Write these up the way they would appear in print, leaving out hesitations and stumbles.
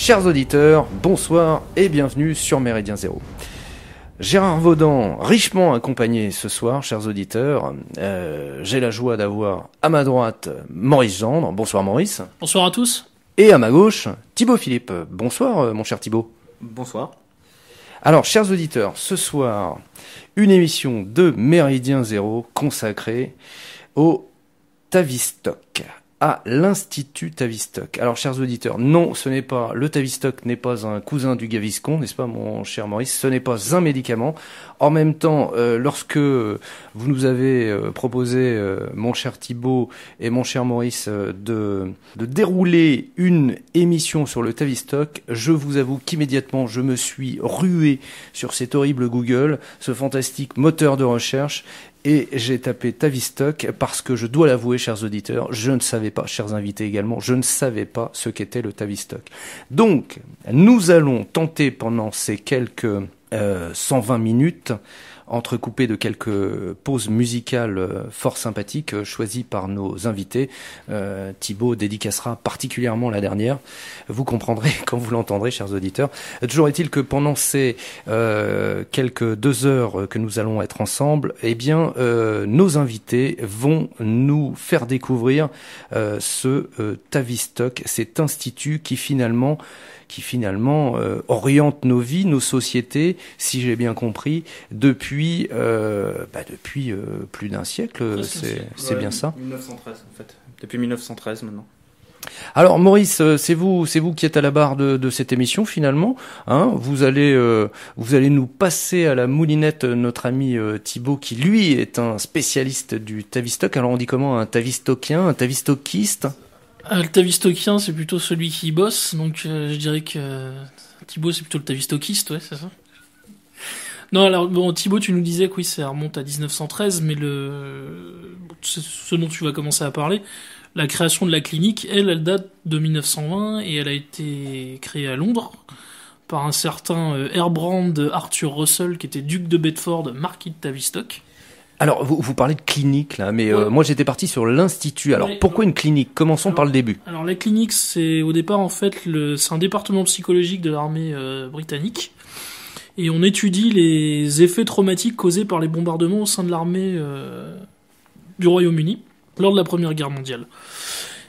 Chers auditeurs, bonsoir et bienvenue sur Méridien Zéro. Gérard Vaudan, richement accompagné ce soir, chers auditeurs. J'ai la joie d'avoir à ma droite Maurice Gendre. Bonsoir Maurice. Bonsoir à tous. Et à ma gauche, Thibaut Philippe. Bonsoir mon cher Thibaut. Bonsoir. Alors, chers auditeurs, ce soir, une émission de Méridien Zéro consacrée au Tavistock, à l'Institut Tavistock. Alors, chers auditeurs, non, ce n'est pas, le Tavistock n'est pas un cousin du Gaviscon, n'est-ce pas, mon cher Maurice? Ce n'est pas un médicament. En même temps, lorsque vous nous avez proposé, mon cher Thibaut et mon cher Maurice, de dérouler une émission sur le Tavistock, je vous avoue qu'immédiatement, je me suis rué sur cet horrible Google, ce fantastique moteur de recherche, et j'ai tapé Tavistock parce que je dois l'avouer, chers auditeurs, je ne savais pas, chers invités également, je ne savais pas ce qu'était le Tavistock. Donc, nous allons tenter pendant ces quelques 120 minutes, entrecoupées de quelques pauses musicales fort sympathiques choisies par nos invités. Thibaut dédicacera particulièrement la dernière. Vous comprendrez quand vous l'entendrez, chers auditeurs. Toujours est-il que pendant ces quelques 2 heures que nous allons être ensemble, eh bien, nos invités vont nous faire découvrir ce Tavistock, cet institut qui finalement oriente nos vies, nos sociétés, si j'ai bien compris, depuis plus d'un siècle. C'est bien ça. 1913 en fait. Depuis 1913 maintenant. Alors Maurice, c'est vous qui êtes à la barre de cette émission finalement. Hein, vous allez nous passer à la moulinette notre ami Thibaut qui lui est un spécialiste du Tavistock. Alors on dit comment, un Tavistockien, un Tavistockiste? Le Tavistockien, c'est plutôt celui qui bosse, donc je dirais que Thibaut, c'est plutôt le Tavistockiste, ouais, c'est ça. Non, alors bon, Thibaut, tu nous disais que oui, ça remonte à 1913, mais ce dont tu vas commencer à parler, la création de la clinique, elle date de 1920 et elle a été créée à Londres par un certain Herbrand Arthur Russell, qui était duc de Bedford, marquis de Tavistock. Alors, vous parlez de clinique, là, mais ouais. Moi j'étais parti sur l'institut. Alors, pourquoi une clinique? Commençons par le début. Alors, la clinique, c'est au départ, en fait, c'est un département psychologique de l'armée britannique. Et on étudie les effets traumatiques causés par les bombardements au sein de l'armée du Royaume-Uni lors de la Première Guerre mondiale.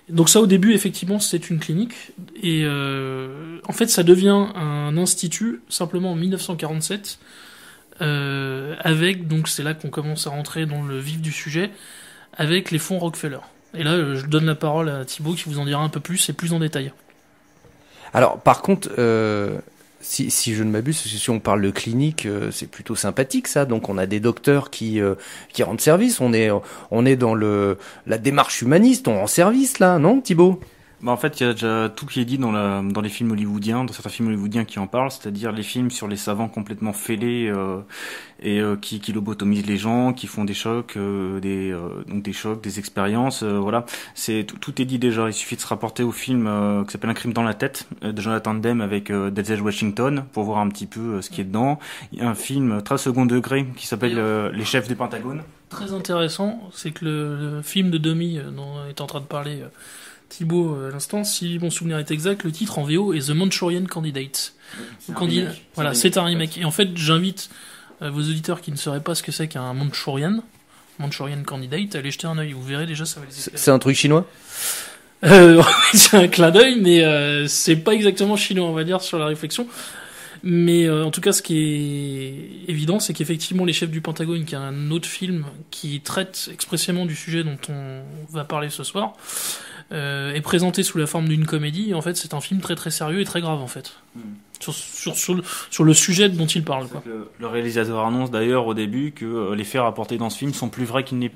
Donc ça, au début, effectivement, c'est une clinique. Et en fait, ça devient un institut, simplement en 1947, avec, donc c'est là qu'on commence à rentrer dans le vif du sujet, avec les fonds Rockefeller. Et là, je donne la parole à Thibaut qui vous en dira un peu plus et plus en détail. Alors, par contre, si je ne m'abuse, si on parle de clinique, c'est plutôt sympathique ça. Donc on a des docteurs qui rendent service. On est dans la démarche humaniste. On rend service là, non, Thibaut? Bah en fait, il y a déjà tout qui est dit dans les films hollywoodiens, dans certains films hollywoodiens qui en parlent, c'est-à-dire les films sur les savants complètement fêlés qui lobotomisent les gens, qui font des chocs, donc des chocs, des expériences, voilà. Tout est dit déjà. Il suffit de se rapporter au film qui s'appelle Un crime dans la tête de Jonathan Demme avec Denzel Washington pour voir un petit peu ce qui est dedans. Il y a un film très second degré qui s'appelle Les chefs du Pentagone. Très intéressant, c'est que le film de Demi dont est en train de parler Thibaut à l'instant, si mon souvenir est exact, le titre en VO est The Manchurian Candidate. Voilà, c'est un remake. Et en fait, j'invite vos auditeurs qui ne sauraient pas ce que c'est qu'un Manchurian Candidate à aller jeter un œil. Vous verrez déjà, ça va les éclairer. C'est un truc chinois? C'est un clin d'œil, mais c'est pas exactement chinois, on va dire, sur la réflexion. Mais en tout cas, ce qui est évident, c'est qu'effectivement, Les chefs du Pentagone, qui est un autre film qui traite expressément du sujet dont on va parler ce soir, est présenté sous la forme d'une comédie. Et en fait, c'est un film très très sérieux et très grave en fait. Sur le sujet dont il parle. Quoi. Le réalisateur annonce d'ailleurs au début que les faits rapportés dans ce film sont plus vrais qu'il n'y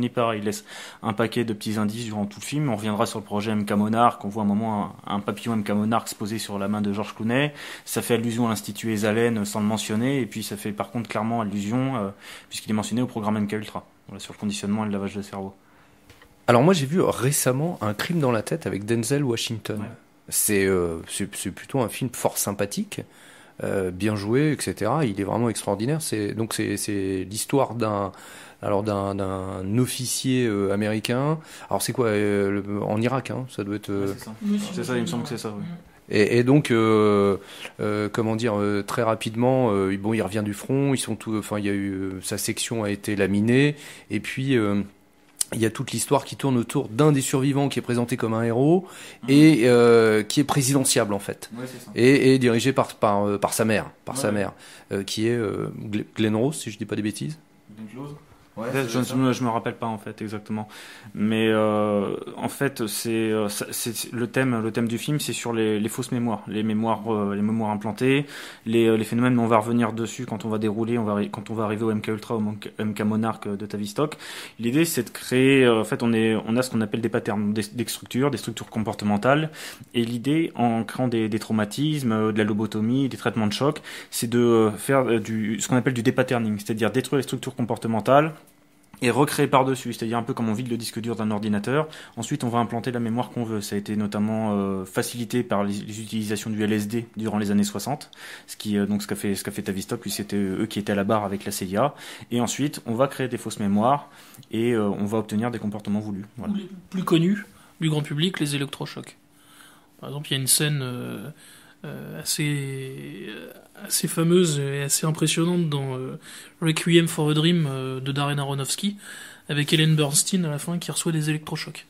paraît. Il laisse un paquet de petits indices durant tout le film. On reviendra sur le projet MK Monarch. On voit un moment un papillon MK Monarch se poser sur la main de George Clooney. Ça fait allusion à l'Institut Esalen sans le mentionner. Et puis ça fait par contre clairement allusion, puisqu'il est mentionné au programme MK Ultra, voilà, sur le conditionnement et le lavage de cerveau. Alors moi j'ai vu récemment Un crime dans la tête avec Denzel Washington. Ouais. C'est plutôt un film fort sympathique, bien joué, etc. Il est vraiment extraordinaire. C'est l'histoire d'un officier américain. Alors c'est quoi en Irak, hein, ça doit être. Ouais, c'est ça. C'est ça, il me semble que c'est ça. Oui. Et donc, comment dire, très rapidement, bon, il revient du front. Ils sont enfin, il y a eu sa section a été laminée, et puis. Il y a toute l'histoire qui tourne autour d'un des survivants qui est présenté comme un héros et qui est présidentiable en fait, Ouais, c'est ça. et dirigé par sa mère, Ouais. sa mère, qui est Glenn Rose, si je dis pas des bêtises. Ouais, Je me rappelle pas en fait exactement, mais en fait c'est le thème du film, c'est sur les fausses mémoires, les mémoires implantées, les phénomènes. On va revenir dessus quand on va dérouler, quand on va arriver au MK Ultra, au MK Monarch de Tavistock. L'idée c'est de créer, en fait on a ce qu'on appelle des patterns, des structures comportementales, et l'idée en créant des traumatismes, de la lobotomie, des traitements de choc, c'est de faire ce qu'on appelle du dépatterning, c'est-à-dire détruire les structures comportementales et recréer par-dessus, c'est-à-dire un peu comme on vide le disque dur d'un ordinateur. Ensuite, on va implanter la mémoire qu'on veut. Ça a été notamment facilité par les utilisations du LSD durant les années 60, ce qu'a fait Tavistock, puis c'était eux qui étaient à la barre avec la CIA. Et ensuite, on va créer des fausses mémoires et on va obtenir des comportements voulus. Voilà. Ou les plus connus du grand public, les électrochocs. Par exemple, il y a une scène assez fameuse et assez impressionnante dans Requiem for a Dream de Darren Aronofsky, avec Ellen Bernstein à la fin qui reçoit des électrochocs.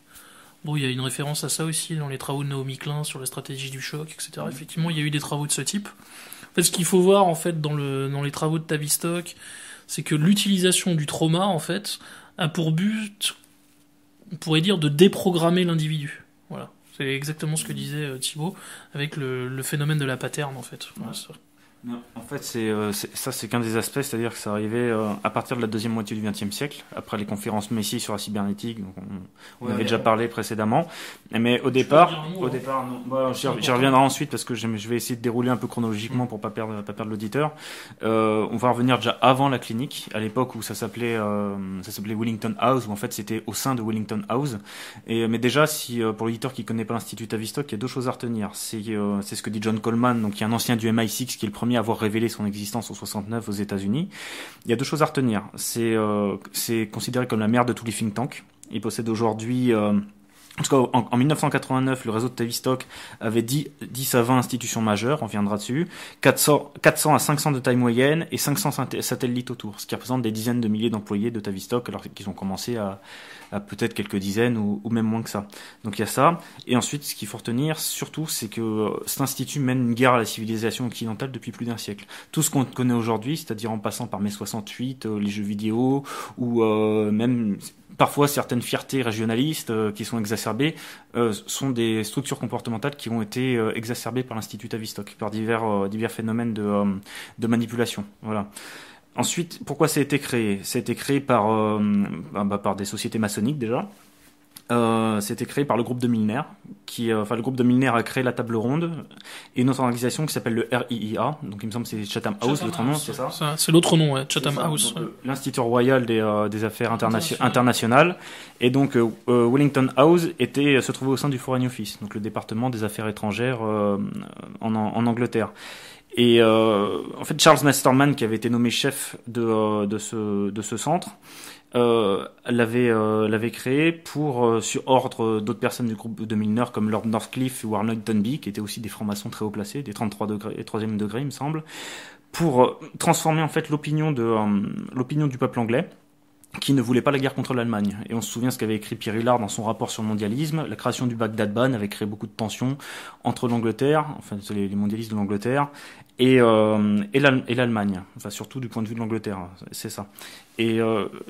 Bon, il y a une référence à ça aussi dans les travaux de Naomi Klein sur la stratégie du choc, etc. Effectivement, il y a eu des travaux de ce type. En fait, ce qu'il faut voir en fait dans les travaux de Tavistock, c'est que l'utilisation du trauma en fait a pour but, on pourrait dire, de déprogrammer l'individu. Voilà. C'est exactement ce que disait Thibaut avec le phénomène de la pattern en fait. Voilà, ça. Non, en fait, c'est qu'un des aspects, c'est-à-dire que ça arrivait à partir de la deuxième moitié du XXe siècle, après les conférences Messi sur la cybernétique, donc on avait déjà parlé précédemment. Mais au départ, non. Bah, j'y reviendrai ensuite parce que je vais essayer de dérouler un peu chronologiquement pour pas perdre l'auditeur. On va revenir déjà avant la clinique, à l'époque où ça s'appelait Wellington House, où en fait c'était au sein de Wellington House. Mais déjà, si pour l'auditeur qui connaît pas l'Institut Tavistock, il y a deux choses à retenir. C'est ce que dit John Coleman, donc qui est un ancien du MI6, qui est le premier à avoir révélé son existence en 69 aux États-Unis. Il y a deux choses à retenir. C'est considéré comme la mère de tous les think tanks. Il possède aujourd'hui, en tout cas en 1989, le réseau de Tavistock avait 10 à 20 institutions majeures, on reviendra dessus, 400 à 500 de taille moyenne et 500 satellites autour, ce qui représente des dizaines de milliers d'employés de Tavistock, alors qu'ils ont commencé à peut-être quelques dizaines ou même moins que ça. Donc il y a ça. Et ensuite, ce qu'il faut retenir, surtout, c'est que cet institut mène une guerre à la civilisation occidentale depuis plus d'un siècle. Tout ce qu'on connaît aujourd'hui, c'est-à-dire en passant par mai 68, les jeux vidéo, ou même parfois certaines fiertés régionalistes qui sont exacerbées, sont des structures comportementales qui ont été exacerbées par l'Institut Tavistock, par divers phénomènes de manipulation. Voilà. Ensuite, pourquoi ça a été créé ? Ça a été créé par des sociétés maçonniques déjà. C'était créé par le groupe de Milner, le groupe de Milner a créé la table ronde et une autre organisation qui s'appelle le RIIA, donc il me semble que c'est Chatham House, l'autre nom, c'est ça ? C'est l'autre nom, ouais, Chatham House. Donc, l'Institut Royal des Affaires internationales. Et donc Wellington House se trouvait au sein du Foreign Office, donc le département des Affaires étrangères en Angleterre. Et en fait, Charles Masterman, qui avait été nommé chef de ce centre, l'avait créé sur ordre d'autres personnes du groupe de Milner comme Lord Northcliffe ou Arnold Toynbee, qui étaient aussi des francs-maçons très haut placés, des 33 degrés et 3e degré, il me semble, pour transformer en fait l'opinion du peuple anglais, qui ne voulait pas la guerre contre l'Allemagne. Et on se souvient ce qu'avait écrit Pierre Hullard dans son rapport sur le mondialisme. La création du Bagdad Ban avait créé beaucoup de tensions entre l'Angleterre, enfin les mondialistes de l'Angleterre, et l'Allemagne. Enfin, surtout du point de vue de l'Angleterre, c'est ça. Et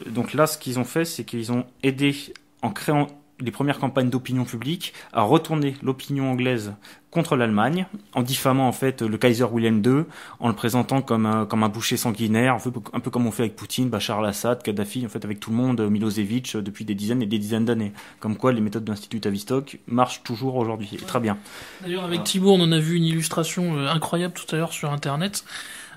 donc là, ce qu'ils ont fait, c'est qu'ils ont aidé, en créant les premières campagnes d'opinion publique, à retourner l'opinion anglaise contre l'Allemagne, en diffamant en fait le Kaiser Wilhelm II, en le présentant comme un boucher sanguinaire, un peu comme on fait avec Poutine, Bachar al-Assad, Kadhafi, en fait avec tout le monde, Milosevic, depuis des dizaines et des dizaines d'années. Comme quoi les méthodes de l'Institut Tavistock marchent toujours aujourd'hui, et très bien. D'ailleurs avec Thibaut, on en a vu une illustration incroyable tout à l'heure sur Internet.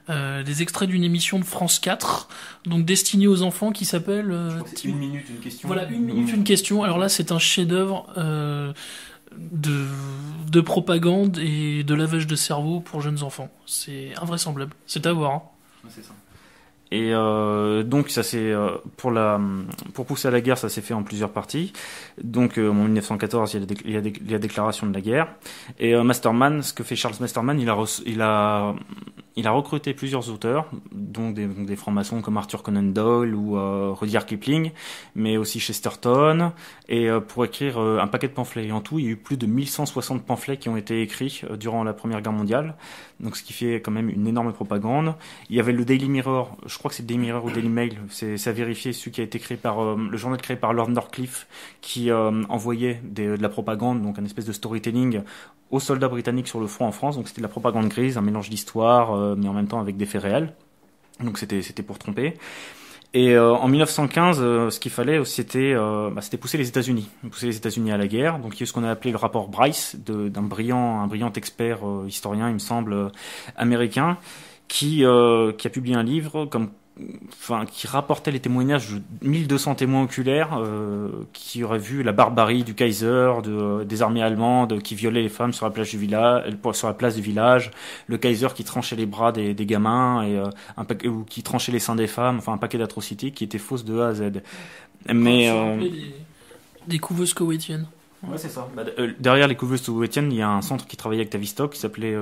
Des extraits d'une émission de France 4, donc destinée aux enfants, qui s'appelle Une minute, une question. Voilà, une minute, une question. Alors là, c'est un chef-d'œuvre de propagande et de lavage de cerveau pour jeunes enfants. C'est invraisemblable. C'est à voir. Hein. C'est ça. Et donc ça s'est pour pousser à la guerre, ça s'est fait en plusieurs parties. Donc en 1914, il y a la déclaration de la guerre. Et Masterman, ce que fait Charles Masterman, il a recruté plusieurs auteurs, dont des francs-maçons comme Arthur Conan Doyle ou Rudyard Kipling, mais aussi Chesterton, et pour écrire un paquet de pamphlets. Et en tout, il y a eu plus de 1160 pamphlets qui ont été écrits durant la Première Guerre mondiale, donc ce qui fait quand même une énorme propagande. Il y avait le Daily Mirror, je crois que c'est le Daily Mirror ou Daily Mail, c'est à vérifier, celui qui a été créé par le journal créé par Lord Northcliffe, qui envoyait de la propagande, donc un espèce de storytelling aux soldats britanniques sur le front en France. Donc c'était de la propagande grise, un mélange d'histoire, mais en même temps avec des faits réels. Donc c'était pour tromper. Et en 1915, ce qu'il fallait, c'était pousser les États-Unis à la guerre. Donc il y a eu ce qu'on a appelé le rapport Bryce, d'un brillant expert historien, il me semble, américain, qui a publié un livre qui rapportait les témoignages de 1200 témoins oculaires qui auraient vu la barbarie du Kaiser, des armées allemandes qui violaient les femmes sur la place du village, le Kaiser qui tranchait les bras des gamins et ou qui tranchait les seins des femmes, enfin un paquet d'atrocités qui étaient fausses de A à Z. Mais des couveuses koweïtiennes. Ouais, c'est ça. Derrière les couveuses koweïtiennes, il y a un centre qui travaillait avec Tavistock qui s'appelait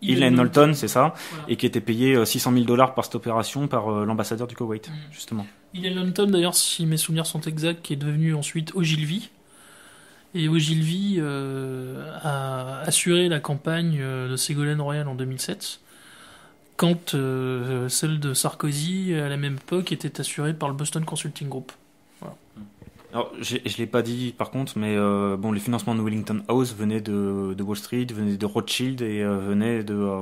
Hill & Knowlton, c'est ça, voilà. Et qui était payé $600 000 par cette opération par l'ambassadeur du Koweït, justement. Hill & Knowlton, d'ailleurs, si mes souvenirs sont exacts, qui est devenu ensuite Ogilvy. Et Ogilvy a assuré la campagne de Ségolène Royal en 2007, quand celle de Sarkozy, à la même époque, était assurée par le Boston Consulting Group. Voilà. Alors, je l'ai pas dit par contre, mais les financements de Wellington House venaient de Wall Street, venaient de Rothschild et venaient de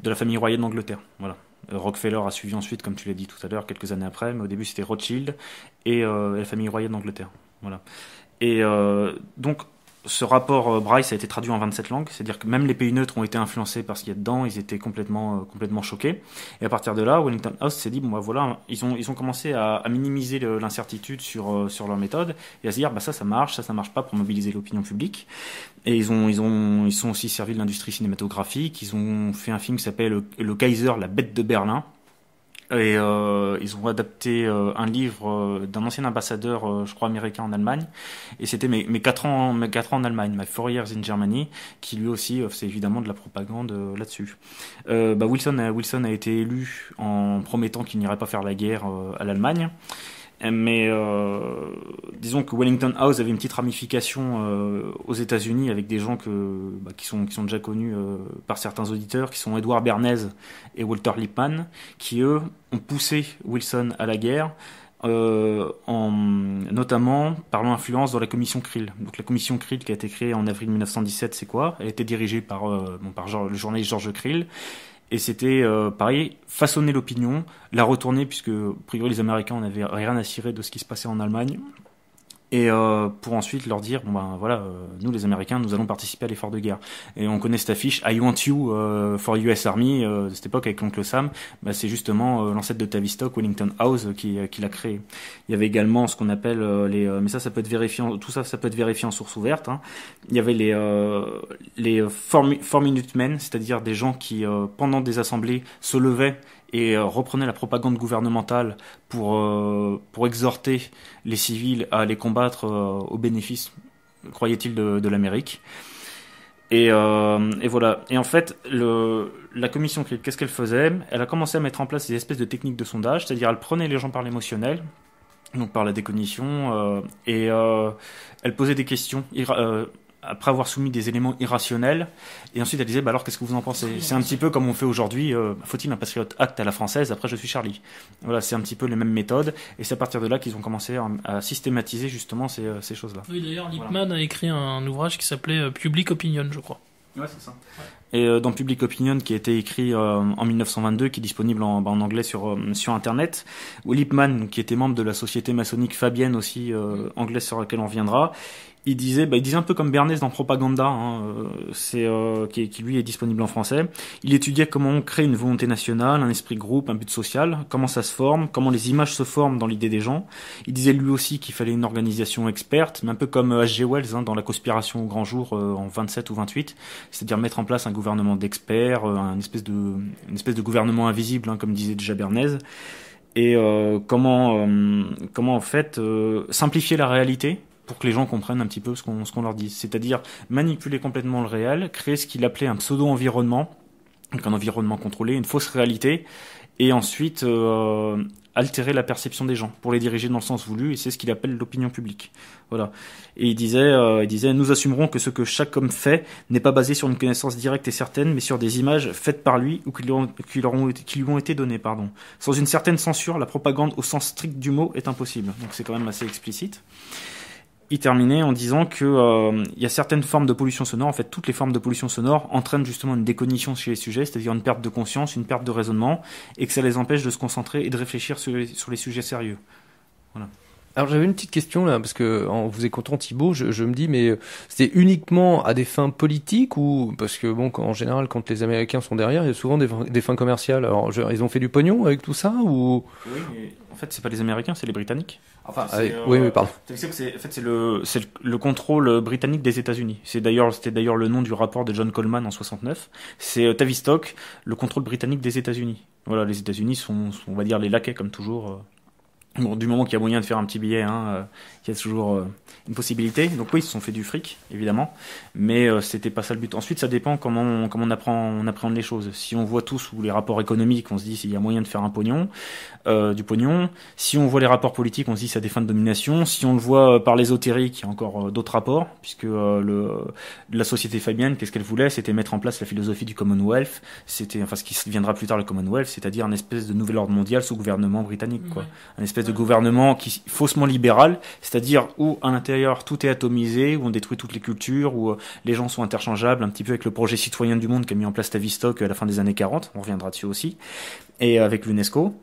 la famille royale d'Angleterre. Voilà. Rockefeller a suivi ensuite, comme tu l'as dit tout à l'heure, quelques années après, mais au début c'était Rothschild et la famille royale d'Angleterre. Voilà. Et donc ce rapport Bryce a été traduit en 27 langues, c'est-à-dire que même les pays neutres ont été influencés par ce qu'il y a dedans, ils étaient complètement choqués. Et à partir de là, Wellington House s'est dit voilà, ils ont commencé à minimiser l'incertitude sur leur méthode et à se dire ça marche pas pour mobiliser l'opinion publique. Et ils sont aussi servis de l'industrie cinématographique, ils ont fait un film qui s'appelle Le Kaiser, la bête de Berlin. Et ils ont adapté un livre d'un ancien ambassadeur, je crois américain en Allemagne, et c'était mes 4 ans en Allemagne, My 4 Years in Germany, qui lui aussi c'est évidemment de la propagande là-dessus. Wilson a été élu en promettant qu'il n'irait pas faire la guerre à l'Allemagne. Mais disons que Wellington House avait une petite ramification aux États-Unis avec des gens qui sont déjà connus par certains auditeurs, qui sont Edward Bernays et Walter Lippmann, qui eux ont poussé Wilson à la guerre, notamment par l'influence dans la commission Krill. Donc la commission Krill qui a été créée en avril 1917, c'est quoi ? Elle était dirigée par le journaliste George Krill. Et c'était, pareil, façonner l'opinion, la retourner, puisque, a priori, les Américains n'avaient rien à cirer de ce qui se passait en Allemagne. Et pour ensuite leur dire, nous les Américains, nous allons participer à l'effort de guerre. Et on connaît cette affiche, I want you for US Army, de cette époque avec l'oncle Sam. C'est justement l'ancêtre de Tavistock, Wellington House, qui l'a créé. Il y avait également ce qu'on appelle mais ça peut être vérifié, ça peut être vérifié en source ouverte. Hein. Il y avait les 4-minute men, c'est-à-dire des gens qui, pendant des assemblées, se levaient et reprenait la propagande gouvernementale pour exhorter les civils à les combattre au bénéfice, croyait-il, de l'Amérique. Et voilà. Et en fait, la commission Krill, qu'est-ce qu'elle faisait ? Elle a commencé à mettre en place des espèces de techniques de sondage, c'est-à-dire elle prenait les gens par l'émotionnel, donc par la décognition, et elle posait des questions après avoir soumis des éléments irrationnels, et ensuite elle disait alors qu'est-ce que vous en pensez ? C'est un petit peu comme on fait aujourd'hui, faut-il un Patriot Act à la française, après je suis Charlie. Voilà, c'est un petit peu les mêmes méthodes, et c'est à partir de là qu'ils ont commencé à systématiser justement ces choses-là. Oui, d'ailleurs Lippmann a écrit un ouvrage qui s'appelait Public Opinion, je crois. Ouais, c'est ça. Ouais. Et dans Public Opinion, qui a été écrit en 1922, qui est disponible en anglais sur Internet, où Lippmann, qui était membre de la société maçonnique Fabienne aussi, anglaise sur laquelle on reviendra, il disait un peu comme Bernays dans Propaganda, hein, qui lui est disponible en français. Il étudiait comment on crée une volonté nationale, un esprit de groupe, un but social, comment ça se forme, comment les images se forment dans l'idée des gens. Il disait lui aussi qu'il fallait une organisation experte, mais un peu comme H.G. Wells dans La conspiration au grand jour en 27 ou 28, c'est-à-dire mettre en place un gouvernement d'experts, une espèce de gouvernement invisible, hein, comme disait déjà Bernays. Et comment en fait simplifier la réalité pour que les gens comprennent un petit peu ce qu'on leur dit. C'est-à-dire manipuler complètement le réel, créer ce qu'il appelait un pseudo-environnement, donc un environnement contrôlé, une fausse réalité, et ensuite altérer la perception des gens pour les diriger dans le sens voulu, et c'est ce qu'il appelle l'opinion publique. Voilà. Et il disait, nous assumerons que ce que chaque homme fait n'est pas basé sur une connaissance directe et certaine, mais sur des images faites par lui ou qui lui ont été données, pardon. Sans une certaine censure, la propagande au sens strict du mot est impossible. Donc c'est quand même assez explicite. Il terminait en disant que il y a certaines formes de pollution sonore, en fait toutes les formes de pollution sonore entraînent justement une décognition chez les sujets, c'est-à-dire une perte de conscience, une perte de raisonnement, et que ça les empêche de se concentrer et de réfléchir sur les sujets sérieux. Voilà. Alors j'avais une petite question là, parce que en vous écoutant Thibaut, je me dis, mais c'était uniquement à des fins politiques ou parce que bon, en général, quand les Américains sont derrière, il y a souvent des fins commerciales. Alors ils ont fait du pognon avec tout ça ou? Oui, mais en fait, c'est pas les Américains, c'est les Britanniques. Enfin, oui, pardon. C'est le contrôle britannique des États-Unis. C'était d'ailleurs le nom du rapport de John Coleman en 69. C'est Tavistock, le contrôle britannique des États-Unis. Voilà, les États-Unis sont on va dire les laquais comme toujours. Bon, du moment qu'il y a moyen de faire un petit billet, hein, il y a toujours une possibilité. Donc oui, ils se sont fait du fric, évidemment, mais c'était pas ça le but. Ensuite, ça dépend comment on appréhende les choses. Si on voit tous ou les rapports économiques, on se dit s'il y a moyen de faire du pognon. Si on voit les rapports politiques, on se dit c'est à des fins de domination. Si on le voit par l'ésotérique, il y a encore d'autres rapports, puisque la société fabienne, qu'est-ce qu'elle voulait? C'était mettre en place la philosophie du Commonwealth. C'était ce qui deviendra plus tard le Commonwealth, c'est-à-dire un espèce de nouvel ordre mondial sous gouvernement britannique, quoi. Un espèce de gouvernement faussement libéral, c'est-à-dire où à l'intérieur tout est atomisé, où on détruit toutes les cultures, où les gens sont interchangeables, un petit peu avec le projet citoyen du monde qu'a mis en place Tavistock à la fin des années 40, on reviendra dessus aussi, et avec l'UNESCO.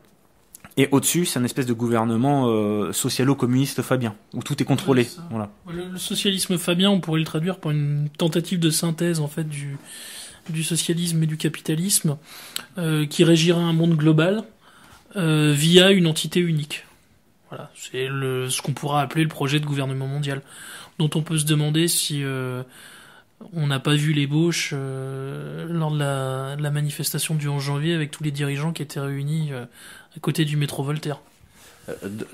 Et au-dessus, c'est un espèce de gouvernement socialo-communiste fabien, où tout est contrôlé. Ouais, voilà. Le socialisme fabien, on pourrait le traduire par une tentative de synthèse en fait du socialisme et du capitalisme, qui régira un monde global via une entité unique. Voilà, c'est ce qu'on pourra appeler le projet de gouvernement mondial, dont on peut se demander si on n'a pas vu l'ébauche lors de la manifestation du 11 janvier avec tous les dirigeants qui étaient réunis à côté du métro Voltaire.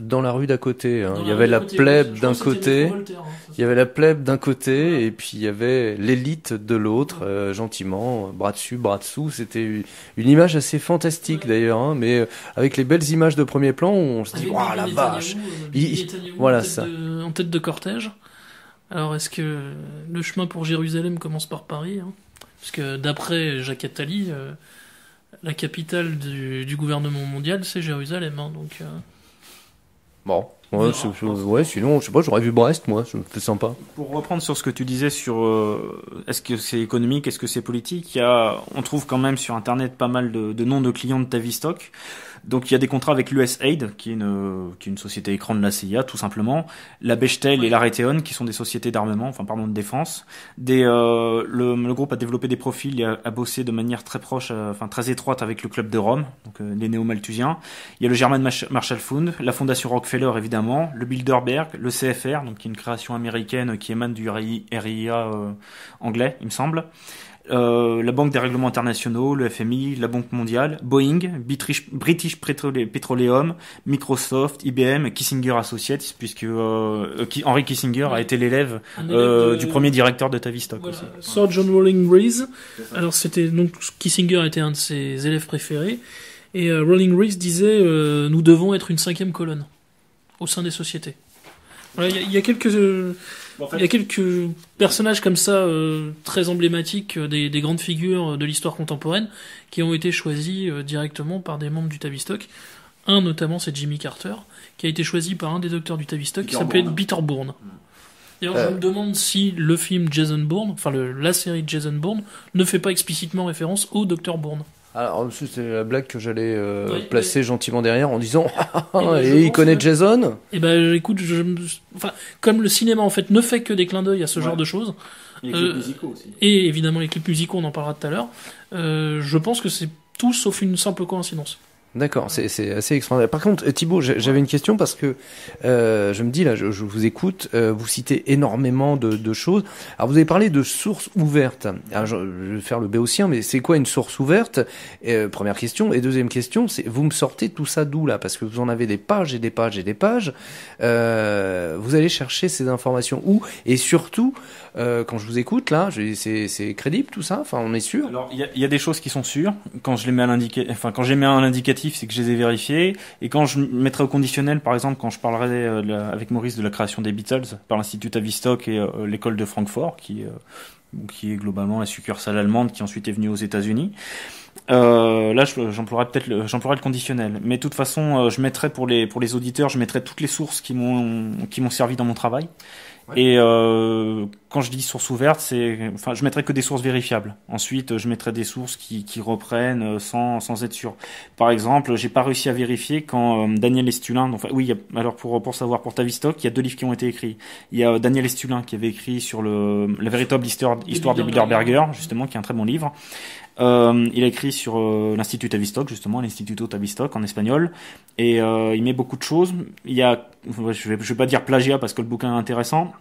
Dans la rue d'à côté, hein. Il y avait la plèbe d'un côté, il y avait la plèbe d'un côté, et puis il y avait l'élite de l'autre, gentiment, bras dessus, bras dessous. C'était une image assez fantastique d'ailleurs, hein, mais avec les belles images de premier plan, on se dit, waouh, la vache! Voilà ça. En tête de cortège. Alors est-ce que le chemin pour Jérusalem commence par Paris, hein? Parce que d'après Jacques Attali, la capitale du gouvernement mondial, c'est Jérusalem, hein, donc. Bon, ouais, sinon, je sais pas, j'aurais vu Brest, moi, c'était sympa. Pour reprendre sur ce que tu disais sur est-ce que c'est économique, est-ce que c'est politique, on trouve quand même sur Internet pas mal de noms de clients de Tavistock. Donc il y a des contrats avec l'USAID, qui est une société écran de la CIA, tout simplement, la Bechtel et la Raytheon, qui sont des sociétés d'armement, de défense. Le groupe a développé des profils et a bossé de manière très proche, très étroite avec le Club de Rome, donc les néo-malthusiens. Il y a le German Marshall Fund, la Fondation Rockefeller évidemment, le Bilderberg, le CFR, donc qui est une création américaine qui émane du RIA anglais, il me semble. La Banque des règlements internationaux, le FMI, la Banque mondiale, Boeing, British Petroleum, Microsoft, IBM, Kissinger Associates, puisque Henry Kissinger a été l'élève du premier directeur de Tavistock. Voilà. Sir John Rawling Rees. Alors donc Kissinger était un de ses élèves préférés, et Rawling Rees disait nous devons être une 5e colonne au sein des sociétés. Voilà, il y a quelques il y a quelques personnages comme ça très emblématiques des grandes figures de l'histoire contemporaine qui ont été choisis directement par des membres du Tavistock. Un notamment, c'est Jimmy Carter, qui a été choisi par un des docteurs du Tavistock qui s'appelait Peter Bourne. D'ailleurs, je me demande si le film Jason Bourne, la série Jason Bourne, ne fait pas explicitement référence au docteur Bourne. Alors, c'était la blague que j'allais Oui, placer gentiment derrière en disant ben, je et il pense connaît que- Jason. Et ben, écoute, enfin, comme le cinéma en fait ne fait que des clins d'œil à ce genre de choses, Et les clips musicaux aussi. et évidemment les clips musicaux, on en parlera tout à l'heure. Je pense que c'est tout sauf une simple coïncidence. D'accord, c'est assez extraordinaire. Par contre, Thibaut, j'avais une question parce que je me dis là, je vous écoute, vous citez énormément de choses. Alors vous avez parlé de sources ouvertes. Alors je vais faire le béotien, mais c'est quoi une source ouverte? Première question. Et deuxième question, c'est vous me sortez tout ça d'où là? Parce que vous en avez des pages et des pages et des pages. Vous allez chercher ces informations où? Et surtout, quand je vous écoute là, c'est crédible tout ça? Enfin, on est sûr? Alors, il y a des choses qui sont sûres. Quand je les mets à quand je les mets à un indicatif, c'est que je les ai vérifiées. Et quand je mettrai au conditionnel, par exemple, quand je parlerai avec Maurice de la création des Beatles par l'Institut Tavistock et l'école de Francfort, qui est globalement la succursale allemande qui ensuite est venue aux États-Unis. Là, j'emploierai le conditionnel. Mais de toute façon, je mettrai pour les auditeurs, je mettrai toutes les sources qui m'ont servi dans mon travail. Ouais. Et quand je dis source ouverte, je mettrai que des sources vérifiables. Ensuite, je mettrai des sources qui reprennent sans être sûr. Par exemple, j'ai pas réussi à vérifier quand Daniel Estulin. Alors pour savoir pour Tavistock, il y a 2 livres qui ont été écrits. Il y a Daniel Estulin qui avait écrit sur la véritable histoire des Bilderberger, justement, qui est un très bon livre. Il a écrit sur l'Institut Tavistock, justement, l'Instituto Tavistock en espagnol, et il met beaucoup de choses. Je vais pas dire plagiat parce que le bouquin est intéressant,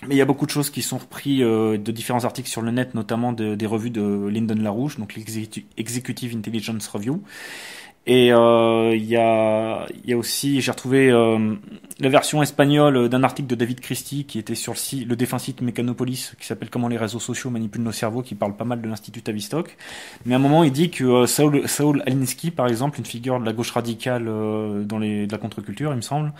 mais il y a beaucoup de choses qui sont reprises de différents articles sur le net, notamment des revues de Lyndon LaRouche, donc l'Executive Intelligence Review. Et il y a aussi, j'ai retrouvé la version espagnole d'un article de David Christie qui était sur le défunt site Mechanopolis, qui s'appelle Comment les réseaux sociaux manipulent nos cerveaux, qui parle pas mal de l'Institut Tavistock. Mais à un moment, il dit que Saul Alinsky, par exemple, une figure de la gauche radicale de la contre-culture, il me semble,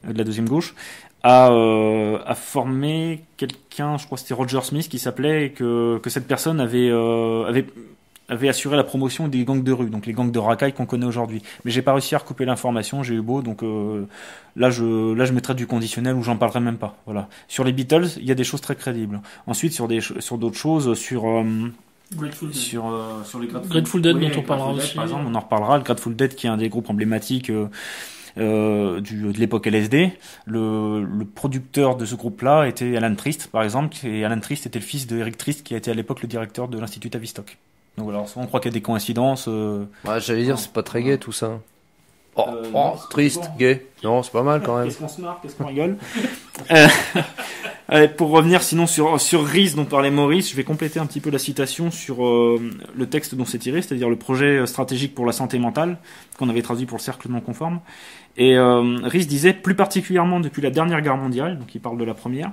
de la deuxième gauche, a formé quelqu'un, je crois que c'était Roger Smith, qui s'appelait, et que cette personne avait assuré la promotion des gangs de rue, donc les gangs de racailles qu'on connaît aujourd'hui. Mais j'ai pas réussi à recouper l'information, j'ai eu beau, donc là je mettrai du conditionnel où j'en parlerai même pas. Voilà. Sur les Beatles, il y a des choses très crédibles. Ensuite sur d'autres choses, sur Grateful Dead, dont on parlera aussi. Par exemple, on en reparlera. Le Grateful Dead, qui est un des groupes emblématiques de l'époque LSD. Le producteur de ce groupe-là était Alan Trist, par exemple, et Alan Trist était le fils de Eric Trist, qui a été à l'époque le directeur de l'Institut Tavistock. Donc voilà, souvent on croit qu'il y a des coïncidences. Ouais, j'allais dire, c'est pas très gai tout ça. Triste, gay. Non, c'est pas mal quand même. Qu'est-ce qu'on se marre, qu'est-ce qu'on rigole. Pour revenir sinon sur RIS dont parlait Maurice, je vais compléter un petit peu la citation sur le texte dont c'est tiré, c'est-à-dire le projet stratégique pour la santé mentale, qu'on avait traduit pour le cercle non conforme. Et RIS disait, plus particulièrement depuis la dernière guerre mondiale, donc il parle de la première,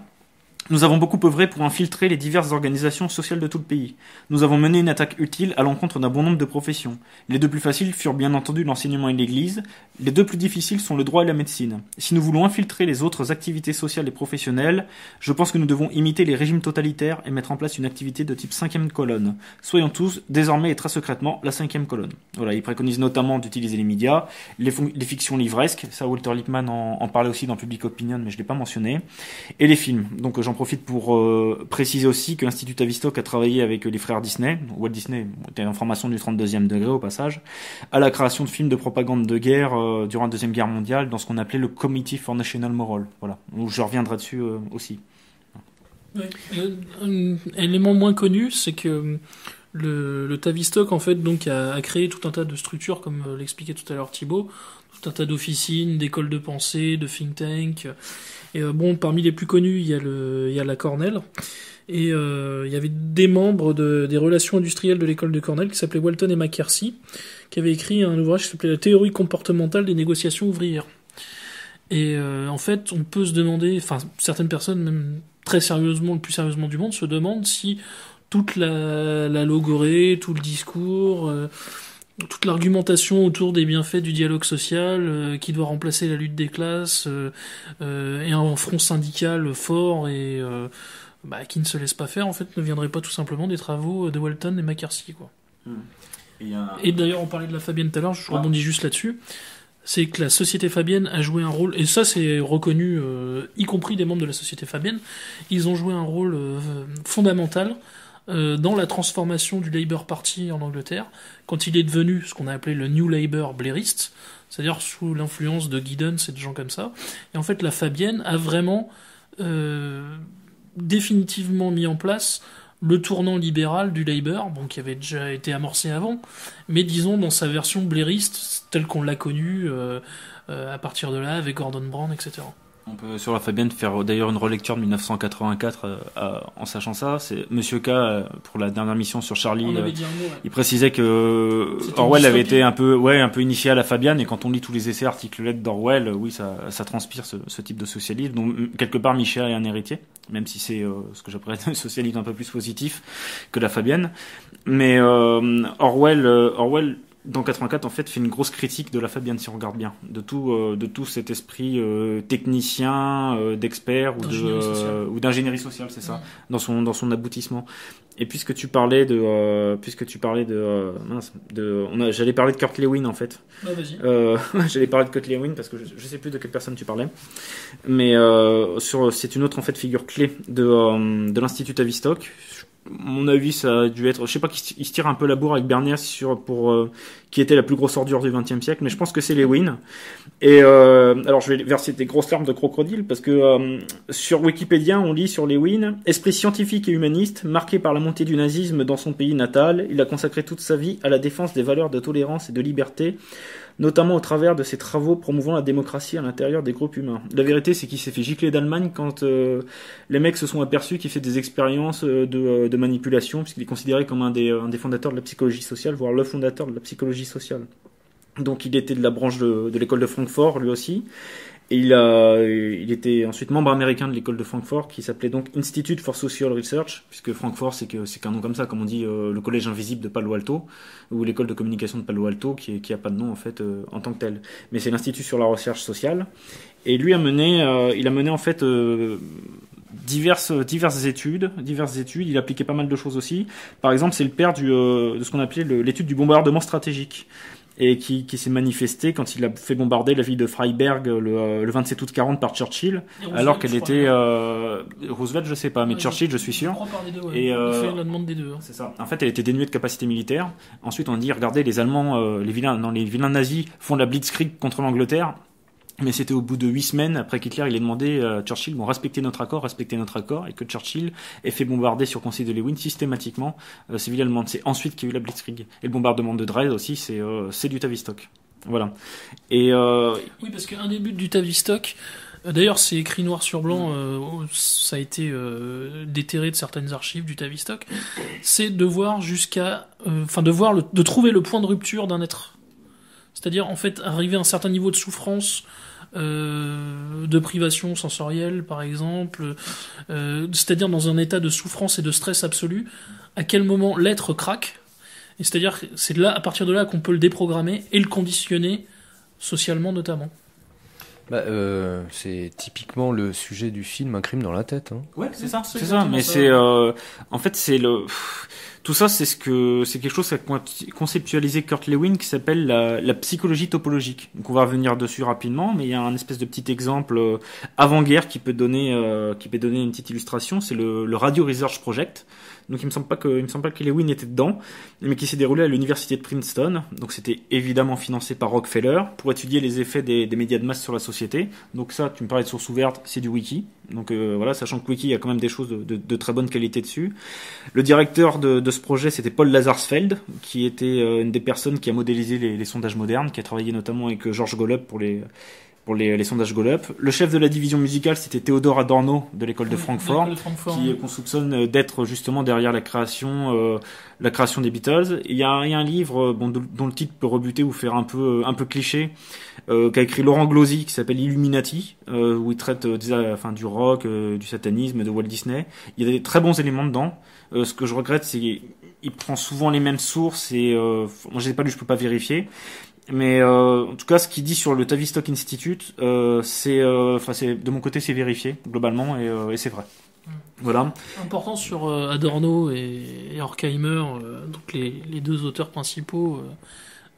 nous avons beaucoup œuvré pour infiltrer les diverses organisations sociales de tout le pays. Nous avons mené une attaque utile à l'encontre d'un bon nombre de professions. Les 2 plus faciles furent bien entendu l'enseignement et l'Église. Les 2 plus difficiles sont le droit et la médecine. Si nous voulons infiltrer les autres activités sociales et professionnelles, je pense que nous devons imiter les régimes totalitaires et mettre en place une activité de type 5e colonne. Soyons tous, désormais et très secrètement, la 5e colonne. Voilà, il préconise notamment d'utiliser les médias, les fictions livresques, ça Walter Lippmann en parlait aussi dans Public Opinion, mais je l'ai pas mentionné, et les films. Donc j'en profite pour préciser aussi que l'Institut Tavistock a travaillé avec les frères Disney. Walt Disney était en formation du 32e degré au passage, à la création de films de propagande de guerre durant la Deuxième Guerre mondiale dans ce qu'on appelait le Committee for National Moral. Voilà, où je reviendrai dessus aussi. Ouais. Un élément moins connu, c'est que le Tavistock en fait donc a créé tout un tas de structures, comme l'expliquait tout à l'heure Thibaut, tout un tas d'officines, d'écoles de pensée, de think tank. Et parmi les plus connus, il y a la Cornell. Et il y avait des membres des relations industrielles de l'école de Cornell qui s'appelaient Walton et McKersey, qui avaient écrit un ouvrage qui s'appelait La théorie comportementale des négociations ouvrières. Et en fait, on peut se demander, enfin certaines personnes, même très sérieusement, le plus sérieusement du monde, se demandent si toute la logorée, tout le discours, toute l'argumentation autour des bienfaits du dialogue social qui doit remplacer la lutte des classes et un front syndical fort et qui ne se laisse pas faire, en fait, ne viendrait pas tout simplement des travaux de Walton et McKersey, quoi. Et d'ailleurs, on parlait de la Fabienne tout à l'heure, je rebondis juste là-dessus. C'est que la Société Fabienne a joué un rôle, et ça c'est reconnu, y compris des membres de la Société Fabienne, ils ont joué un rôle fondamental dans la transformation du Labour Party en Angleterre, quand il est devenu ce qu'on a appelé le New Labour blairiste, c'est-à-dire sous l'influence de Giddens et de gens comme ça. Et en fait, la Fabienne a vraiment définitivement mis en place le tournant libéral du Labour, bon, qui avait déjà été amorcé avant, mais disons dans sa version blairiste, telle qu'on l'a connue à partir de là, avec Gordon Brown, etc. On peut sur la Fabienne faire d'ailleurs une relecture de 1984 en sachant ça. C'est Monsieur K pour la dernière mission sur Charlie. On avait dit un mot, ouais. Il précisait que C'était Orwell une avait dystopie. été un peu initié à la Fabienne, et quand on lit tous les essais, articles, lettres d'Orwell, oui, ça transpire ce type de socialisme. Donc quelque part, Michel est un héritier, même si c'est ce que j'appelle un socialisme un peu plus positif que la Fabienne. Mais Orwell dans 84 en fait fait une grosse critique de la Fabienne, si on regarde bien, de tout cet esprit technicien, d'expert ou d'ingénierie sociale, c'est ça, dans son aboutissement. Et puisque tu parlais j'allais parler de Kurt Lewin en fait. Ah, vas-y. J'allais parler de Kurt Lewin parce que je sais plus de quelle personne tu parlais, mais c'est une autre en fait figure clé de l'Institut Tavistock. À mon avis, ça a dû être, je sais pas, qu'il se tire un peu la bourre avec Bernier pour qui était la plus grosse ordure du XXe siècle, mais je pense que c'est Lewin. Et alors je vais verser des grosses larmes de crocodile parce que sur Wikipédia, on lit sur Lewin: esprit scientifique et humaniste, marqué par la montée du nazisme dans son pays natal, il a consacré toute sa vie à la défense des valeurs de tolérance et de liberté, notamment au travers de ses travaux promouvant la démocratie à l'intérieur des groupes humains. La vérité, c'est qu'il s'est fait gicler d'Allemagne quand les mecs se sont aperçus qu'il fait des expériences de manipulation, puisqu'il est considéré comme un des fondateurs de la psychologie sociale, voire le fondateur de la psychologie sociale. Donc il était de la branche de l'école de Francfort, lui aussi. Et il était ensuite membre américain de l'école de Francfort, qui s'appelait donc Institute for Social Research, puisque Francfort c'est qu'un nom comme ça, comme on dit le collège invisible de Palo Alto, ou l'école de communication de Palo Alto, qui a pas de nom en fait en tant que tel. Mais c'est l'Institut sur la recherche sociale. Et lui il a mené en fait diverses études. Il appliquait pas mal de choses aussi. Par exemple, c'est le père de ce qu'on appelait l'étude du bombardement stratégique, et qui s'est manifesté quand il a fait bombarder la ville de Freiberg le 27 août 40 par Churchill, alors qu'elle était Roosevelt, je sais pas, mais Churchill, je suis sûr. Et il fait la demande des deux. C'est ça. En fait, elle était dénuée de capacité militaire. Ensuite, on dit, regardez, les Allemands, les vilains nazis font la blitzkrieg contre l'Angleterre. Mais c'était au bout de 8 semaines, après qu'Hitler il ait demandé à Churchill, bon, respectez notre accord, et que Churchill ait fait bombarder sur conseil de Lewin systématiquement ces villes allemandes. C'est ensuite qu'il y a eu la blitzkrieg. Et le bombardement de Dresde aussi, c'est du Tavistock. Voilà. Et oui, parce qu'un des buts du Tavistock, d'ailleurs c'est écrit noir sur blanc, ça a été déterré de certaines archives du Tavistock, c'est de voir de trouver le point de rupture d'un être. C'est-à-dire, en fait, arriver à un certain niveau de souffrance, de privation sensorielle, par exemple, c'est-à-dire dans un état de souffrance et de stress absolu, à quel moment l'être craque, et c'est-à-dire que c'est là, à partir de là qu'on peut le déprogrammer et le conditionner, socialement notamment. C'est typiquement le sujet du film Un crime dans la tête. Hein. Ouais, c'est ça. Mais c'est en fait tout ça, c'est quelque chose qu'a conceptualisé Kurt Lewin, qui s'appelle la psychologie topologique. Donc on va revenir dessus rapidement, mais il y a un espèce de petit exemple avant-guerre qui peut donner une petite illustration. C'est le Radio Research Project. Donc il me semble pas que Lewin était dedans, mais qui s'est déroulé à l'université de Princeton. Donc c'était évidemment financé par Rockefeller pour étudier les effets des médias de masse sur la société. Donc ça, tu me parlais de source ouverte, c'est du wiki. Donc voilà, sachant que wiki, il y a quand même des choses de très bonne qualité dessus. Le directeur de ce projet, c'était Paul Lazarsfeld, qui était une des personnes qui a modélisé les sondages modernes, qui a travaillé notamment avec George Gallup pour les sondages Gallup. Le chef de la division musicale, c'était Theodor Adorno de l'école de Francfort, qu'on soupçonne d'être justement derrière la création des Beatles. Il y a un livre dont le titre peut rebuter ou faire un peu cliché, qu'a écrit Laurent Glosy, qui s'appelle Illuminati, où il traite du rock, du satanisme, de Walt Disney. Il y a des très bons éléments dedans. Ce que je regrette, c'est qu'il prend souvent les mêmes sources et moi je l'ai pas lu, je peux pas vérifier. Mais en tout cas, ce qu'il dit sur le Tavistock Institute, de mon côté, c'est vérifié globalement et c'est vrai. Voilà. Important sur Adorno et Horkheimer, donc les deux auteurs principaux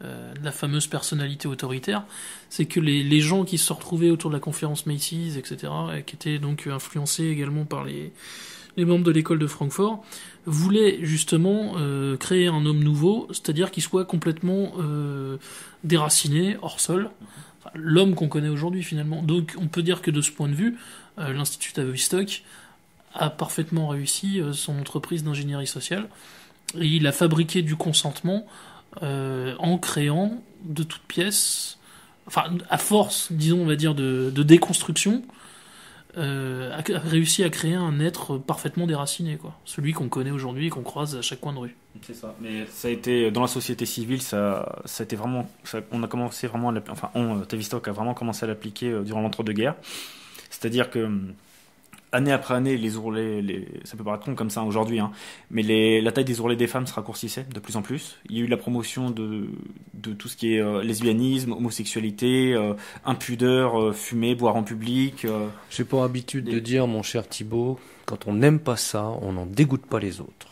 de la fameuse personnalité autoritaire, c'est que les gens qui se sont retrouvés autour de la conférence Macy's, etc., qui étaient donc influencés également par les membres de l'école de Francfort, voulaient justement créer un homme nouveau, c'est-à-dire qu'il soit complètement déraciné, hors sol, enfin, l'homme qu'on connaît aujourd'hui finalement. Donc on peut dire que de ce point de vue, l'Institut Tavistock a parfaitement réussi son entreprise d'ingénierie sociale, et il a fabriqué du consentement en créant de toutes pièces, enfin à force, disons, on va dire, de déconstruction, a réussi à créer un être parfaitement déraciné, quoi. Celui qu'on connaît aujourd'hui et qu'on croise à chaque coin de rue. C'est ça. Mais ça a été dans la société civile, ça a été vraiment, on a commencé vraiment, Tavistock a vraiment commencé à l'appliquer durant l'entre-deux-guerres. C'est-à-dire que année après année, ça peut paraître con comme ça aujourd'hui, hein, mais la taille des ourlets des femmes se raccourcissait de plus en plus. Il y a eu la promotion de tout ce qui est lesbianisme, homosexualité, impudeur, fumer, boire en public. J'ai pour habitude de dire, mon cher Thibaut, quand on n'aime pas ça, on n'en dégoûte pas les autres.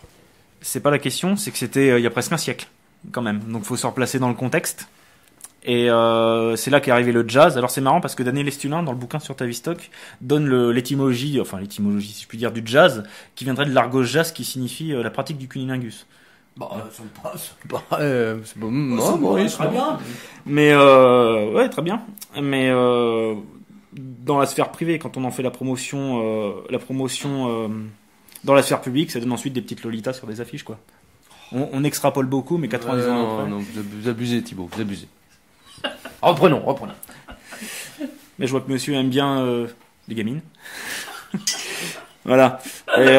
C'est pas la question, c'est que c'était il y a presque un siècle, quand même. Donc faut se replacer dans le contexte. Et c'est là qu'est arrivé le jazz. Alors c'est marrant parce que Daniel Estulin, dans le bouquin sur Tavistock, donne l'étymologie si je puis dire, du jazz, qui viendrait de l'argot jazz, qui signifie la pratique du cunilingus. Ça me passe. C'est bon. Maurice, très bien. Mais ouais, très bien. Mais dans la sphère privée, quand on en fait la promotion dans la sphère publique, ça donne ensuite des petites lolitas sur des affiches, quoi. On extrapole beaucoup, mais 90 ans après. Non, vous abusez, Thibaut, vous abusez. Reprenons. Mais je vois que monsieur aime bien les gamines. Voilà. Et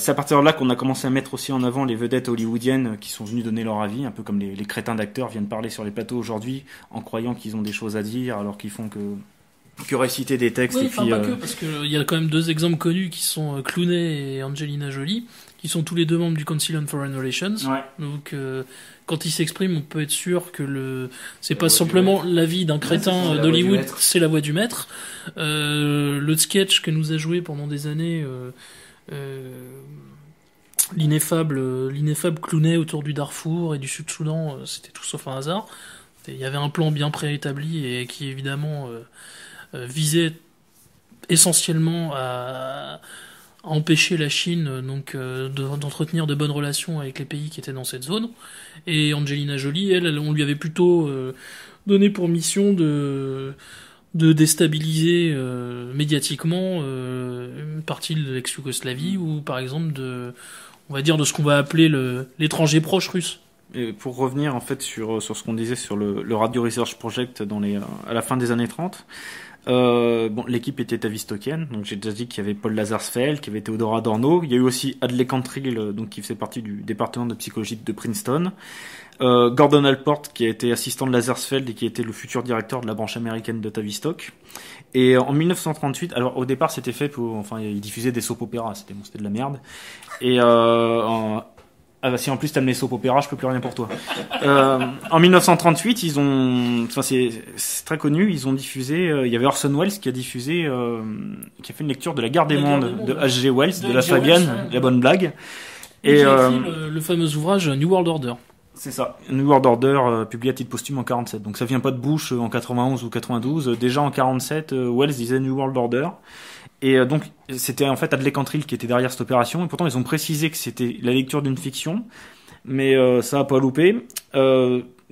c'est à partir de là qu'on a commencé à mettre aussi en avant les vedettes hollywoodiennes qui sont venues donner leur avis, un peu comme les crétins d'acteurs viennent parler sur les plateaux aujourd'hui en croyant qu'ils ont des choses à dire alors qu'ils font que réciter des textes. Oui, et puis, pas que, parce qu'il y a quand même deux exemples connus qui sont Clooney et Angelina Jolie, qui sont tous les deux membres du Council on Foreign Relations. Ouais. Donc, quand ils s'expriment, on peut être sûr que c'est pas simplement l'avis d'un crétin d'Hollywood, c'est la voix du maître. Le sketch que nous a joué pendant des années, l'ineffable Clooney autour du Darfour et du Sud-Soudan, c'était tout sauf un hasard. Il y avait un plan bien préétabli et qui évidemment visait essentiellement à empêcher la Chine d'entretenir de bonnes relations avec les pays qui étaient dans cette zone. Et Angelina Jolie, elle, on lui avait plutôt donné pour mission de déstabiliser médiatiquement une partie de l'ex-Yougoslavie, ou par exemple on va dire de ce qu'on va appeler l'étranger proche russe. Et pour revenir en fait sur ce qu'on disait sur le Radio Research Project à la fin des années 30, l'équipe était tavistockienne, donc j'ai déjà dit qu'il y avait Paul Lazarsfeld, qu'il y avait Theodor Adorno, il y a eu aussi Adlai Cantrill, donc qui faisait partie du département de psychologie de Princeton, Gordon Allport qui a été assistant de Lazarsfeld et qui était le futur directeur de la branche américaine de Tavistock. Et en 1938, alors au départ c'était fait il diffusait des soap-opéras, c'était de la merde. Et si en plus t'aimes les soap-opéras, je peux plus rien pour toi. En 1938, c'est très connu, ils ont diffusé, il y avait Orson Welles qui a diffusé, qui a fait une lecture de La Guerre des Mondes de H.G. Wells, de La Fabienne, La Bonne Blague. Et qui a écrit le fameux ouvrage New World Order. C'est ça, New World Order, publié à titre posthume en 47. Donc ça vient pas de Bush en 91 ou 92. Déjà en 47, Wells disait New World Order. Et donc, c'était en fait Adlai Cantrill qui était derrière cette opération. Et pourtant, ils ont précisé que c'était la lecture d'une fiction. Mais ça a pas loupé.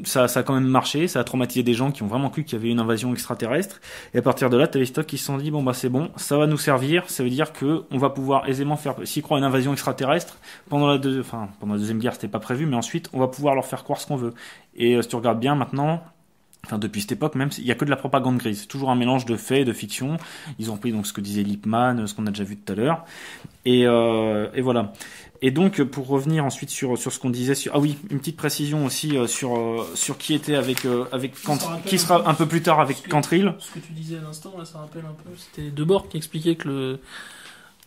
Ça a quand même marché. Ça a traumatisé des gens qui ont vraiment cru qu'il y avait une invasion extraterrestre. Et à partir de là, Tavistock, ils se sont dit, c'est bon, ça va nous servir. Ça veut dire que on va pouvoir aisément s'y croire une invasion extraterrestre. Pendant la Deuxième Guerre, c'était pas prévu. Mais ensuite, on va pouvoir leur faire croire ce qu'on veut. Et si tu regardes bien maintenant, depuis cette époque même, il y a que de la propagande grise. C'est toujours un mélange de faits et de fiction. Ils ont pris donc ce que disait Lippmann, ce qu'on a déjà vu tout à l'heure. Et voilà. Et donc, pour revenir ensuite sur ce qu'on disait une petite précision aussi sur qui était avec qui sera un peu plus tard avec Cantrill. Ce que tu disais à l'instant, là, ça rappelle un peu. C'était Debord qui expliquait que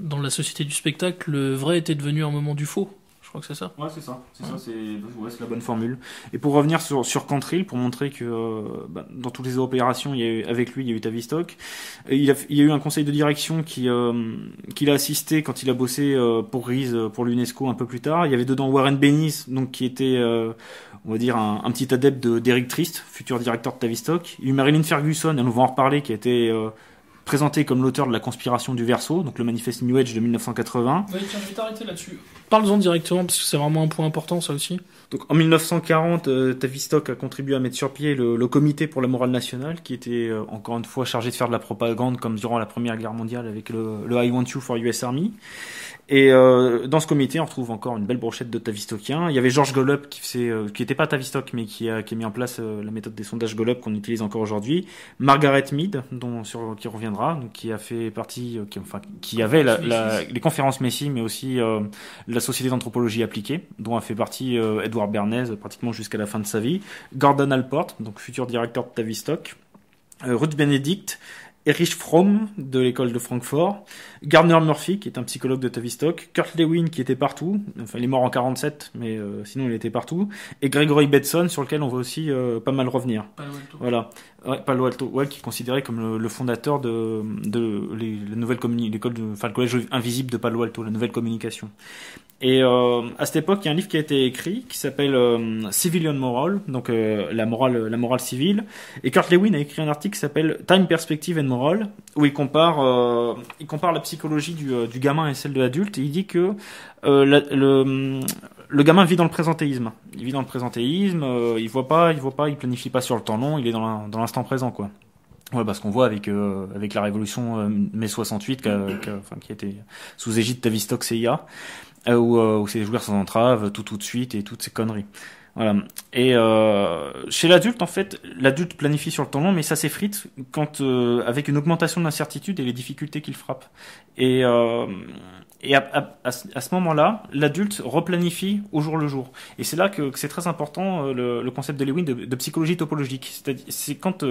dans la société du spectacle, le vrai était devenu un moment du faux. Je crois que c'est ça. Ouais, c'est ça. C'est la bonne formule. Et pour revenir sur Cantrill, pour montrer que dans toutes les opérations, avec lui, il y a eu Tavistock. Et il y a eu un conseil de direction qu'il a assisté quand il a bossé pour RISE, pour l'UNESCO un peu plus tard. Il y avait dedans Warren Bennis, donc qui était, on va dire, un petit adepte d'Eric Trist, futur directeur de Tavistock. Il y a eu Marilyn Ferguson, et on va en reparler, qui a été présenté comme l'auteur de la conspiration du Verseau, donc le manifeste New Age de 1980. Ouais, tiens, je vais t'arrêter là-dessus. Parle-en directement, parce que c'est vraiment un point important, ça aussi. Donc en 1940, Tavistock a contribué à mettre sur pied le Comité pour la morale nationale, qui était encore une fois chargé de faire de la propagande, comme durant la Première Guerre mondiale avec le I Want You for US Army. Et dans ce comité, on retrouve encore une belle brochette de Tavistockiens. Il y avait George Golub qui était pas Tavistock, mais qui a mis en place la méthode des sondages Golub qu'on utilise encore aujourd'hui. Margaret Mead, qui reviendra, donc qui a fait partie, qui avait les conférences Messi, mais aussi la Société d'anthropologie appliquée, dont a fait partie Edward Bernays pratiquement jusqu'à la fin de sa vie. Gordon Allport, donc futur directeur de Tavistock. Ruth Benedict. Erich Fromm de l'école de Francfort, Gardner Murphy qui est un psychologue de Tavistock, Kurt Lewin qui était partout, enfin il est mort en 47 mais sinon il était partout, et Gregory Bateson sur lequel on va aussi pas mal revenir. Voilà, ouais, Palo Alto, ouais, qui est considéré comme le fondateur de la nouvelle le collège invisible de Palo Alto, la nouvelle communication. Et à cette époque, il y a un livre qui a été écrit qui s'appelle Civilian Moral, donc la morale civile. Et Kurt Lewin a écrit un article qui s'appelle Time, Perspective and Moral, où il compare la psychologie du gamin et celle de l'adulte. Et il dit que le gamin vit dans le présentéisme. Il vit dans le présentéisme. Il voit pas, il planifie pas sur le temps long. Il est dans l'instant présent, quoi. Ouais, parce qu'on voit avec la révolution mai 68 qui a été sous égide Tavistock CIA. Où c'est jouer sans entrave, tout de suite et toutes ces conneries. Voilà. Et chez l'adulte, en fait, l'adulte planifie sur le temps long, mais ça s'effrite quand avec une augmentation de l'incertitude et les difficultés qu'il frappe. Et à ce moment-là, l'adulte replanifie au jour le jour. Et c'est là que c'est très important le concept de Lewin de psychologie topologique. C'est quand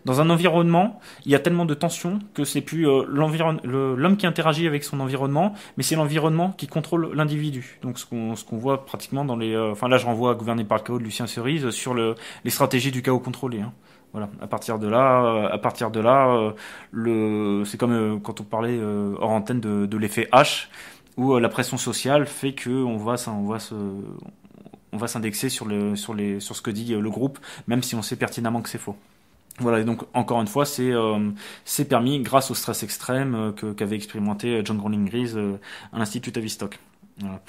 dans un environnement, il y a tellement de tensions que c'est plus l'homme qui interagit avec son environnement, mais c'est l'environnement qui contrôle l'individu. Donc ce qu'on voit pratiquement dans les... là je renvoie à Gouverner par le chaos de Lucien Cerise sur les stratégies du chaos contrôlé. Hein. Voilà. À partir de là, c'est comme quand on parlait hors antenne de l'effet H, où la pression sociale fait que on va s'indexer sur ce que dit le groupe, même si on sait pertinemment que c'est faux. Voilà, et donc encore une fois, c'est permis grâce au stress extrême qu'avait expérimenté John Growling Grise à l'Institut Tavistock. Voilà.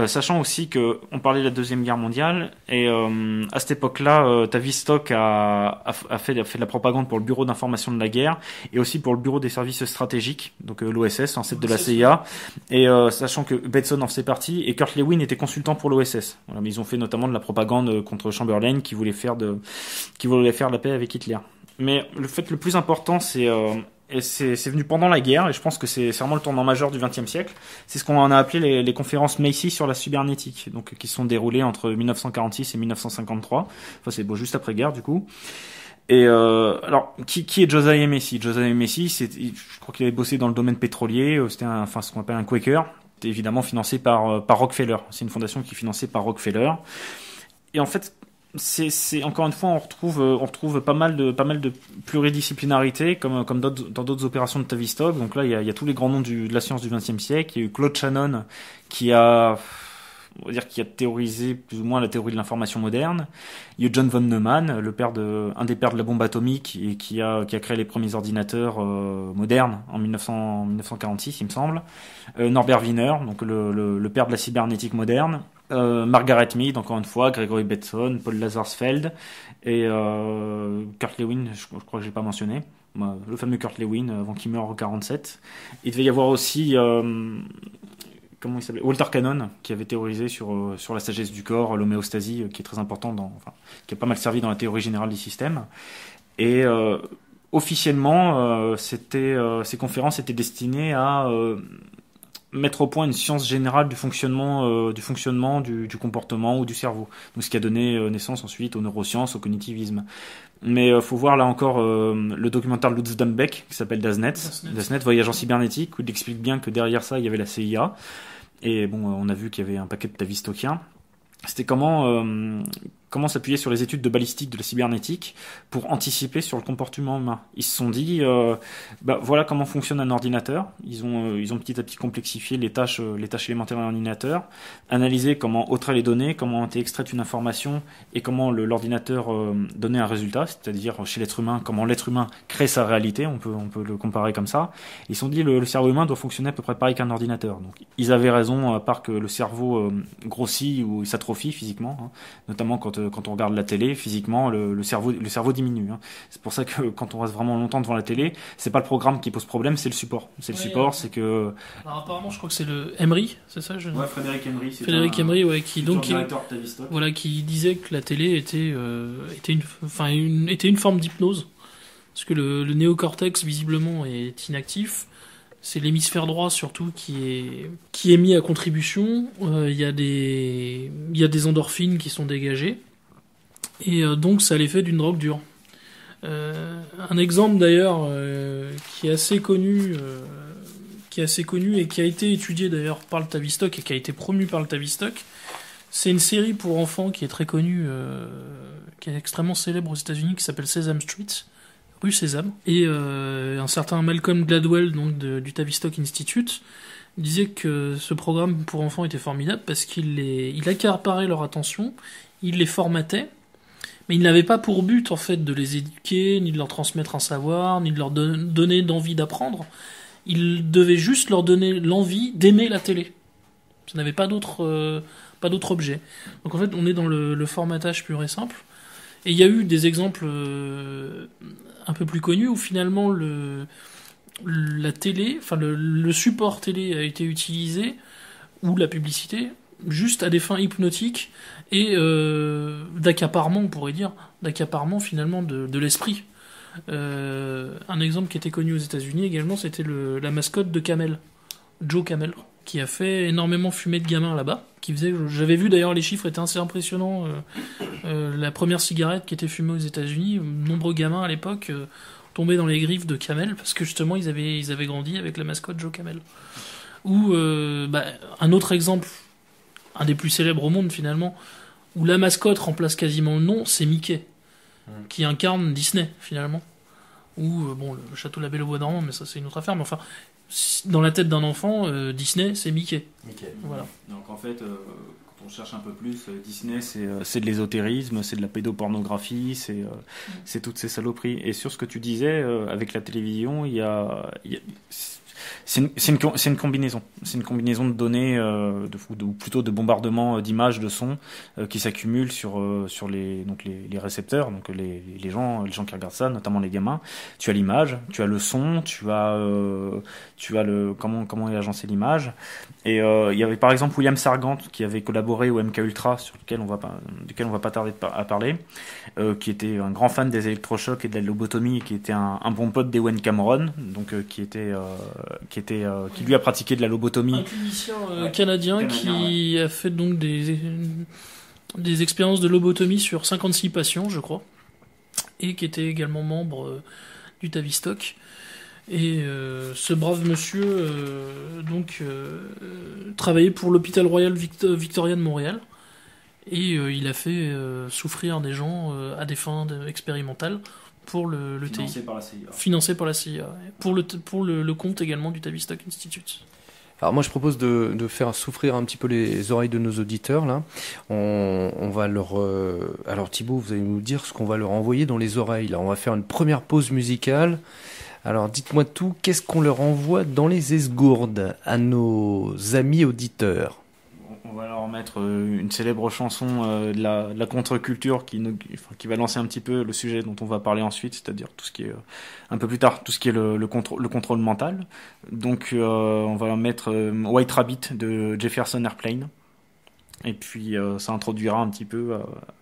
Sachant aussi que on parlait de la Deuxième Guerre mondiale et à cette époque-là, Tavistock a fait de la propagande pour le Bureau d'information de la guerre et aussi pour le Bureau des services stratégiques, donc l'OSS, ancêtre de la CIA. Et sachant que Bateson en faisait partie et Kurt Lewin était consultant pour l'OSS. Voilà, mais ils ont fait notamment de la propagande contre Chamberlain qui voulait faire la paix avec Hitler. Mais le fait le plus important, c'est venu pendant la guerre, et je pense que c'est vraiment le tournant majeur du XXe siècle. C'est ce qu'on a appelé les conférences Macy sur la cybernétique, donc qui sont déroulées entre 1946 et 1953. Enfin, c'est juste après-guerre, du coup. Et alors, qui est Josiah Macy? Josiah Macy, je crois qu'il avait bossé dans le domaine pétrolier. C'était ce qu'on appelle un Quaker. C'était évidemment financé par Rockefeller. C'est une fondation qui est financée par Rockefeller. Et en fait, c'est encore une fois on retrouve pas mal de pluridisciplinarité comme dans d'autres opérations de Tavistock. Donc là il y a tous les grands noms de la science du XXe siècle. Il y a eu Claude Shannon qui a théorisé plus ou moins la théorie de l'information moderne. Il y a eu John von Neumann, un des pères de la bombe atomique et qui a créé les premiers ordinateurs modernes en 1946 il me semble. Norbert Wiener, donc le père de la cybernétique moderne. Margaret Mead, encore une fois, Gregory Bateson, Paul Lazarsfeld et Kurt Lewin, je crois que j'ai pas mentionné, le fameux Kurt Lewin avant qu'il meure en 47. Il devait y avoir aussi comment il s'appelait, Walter Cannon, qui avait théorisé sur la sagesse du corps, l'homéostasie, qui est très important qui a pas mal servi dans la théorie générale des systèmes. Et officiellement, ces conférences étaient destinées à mettre au point une science générale du fonctionnement du comportement ou du cerveau. Donc ce qui a donné naissance ensuite aux neurosciences, au cognitivisme. Mais faut voir là encore le documentaire de Lutz Dambeck qui s'appelle Das Netz, Voyage en cybernétique, où il explique bien que derrière ça il y avait la CIA. Et bon, on a vu qu'il y avait un paquet de Tavistockiens. C'était comment comment s'appuyer sur les études de balistique de la cybernétique pour anticiper sur le comportement humain. Ils se sont dit, voilà comment fonctionne un ordinateur. Ils ont petit à petit complexifié les tâches élémentaires d'un ordinateur, analysé comment traiter les données, comment était extraite une information et comment l'ordinateur donnait un résultat, c'est-à-dire chez l'être humain, comment l'être humain crée sa réalité. On peut le comparer comme ça. Ils se sont dit, le cerveau humain doit fonctionner à peu près pareil qu'un ordinateur. Donc, ils avaient raison, à part que le cerveau grossit ou il s'atrophie physiquement, hein. Notamment quand on regarde la télé, physiquement, le cerveau diminue, hein. C'est pour ça que quand on reste vraiment longtemps devant la télé, c'est pas le programme qui pose problème, c'est le support. C'est que... Alors, apparemment, je crois que c'est le Emery, c'est ça? Ouais, Frédéric Emery. Frédéric Emery, ouais, qui disait que la télé était une forme d'hypnose. Parce que le néocortex, visiblement, est inactif. C'est l'hémisphère droit, surtout, qui est mis à contribution. Il y a des endorphines qui sont dégagées. Et donc, ça a l'effet d'une drogue dure. Un exemple, d'ailleurs, qui est assez connu et qui a été étudié, d'ailleurs, par le Tavistock et qui a été promu par le Tavistock, c'est une série pour enfants qui est très connue, qui est extrêmement célèbre aux États-Unis, qui s'appelle Sesame Street. Rue Sésame. Et un certain Malcolm Gladwell, donc du Tavistock Institute, disait que ce programme pour enfants était formidable parce il accaparait leur attention, il les formatait, mais il n'avait pas pour but en fait de les éduquer, ni de leur transmettre un savoir, ni de leur donner d'envie d'apprendre. Il devait juste leur donner l'envie d'aimer la télé. Ça n'avait pas d'autre objet. Donc en fait, on est dans le formatage pur et simple. Et il y a eu des exemples un peu plus connus où finalement la télé, enfin le support télé a été utilisé, ou la publicité, juste à des fins hypnotiques et d'accaparement, on pourrait dire, d'accaparement finalement de l'esprit. Un exemple qui était connu aux États-Unis également, c'était la mascotte de Camel, Joe Camel, qui a fait énormément fumer de gamins là-bas. J'avais vu d'ailleurs, les chiffres étaient assez impressionnants. La première cigarette qui était fumée aux États-Unis, nombreux gamins à l'époque tombaient dans les griffes de Camel parce que justement ils avaient grandi avec la mascotte Joe Camel. Ou un autre exemple, un des plus célèbres au monde finalement, où la mascotte remplace quasiment le nom, c'est Mickey, qui incarne Disney finalement. Ou le château de la Belle au Bois dormant, mais ça c'est une autre affaire. Mais enfin, dans la tête d'un enfant, Disney c'est Mickey. Voilà. Donc en fait, quand on cherche un peu plus, Disney c'est de l'ésotérisme, c'est de la pédopornographie, c'est toutes ces saloperies. Et sur ce que tu disais, avec la télévision, c'est une combinaison. C'est une combinaison de données, ou plutôt de bombardements d'images, de sons, qui s'accumulent sur les récepteurs, donc les gens qui regardent ça, notamment les gamins. Tu as l'image, tu as le son, tu as comment est agencée l'image. Et il y avait par exemple William Sargant qui avait collaboré au MK Ultra, duquel on va pas tarder à parler, qui était un grand fan des électrochocs et de la lobotomie, qui était un bon pote d'Ewen Cameron, donc qui lui a pratiqué de la lobotomie. Un clinicien canadien qui a fait donc des expériences de lobotomie sur 56 patients, je crois, et qui était également membre du Tavistock. Et ce brave monsieur travaillait pour l'hôpital Royal Victoria de Montréal, et il a fait souffrir des gens à des fins expérimentales pour le financé TI. Par la CIA. Financé par la CIA. Pour le compte également du Tavistock Institute. Alors moi je propose de faire souffrir un petit peu les oreilles de nos auditeurs là. On va leur alors Thibaut, vous allez nous dire ce qu'on va leur envoyer dans les oreilles là. On va faire une première pause musicale. Alors dites-moi tout, qu'est-ce qu'on leur envoie dans les esgourdes à nos amis auditeurs? On va leur mettre une célèbre chanson de la contre-culture qui va lancer un petit peu le sujet dont on va parler ensuite, c'est-à-dire tout ce qui est un peu plus tard, tout ce qui est le contrôle mental. Donc on va leur mettre White Rabbit de Jefferson Airplane. Et puis ça introduira un petit peu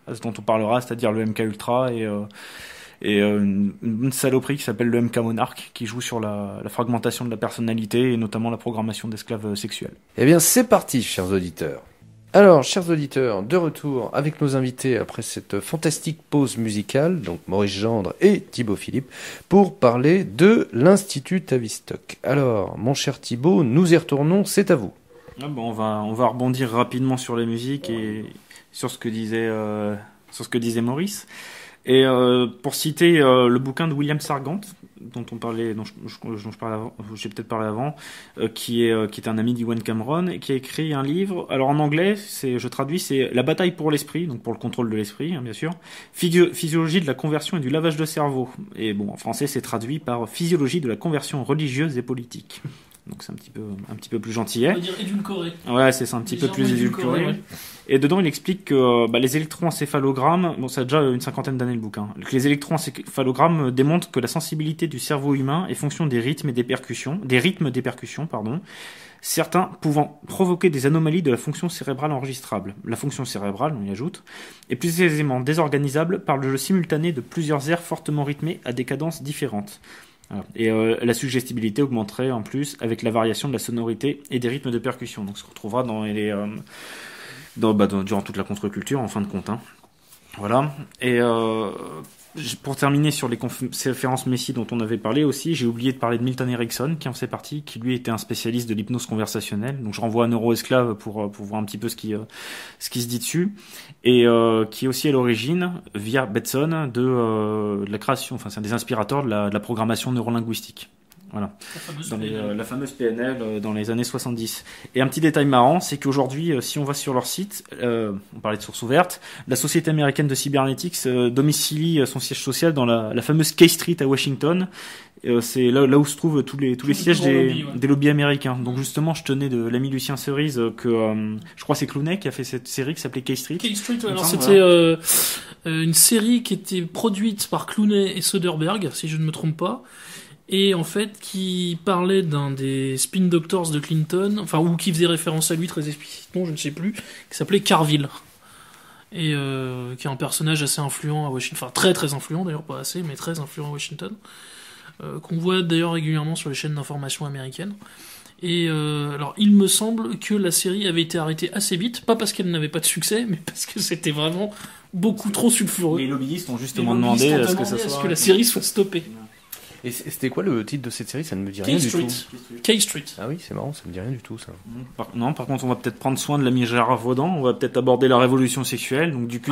à ce dont on parlera, c'est-à-dire le MK Ultra et une saloperie qui s'appelle le MK Monarch, qui joue sur la fragmentation de la personnalité et notamment la programmation d'esclaves sexuels. Eh bien c'est parti, chers auditeurs. Alors, chers auditeurs, de retour avec nos invités après cette fantastique pause musicale, donc Maurice Gendre et Thibaut Philippe, pour parler de l'Institut Tavistock. Alors, mon cher Thibaut, nous y retournons, c'est à vous. On va rebondir rapidement sur la musique et sur ce que disait sur ce que disait Maurice. Et pour citer le bouquin de William Sargant, dont on parlait, dont je parlais avant, j'ai peut-être parlé avant, qui est un ami d'Ewan Cameron et qui a écrit un livre. Alors en anglais, je traduis, c'est La bataille pour l'esprit, donc pour le contrôle de l'esprit, hein, bien sûr. Physiologie de la conversion et du lavage de cerveau. Et bon, en français, c'est traduit par Physiologie de la conversion religieuse et politique. Donc c'est un petit peu plus gentillet. On va dire édulcoré. Ouais, c'est ça, un petit peu plus édulcoré. Ouais. Et dedans, il explique que les électroencéphalogrammes, bon, ça a déjà une cinquantaine d'années le bouquin, que les électroencéphalogrammes démontrent que la sensibilité du cerveau humain est fonction des rythmes des percussions, certains pouvant provoquer des anomalies de la fonction cérébrale enregistrable. La fonction cérébrale, on y ajoute, est plus aisément désorganisable par le jeu simultané de plusieurs airs fortement rythmés à des cadences différentes. Et la suggestibilité augmenterait en plus avec la variation de la sonorité et des rythmes de percussion. Donc, on se retrouvera durant toute la contre-culture, en fin de compte. Hein. Voilà. Et pour terminer sur les conférences Messi dont on avait parlé aussi, j'ai oublié de parler de Milton Erickson, qui en faisait partie, qui lui était un spécialiste de l'hypnose conversationnelle. Donc je renvoie à Neuroesclave pour voir un petit peu ce qui se dit dessus. Et qui est aussi à l'origine, via Bateson, de la création, enfin c'est un des inspirateurs de la programmation neurolinguistique. Voilà. La fameuse PNL dans les années 70. Et un petit détail marrant, c'est qu'aujourd'hui, si on va sur leur site, on parlait de source ouverte, la Société américaine de cybernetics domicilie son siège social dans la fameuse K Street à Washington. C'est là où se trouvent tous les sièges des lobbies américains. Donc justement, je tenais de l'ami Lucien Cerise que je crois c'est Clooney qui a fait cette série qui s'appelait K Street. K Street, alors c'était une série qui était produite par Clooney et Soderbergh, si je ne me trompe pas. Et en fait, qui parlait d'un des spin doctors de Clinton, enfin, ou qui faisait référence à lui très explicitement, je ne sais plus, qui s'appelait Carville. Et qui est un personnage assez influent à Washington, enfin très très influent d'ailleurs, pas assez, mais très influent à Washington, qu'on voit d'ailleurs régulièrement sur les chaînes d'information américaines. Et alors, il me semble que la série avait été arrêtée assez vite, pas parce qu'elle n'avait pas de succès, mais parce que c'était vraiment beaucoup trop sulfureux. Les lobbyistes ont justement demandé à ce que la série soit stoppée. Et c'était quoi le titre de cette série? Ça ne me dit rien du tout. K Street. Ah oui, c'est marrant, ça me dit rien du tout, ça. Par contre, on va peut-être prendre soin de l'ami Gérard Vaudan. On va peut-être aborder la révolution sexuelle, donc du cul.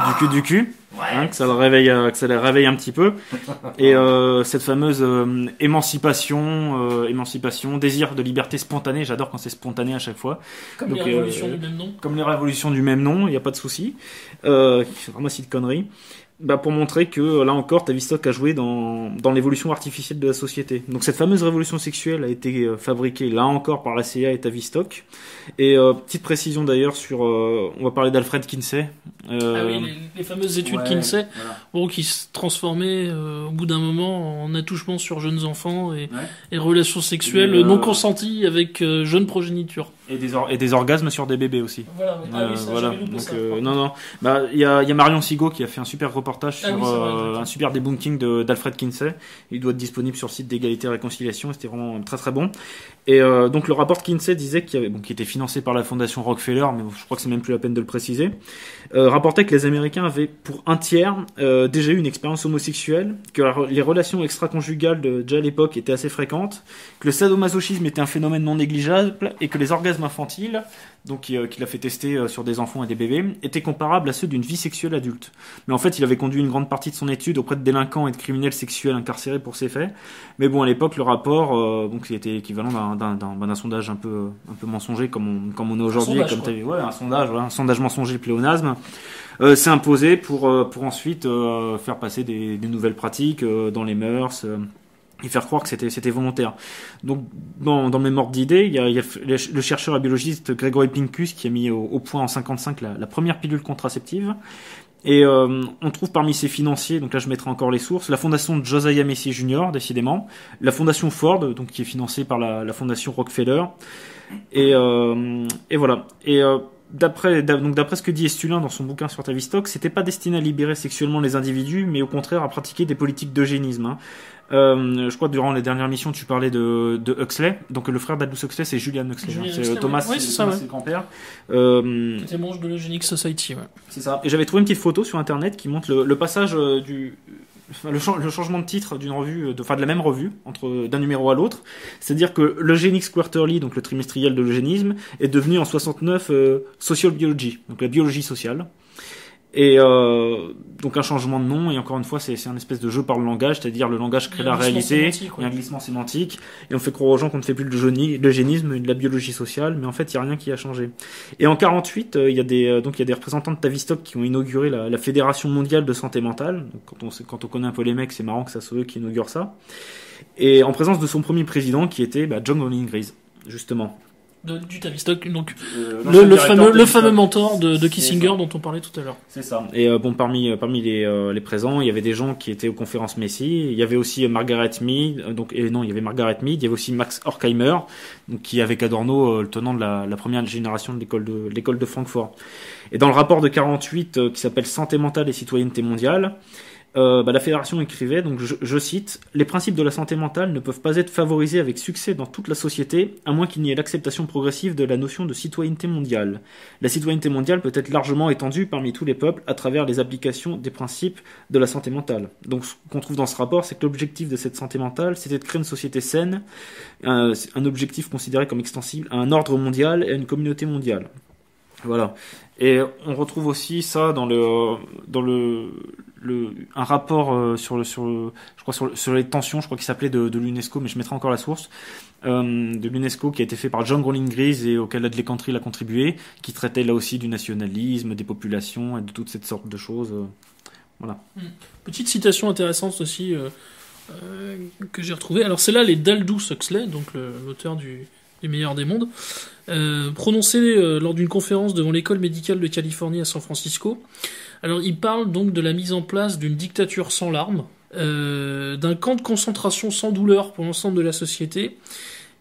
Ouais. Hein, que ça le réveille un petit peu. Et cette fameuse émancipation, désir de liberté spontanée. J'adore quand c'est spontané à chaque fois. Comme les révolutions du même nom. Comme les révolutions du même nom, il n'y a pas de souci. Ramassis de conneries. Pour montrer que, là encore, Tavistock a joué dans l'évolution artificielle de la société. Donc cette fameuse révolution sexuelle a été fabriquée, là encore, par la CIA et Tavistock. Et petite précision d'ailleurs sur... on va parler d'Alfred Kinsey. Ah oui, les fameuses études Kinsey, qui se transformaient au bout d'un moment en attouchements sur jeunes enfants et relations sexuelles non consenties avec jeunes progénitures. Et des orgasmes sur des bébés aussi. Voilà. Non. Il y a Marion Sigaud qui a fait un super reportage sur un super debunking d'Alfred Kinsey. Il doit être disponible sur le site d'Égalité et Réconciliation. C'était vraiment très très bon. Et donc le rapport de Kinsey disait qu'il était financé par la fondation Rockefeller, mais je crois que c'est même plus la peine de le préciser. Rapportait que les Américains avaient pour un tiers déjà eu une expérience homosexuelle, que les relations extra-conjugales déjà à l'époque étaient assez fréquentes, que le sadomasochisme était un phénomène non négligeable et que les orgasmes infantiles, donc qu'il a fait tester sur des enfants et des bébés, étaient comparables à ceux d'une vie sexuelle adulte. Mais en fait, il avait conduit une grande partie de son étude auprès de délinquants et de criminels sexuels incarcérés pour ces faits. Mais bon, à l'époque, le rapport, il était équivalent d'un sondage un peu mensonger comme on est aujourd'hui, un sondage mensonger pléonasme. S'est imposé pour ensuite faire passer des nouvelles pratiques dans les mœurs. Et faire croire que c'était volontaire. Donc, dans mes morts d'idées, il y a le chercheur et biologiste Gregory Pincus qui a mis au point en 55 la première pilule contraceptive. Et on trouve parmi ces financiers, donc là je mettrai encore les sources, la fondation Josiah Messier Jr., décidément, la fondation Ford, donc qui est financée par la fondation Rockefeller, et voilà. Et d'après ce que dit Estulin dans son bouquin sur Tavistock, c'était pas destiné à libérer sexuellement les individus, mais au contraire à pratiquer des politiques d'eugénisme. Hein. Je crois que durant les dernières missions, tu parlais de Huxley. Donc le frère d'Aldous Huxley, c'est Julian Huxley. C'est Thomas, c'est le grand-père. C'était membre de l'Eugenics Society. Ouais. C'est ça. Et j'avais trouvé une petite photo sur Internet qui montre le passage le changement de titre d'une revue, de la même revue, d'un numéro à l'autre. C'est-à-dire que l'Eugenics Quarterly, donc le trimestriel de l'eugénisme, est devenu en 69 Social Biology, donc la biologie sociale. Et donc un changement de nom, et encore une fois, c'est un espèce de jeu par le langage, c'est-à-dire le langage crée la réalité, il y a un glissement sémantique, et on fait croire aux gens qu'on ne fait plus de l'eugénisme, de la biologie sociale, mais en fait, il n'y a rien qui a changé. Et en 48, il y a des représentants de Tavistock qui ont inauguré la Fédération mondiale de santé mentale. Donc, quand on connaît un peu les mecs, c'est marrant que ça soit eux qui inaugurent ça. Et en présence de son premier président, qui était John Rollin Grease, justement. Du Tavistock, donc le fameux mentor de Kissinger dont on parlait tout à l'heure. C'est ça. Et parmi les présents, il y avait des gens qui étaient aux conférences Messi. Il y avait aussi Margaret Mead. Il y avait Margaret Mead. Il y avait aussi Max Horkheimer, donc, qui avec Adorno, le tenant de la première génération de l'école de Francfort. Et dans le rapport de 48 qui s'appelle Santé mentale et citoyenneté mondiale, la fédération écrivait, donc je cite, les principes de la santé mentale ne peuvent pas être favorisés avec succès dans toute la société, à moins qu'il n'y ait l'acceptation progressive de la notion de citoyenneté mondiale. La citoyenneté mondiale peut être largement étendue parmi tous les peuples à travers les applications des principes de la santé mentale. Donc ce qu'on trouve dans ce rapport, c'est que l'objectif de cette santé mentale, c'était de créer une société saine, un objectif considéré comme extensible à un ordre mondial et à une communauté mondiale. Voilà. Et on retrouve aussi ça dans un rapport sur les tensions, je crois qu'il s'appelait de l'UNESCO, mais je mettrai encore la source, de l'UNESCO qui a été fait par John Rollin Grease et auquel Dudley Cantrill a contribué, qui traitait là aussi du nationalisme, des populations et de toutes cette sorte de choses. Voilà. Petite citation intéressante aussi que j'ai retrouvée. Alors c'est là les d'Aldous Huxley, donc l'auteur du meilleur des mondes, prononcé lors d'une conférence devant l'école médicale de Californie à San Francisco. Alors il parle donc de la mise en place d'une dictature sans larmes, d'un camp de concentration sans douleur pour l'ensemble de la société,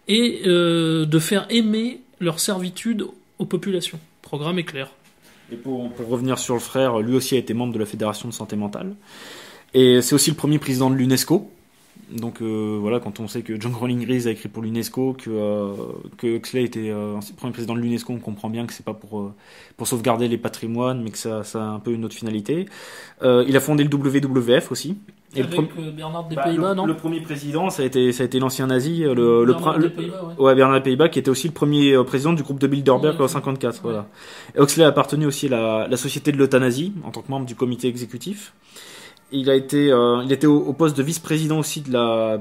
et de faire aimer leur servitude aux populations. Le programme est clair. Et pour revenir sur le frère, lui aussi a été membre de la Fédération de santé mentale. Et c'est aussi le premier président de l'UNESCO. Donc voilà, quand on sait que John Rollin Grease a écrit pour l'UNESCO, que Huxley était le premier président de l'UNESCO, on comprend bien que c'est pas pour sauvegarder les patrimoines, mais que ça a un peu une autre finalité. Il a fondé le WWF aussi. Et Bernard des Pays-Bas, non ? Le premier président, ça a été l'ancien nazi, Bernard des Pays-Bas, qui était aussi le premier président du groupe de Bilderberg en 54. Ouais. Voilà. Et Huxley a appartenu aussi à la société de l'euthanasie en tant que membre du comité exécutif. Il était au poste de vice-président aussi de la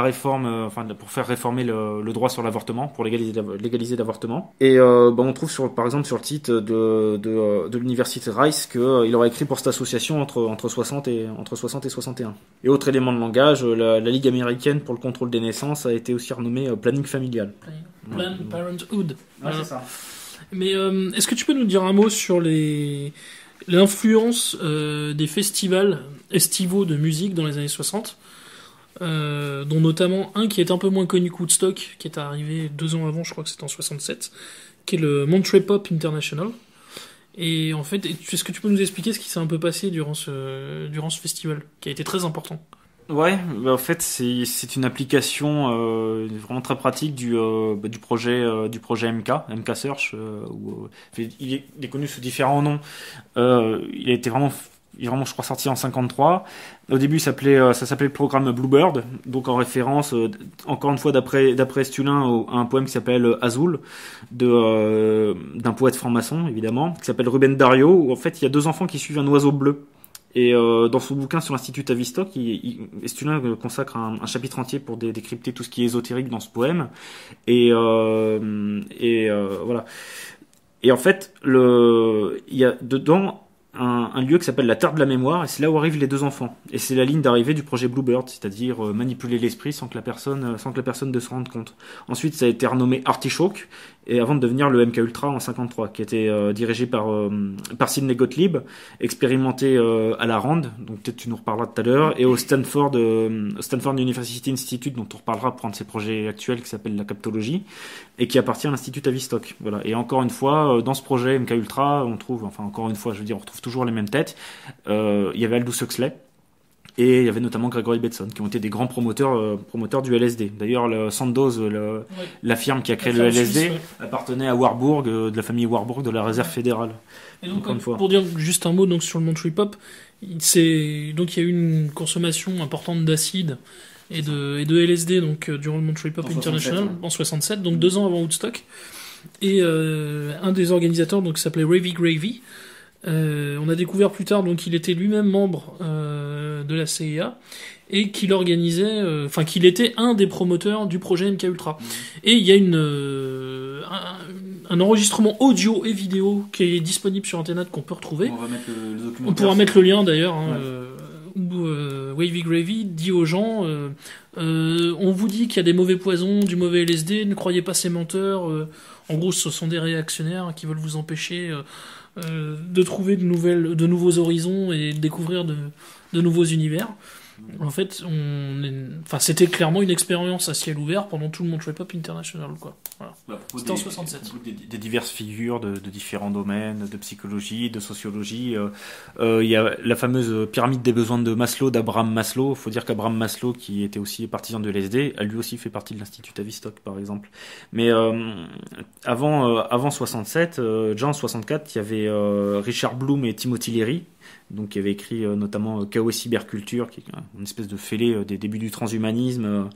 réforme, pour faire réformer le droit sur l'avortement, pour légaliser l'avortement. Et on trouve par exemple sur le titre de l'université Rice qu'il aurait écrit pour cette association entre 60 et 61. Et autre élément de langage, la Ligue américaine pour le contrôle des naissances a été aussi renommée Planning familial. Planned Parenthood. Ouais, c'est ça. Mais est-ce que tu peux nous dire un mot sur l'influence des festivals estivaux de musique dans les années 60, dont notamment un qui est un peu moins connu que Woodstock, qui est arrivé 2 ans avant, je crois que c'était en 67, qui est le Monterey Pop International. Et en fait, est-ce que tu peux nous expliquer ce qui s'est un peu passé durant ce festival, qui a été très important ? Ouais, en fait c'est une application vraiment très pratique du projet MK Search, il est connu sous différents noms. Il a été vraiment je crois sorti en 53. Au début ça s'appelait le programme Bluebird, donc en référence encore une fois d'après Stulin à un poème qui s'appelle Azul d'un poète franc-maçon évidemment, qui s'appelle Ruben Dario, où en fait il y a 2 enfants qui suivent un oiseau bleu. Et dans son bouquin sur l'Institut Tavistock, Stulin consacre un chapitre entier pour décrypter tout ce qui est ésotérique dans ce poème. Et voilà. Et en fait, il y a dedans un lieu qui s'appelle la Terre de la Mémoire, et c'est là où arrivent les 2 enfants. Et c'est la ligne d'arrivée du projet Bluebird, c'est-à-dire manipuler l'esprit sans que la personne ne se rende compte. Ensuite, ça a été renommé Artichoke, et avant de devenir le MK Ultra en 53, qui était dirigé par Sidney Gottlieb, expérimenté à la Rand, donc peut-être tu nous reparleras tout à l'heure, et au Stanford University Institute, dont on reparlera pour un de ses projets actuels qui s'appelle la captologie, et qui appartient à l'Institut Tavistock. Voilà. Et encore une fois, dans ce projet MK Ultra, on trouve toujours les mêmes têtes. Il y avait Aldous Huxley, et il y avait notamment Gregory Bateson, qui ont été des grands promoteurs du LSD. D'ailleurs, le Sandoz, la firme qui a créé le LSD, appartenait à Warburg, de la famille Warburg de la Réserve fédérale. Et donc, pour dire juste un mot donc, sur le Monterey Pop, donc il y a eu une consommation importante d'acide et de LSD donc, durant le Monterey Pop International en 67, donc 2 ans avant Woodstock. Et un des organisateurs donc, qui s'appelait Ravy Gravy, On a découvert plus tard donc qu'il était lui-même membre de la CIA et qu'il organisait, qu'il était un des promoteurs du projet MK Ultra. Et il y a un enregistrement audio et vidéo qui est disponible sur Internet qu'on peut retrouver. On va mettre le documentaire. On pourra mettre le lien d'ailleurs. Ouais. Où Wavy Gravy dit aux gens on vous dit qu'il y a des mauvais poisons, du mauvais LSD, ne croyez pas ces menteurs. En gros, ce sont des réactionnaires qui veulent vous empêcher de trouver de nouveaux horizons et de découvrir de nouveaux univers. En fait, c'était clairement une expérience à ciel ouvert pendant tout le Monterey Pop International, quoi. Voilà. C'était en 67. Des diverses figures de différents domaines, de psychologie, de sociologie. Il y a la fameuse pyramide des besoins de Maslow, d'Abraham Maslow. Il faut dire qu'Abraham Maslow, qui était aussi partisan de l'LSD, a lui aussi fait partie de l'Institut Tavistock, par exemple. Mais avant 67, déjà en 64, il y avait Richard Bloom et Timothy Leary, donc qui avait écrit notamment Chaos et Cyberculture, qui est une espèce de fêlé des débuts du transhumanisme,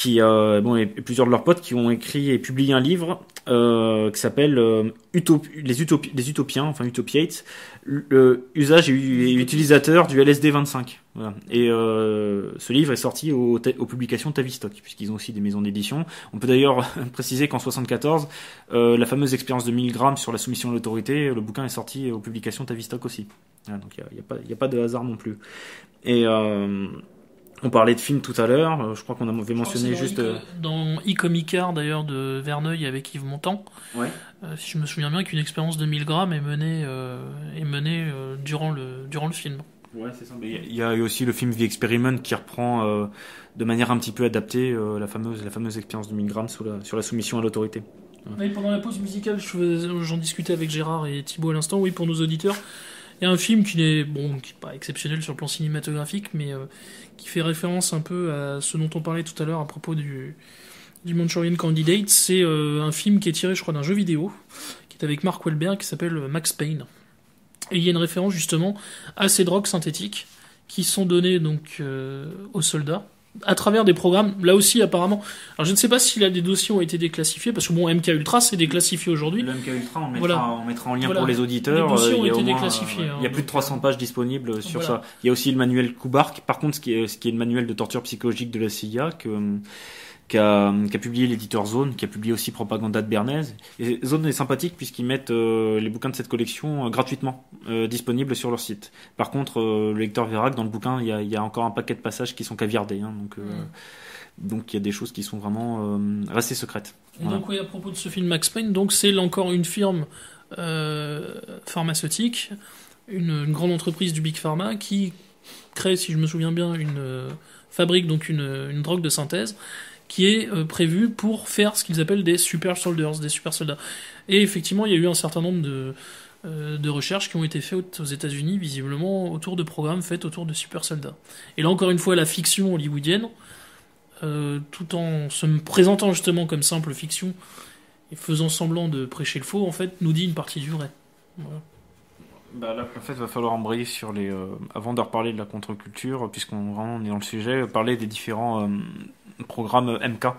et plusieurs de leurs potes qui ont écrit et publié un livre qui s'appelle les Utopiens, enfin Utopiates, usage et utilisateur du LSD 25. Voilà. Et ce livre est sorti aux publications Tavistock, puisqu'ils ont aussi des maisons d'édition. On peut d'ailleurs préciser qu'en 74, la fameuse expérience de 1000 grammes sur la soumission à l'autorité, le bouquin est sorti aux publications Tavistock aussi. Voilà, donc il n'y a pas de hasard non plus. Et on parlait de films tout à l'heure, je crois qu'on avait mentionné juste... Dans E-Comicar d'ailleurs de Verneuil avec Yves Montand, ouais. Si je me souviens bien qu'une expérience de 1000 grammes est menée durant le film. Ouais, c'est ça. Il y a eu aussi le film The Experiment qui reprend de manière un petit peu adaptée la fameuse expérience de 1000 grammes sur la soumission à l'autorité. Ouais. Oui, pendant la pause musicale, j'en discutais avec Gérard et Thibaut à l'instant, oui, pour nos auditeurs. Il y a un film qui n'est pas exceptionnel sur le plan cinématographique, mais qui fait référence un peu à ce dont on parlait tout à l'heure à propos du Manchurian Candidate. C'est un film qui est tiré, je crois, d'un jeu vidéo, qui est avec Mark Wahlberg, qui s'appelle Max Payne. Et il y a une référence justement à ces drogues synthétiques qui sont données donc aux soldats à travers des programmes, là aussi apparemment. Alors je ne sais pas si là des dossiers ont été déclassifiés, parce que MK Ultra c'est déclassifié aujourd'hui. Le MK Ultra on mettra en lien pour les auditeurs. Les dossiers ont été déclassifiés. Il y a plus de 300 pages disponibles sur ça. Il y a aussi le manuel Kubark, par contre ce qui est le manuel de torture psychologique de la CIA qui a publié l'éditeur Zone, qui a publié aussi Propaganda de Bernays. Et Zone est sympathique puisqu'ils mettent les bouquins de cette collection gratuitement disponibles sur leur site. Par contre, le lecteur verra que dans le bouquin, il y a encore un paquet de passages qui sont caviardés. Hein, donc il y a des choses qui sont vraiment restées secrètes. Et voilà. Donc oui, à propos de ce film Max Payne, donc c'est là encore une firme pharmaceutique, une grande entreprise du Big Pharma qui crée, si je me souviens bien, fabrique donc une drogue de synthèse qui est prévu pour faire ce qu'ils appellent des super soldiers, des super soldats. Et effectivement, il y a eu un certain nombre de recherches qui ont été faites aux États-Unis, visiblement autour de programmes faits autour de super soldats. Et là, encore une fois, la fiction hollywoodienne, tout en se présentant justement comme simple fiction et faisant semblant de prêcher le faux, en fait, nous dit une partie du vrai. Voilà. Là, en fait, il va falloir embrayer sur avant de reparler de la contre-culture, puisqu'on est dans le sujet, parler des différents programme MK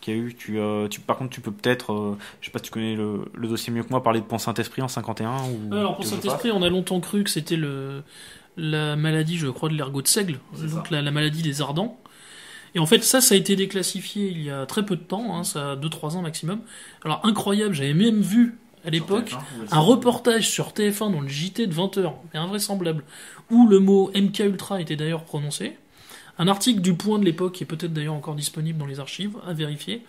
qu'il y a eu. Par contre, tu peux peut-être, je sais pas si tu connais le dossier mieux que moi, parler de Pont Saint-Esprit en 51 ou... Alors, Pont Saint-Esprit, on a longtemps cru que c'était la maladie, je crois, de l'ergot de Seigle, donc la maladie des ardents. Et en fait, ça a été déclassifié il y a très peu de temps, hein, ça a 2-3 ans maximum. Alors, incroyable, j'avais même vu à l'époque un reportage sur TF1 dans le JT de 20h, mais invraisemblable, où le mot MK Ultra était d'ailleurs prononcé. Un article du Point de l'époque, qui est peut-être d'ailleurs encore disponible dans les archives, à vérifier,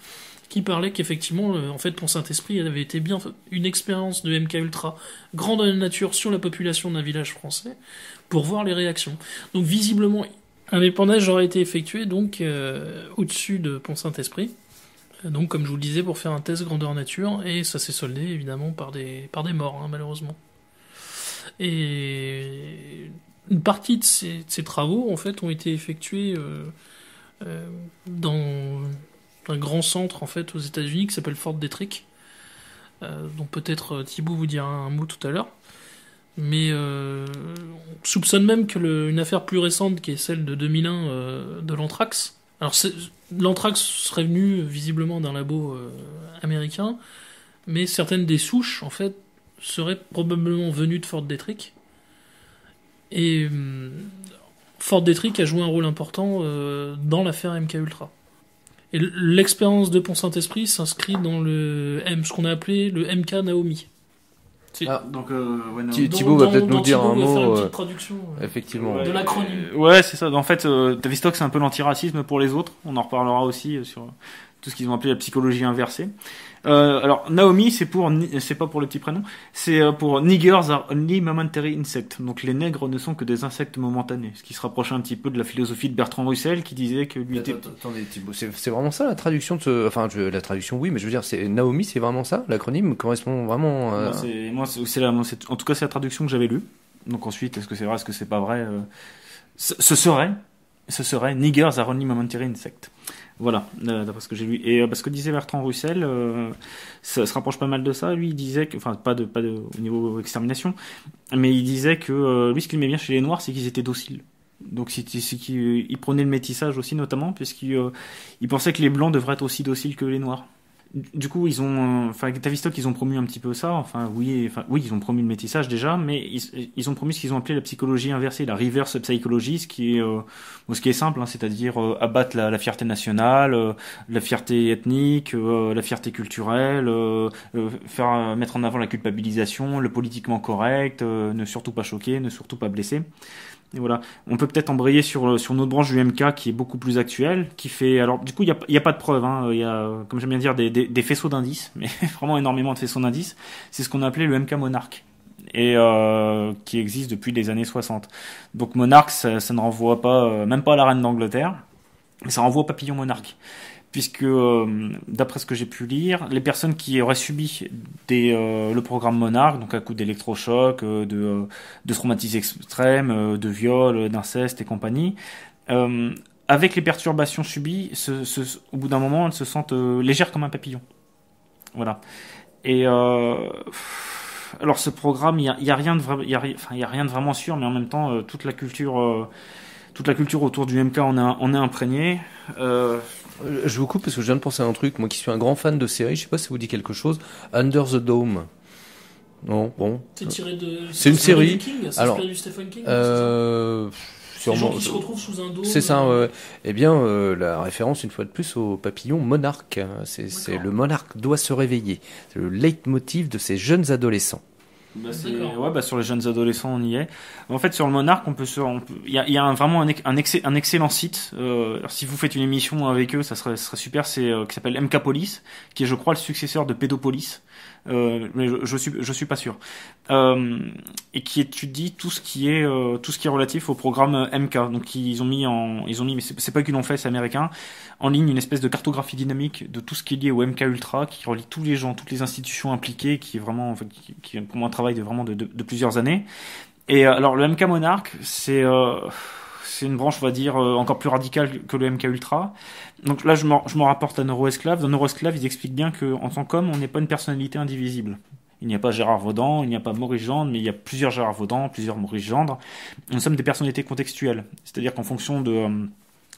qui parlait qu'effectivement, en fait, Pont Saint-Esprit avait été bien une expérience de MK Ultra grande nature sur la population d'un village français, pour voir les réactions. Donc visiblement, un épandage aurait été effectué donc au-dessus de Pont Saint-Esprit, donc comme je vous le disais, pour faire un test grandeur nature, et ça s'est soldé évidemment par des morts, hein, malheureusement. Et une partie de ces travaux, en fait, ont été effectués dans un grand centre, en fait, aux États-Unis qui s'appelle Fort Detrick, dont peut-être Thibaut vous dira un mot tout à l'heure. Mais on soupçonne même que une affaire plus récente, qui est celle de 2001 de l'anthrax. Alors, l'anthrax serait venu visiblement d'un labo américain, mais certaines des souches, en fait, serait probablement venu de Fort Detrick. Et Fort Detrick a joué un rôle important dans l'affaire MKUltra. Et l'expérience de Pont-Saint-Esprit s'inscrit dans ce qu'on a appelé le MK Naomi. Donc, Thibaut va peut-être nous dire un Thibaut va faire mot. une petite traduction Effectivement. de l'acronyme. Ouais, c'est ça. En fait, Tavistock, c'est un peu l'antiracisme pour les autres. On en reparlera aussi sur tout ce qu'ils ont appelé la psychologie inversée. Alors, Naomi, c'est pas pour le petit prénom, c'est pour Niggers are only momentary insects. Donc, les nègres ne sont que des insectes momentanés. Ce qui se rapproche un petit peu de la philosophie de Bertrand Russell, qui disait que lui était... Attendez, Thibaut, c'est vraiment ça la traduction de ce. Enfin, la traduction, oui, mais je veux dire, c'est Naomi, c'est vraiment ça. L'acronyme correspond vraiment. En tout cas, c'est la traduction que j'avais lue. Donc ensuite, est-ce que c'est vrai, est-ce que c'est pas vrai ce serait Niggers are only momentary insects. Voilà, d'après ce que j'ai lu. Et parce que disait Bertrand Russell, ça se rapproche pas mal de ça. Lui, il disait que, enfin, pas de au niveau extermination, mais il disait que lui, ce qu'il aimait bien chez les Noirs, c'est qu'ils étaient dociles. Donc, c'est qu'il prenait le métissage aussi, notamment, puisqu'il il pensait que les Blancs devraient être aussi dociles que les Noirs. Du coup, avec Tavistock, ils ont promu un petit peu ça. Oui, ils ont promu le métissage déjà, mais ils ont promu ce qu'ils ont appelé la psychologie inversée, la reverse psychology, ce qui est simple, hein, c'est-à-dire abattre la fierté nationale, la fierté ethnique, la fierté culturelle, mettre en avant la culpabilisation, le politiquement correct, ne surtout pas choquer, ne surtout pas blesser. Et voilà. On peut peut-être embrayer sur notre branche du MK qui est beaucoup plus actuelle, qui fait, alors, du coup, il y a pas de preuves, hein. Il y a, comme j'aime bien dire, des faisceaux d'indices, mais vraiment énormément de faisceaux d'indices. C'est ce qu'on a appelé le MK Monarch. Et, qui existe depuis les années 60. Donc, Monarch, ça ne renvoie pas, même pas à la reine d'Angleterre, mais ça renvoie au papillon monarque. Puisque, d'après ce que j'ai pu lire, les personnes qui auraient subi le programme Monarch, donc à coup d'électrochoc, de traumatismes extrêmes, de viol, d'inceste et compagnie, avec les perturbations subies, au bout d'un moment, elles se sentent légères comme un papillon. Voilà. Et alors ce programme, il y a rien de vraiment sûr, mais en même temps, toute la culture autour du MK on est imprégné. Je vous coupe parce que je viens de penser à un truc. Moi qui suis un grand fan de séries, je sais pas si ça vous dit quelque chose. Under the Dome. Non, bon. C'est tiré de. C'est une série. C'est Alors, inspiré du Stephen King. Sûrement. Les gens qui se retrouvent sous un dôme. C'est ça. Eh bien, la référence une fois de plus au papillon monarque. C'est le monarque doit se réveiller. C'est le leitmotiv de ces jeunes adolescents. Sur les jeunes adolescents, on y est. En fait, sur le Monarque, il y a vraiment un excellent site. Alors, si vous faites une émission avec eux, ça serait super. Qui s'appelle MK Police, qui est, je crois, le successeur de Pédopolis. Mais je suis pas sûr. Et qui étudie tout ce qui est relatif au programme MK. Donc ils ont mis, mais c'est pas qu'ils l'ont fait, c'est américain, en ligne une espèce de cartographie dynamique de tout ce qui est lié au MK Ultra, qui relie tous les gens, toutes les institutions impliquées, qui est vraiment, qui est pour moi un travail de plusieurs années. Et alors le MK Monarch, c'est une branche, on va dire, encore plus radicale que le MK Ultra. Donc là, je me rapporte à Neuroesclave. Dans Neuroesclave, ils expliquent bien qu'en tant qu'homme, on n'est pas une personnalité indivisible. Il n'y a pas Gérard Vaudan, il n'y a pas Maurice Gendre, mais il y a plusieurs Gérard Vaudan, plusieurs Maurice Gendre. Nous sommes des personnalités contextuelles. C'est-à-dire qu'en fonction de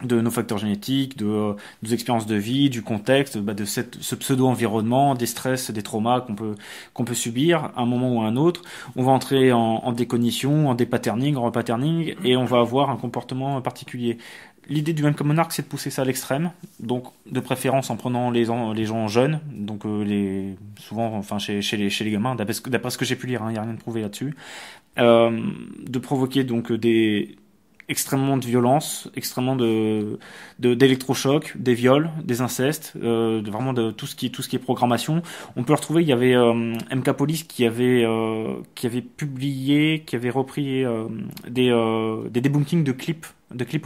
nos facteurs génétiques, de nos expériences de vie, du contexte, de ce pseudo-environnement, des stress, des traumas qu'on peut subir à un moment ou à un autre. On va entrer en décognition, en dépatterning, en repatterning, et on va avoir un comportement particulier. L'idée du MK Monarch, c'est de pousser ça à l'extrême, donc de préférence en prenant les gens jeunes, donc souvent, chez les gamins, d'après ce que j'ai pu lire, il n'y a rien de prouvé là-dessus, de provoquer donc extrêmement de violence, extrêmement d'électrochocs, des viols, des incestes, vraiment de tout ce qui est programmation. On peut retrouver, il y avait MK Police qui avait publié, qui avait repris des debunkings de clips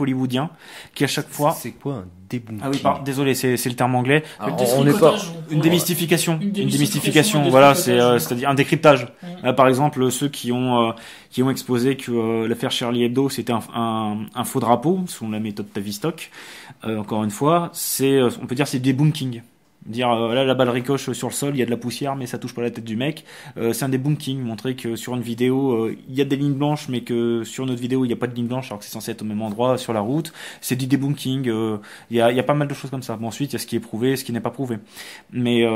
hollywoodiens, qui à chaque fois... C'est quoi un debunking? Ah oui, désolé, c'est le terme anglais. On n'est pas... Une démystification, voilà, c'est-à-dire un décryptage. Par exemple, ceux qui ont exposé que l'affaire Charlie Hebdo, c'était un faux drapeau, selon la méthode Tavistock. Encore une fois, on peut dire c'est du debunking. Dire là la balle ricoche sur le sol, il y a de la poussière mais ça touche pas la tête du mec, c'est un debunking, montrer que sur une vidéo il y a des lignes blanches mais que sur une autre vidéo il n'y a pas de lignes blanches alors que c'est censé être au même endroit sur la route, c'est du debunking. Il y a pas mal de choses comme ça. Bon, ensuite il y a ce qui est prouvé, ce qui n'est pas prouvé, mais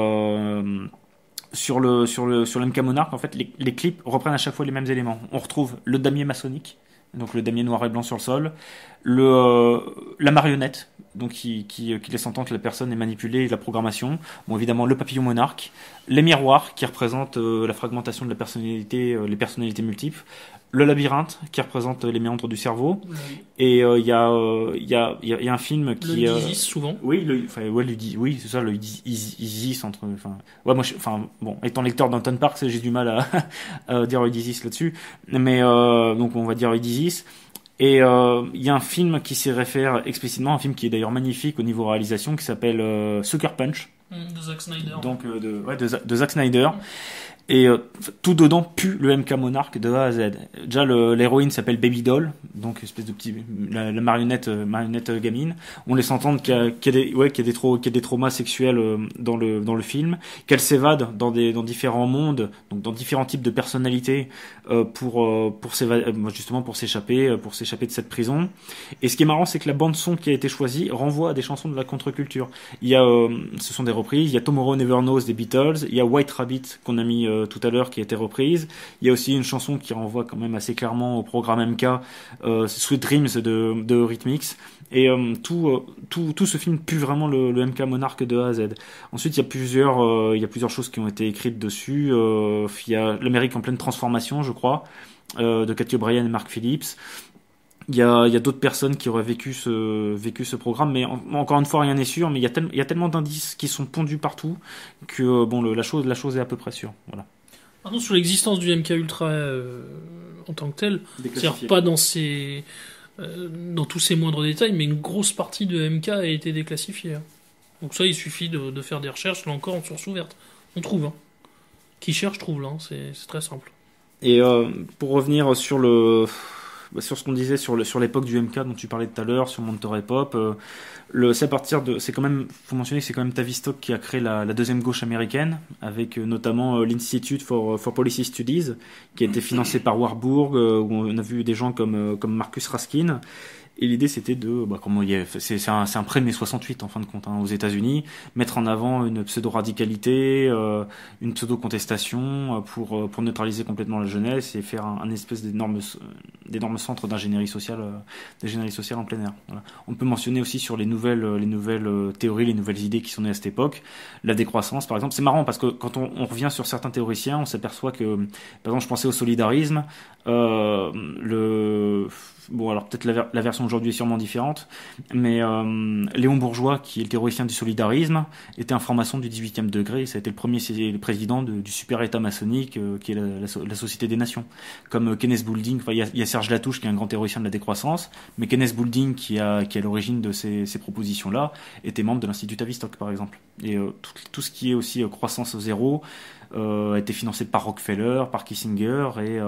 sur le MK Monarch, en fait, les clips reprennent à chaque fois les mêmes éléments. On retrouve le damier maçonnique, donc le damier noir et blanc sur le sol, la marionnette, donc qui laisse entendre que la personne est manipulée, la programmation. Bon, évidemment, le papillon monarque, les miroirs qui représentent la fragmentation de la personnalité, les personnalités multiples, le labyrinthe qui représente les méandres du cerveau, et il y a un film qui le Isis souvent. Oui, oui, c'est ça, le Isis entre, enfin, ouais, moi, bon, étant lecteur d'Anton Parks, j'ai du mal à dire Isis là-dessus, mais donc on va dire Isis. Et il y a un film qui s'y réfère explicitement, un film qui est d'ailleurs magnifique au niveau réalisation, qui s'appelle Sucker Punch. De Zack Snyder. Donc de Zack Snyder. Et tout dedans pue le MK Monarch de A à Z. Déjà l'héroïne s'appelle Baby Doll, donc espèce de petit la marionnette gamine. On laisse entendre qu'il y a des traumas sexuels dans le film, qu'elle s'évade dans différents mondes, donc dans différents types de personnalités pour s'échapper de cette prison. Et ce qui est marrant, c'est que la bande son qui a été choisie renvoie à des chansons de la contre-culture. Il y a ce sont des reprises, il y a Tomorrow Never Knows des Beatles, il y a White Rabbit qu'on a mis tout à l'heure qui a été reprise. Il y a aussi une chanson qui renvoie quand même assez clairement au programme MK, Sweet Dreams de Rhythmix. Et tout ce film pue vraiment le MK Monarch de A à Z. Ensuite, il y a plusieurs choses qui ont été écrites dessus. Il y a l'Amérique en pleine transformation, je crois, de Cathy O'Brien et Mark Phillips. Il y a d'autres personnes qui auraient vécu ce programme, mais encore une fois, rien n'est sûr. Mais il y a tellement d'indices qui sont pondus partout que bon, la chose est à peu près sûre. Voilà. Pardon, sur l'existence du MK Ultra en tant que tel, c'est-à-dire pas dans tous ses moindres détails, mais une grosse partie de MK a été déclassifiée. Hein. Donc ça, il suffit de faire des recherches, là encore, en source ouverte. On trouve. Hein. Qui cherche, trouve, là. Hein. C'est très simple. Et pour revenir sur ce qu'on disait sur l'époque du MK dont tu parlais tout à l'heure, sur Monterey Pop, faut mentionner que c'est quand même Tavistock qui a créé la deuxième gauche américaine, avec notamment l'Institute for Policy Studies, qui a été financé par Warburg, où on a vu des gens comme Marcus Raskin. Et l'idée, c'était c'est un prêt de mai 68 en fin de compte, hein, aux États-Unis, mettre en avant une pseudo-radicalité, une pseudo-contestation pour neutraliser complètement la jeunesse et faire un espèce d'énorme centre d'ingénierie sociale en plein air. Voilà. On peut mentionner aussi sur les nouvelles théories, les nouvelles idées qui sont nées à cette époque, la décroissance, par exemple. C'est marrant parce que quand on revient sur certains théoriciens, on s'aperçoit que, par exemple, je pensais au solidarisme, bon, alors peut-être la version aujourd'hui est sûrement différente, mais Léon Bourgeois, qui est le théoricien du solidarisme, était un franc-maçon du 18e degré. Ça a été le président du super État maçonnique qui est la Société des Nations. Comme Kenneth Boulding, il y a Serge Latouche qui est un grand théoricien de la décroissance, mais Kenneth Boulding, qui est à l'origine de ces propositions-là, était membre de l'Institut Tavistock, par exemple. Et tout ce qui est aussi croissance zéro a été financé par Rockefeller, par Kissinger, et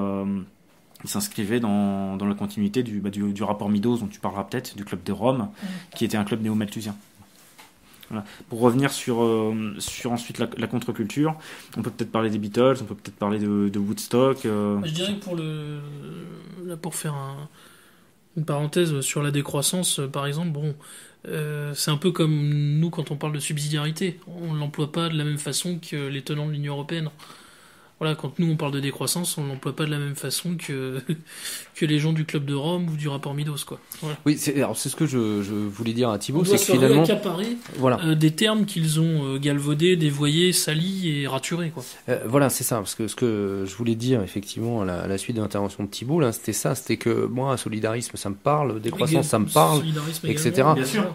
il s'inscrivait dans la continuité du rapport Meadows dont tu parleras peut-être, du club de Rome, qui était un club néo-malthusien. Voilà. Pour revenir sur ensuite la contre-culture, on peut peut-être parler des Beatles, on peut peut-être parler de Woodstock. Je dirais que pour faire une parenthèse sur la décroissance, par exemple, bon, c'est un peu comme nous quand on parle de subsidiarité. On ne l'emploie pas de la même façon que les tenants de l'Union européenne. Voilà, quand nous on parle de décroissance, on ne l'emploie pas de la même façon que les gens du Club de Rome ou du rapport Meadows, quoi. Voilà. Oui, c'est ce que je voulais dire à Thibaut, c'est que finalement, accaparer des termes qu'ils ont galvaudés, dévoyés, salis et raturés, quoi. Voilà, c'est ça, parce que ce que je voulais dire effectivement à la suite de l'intervention de Thibaut, là, c'était que moi, solidarisme, ça me parle, décroissance, ça me parle, etc.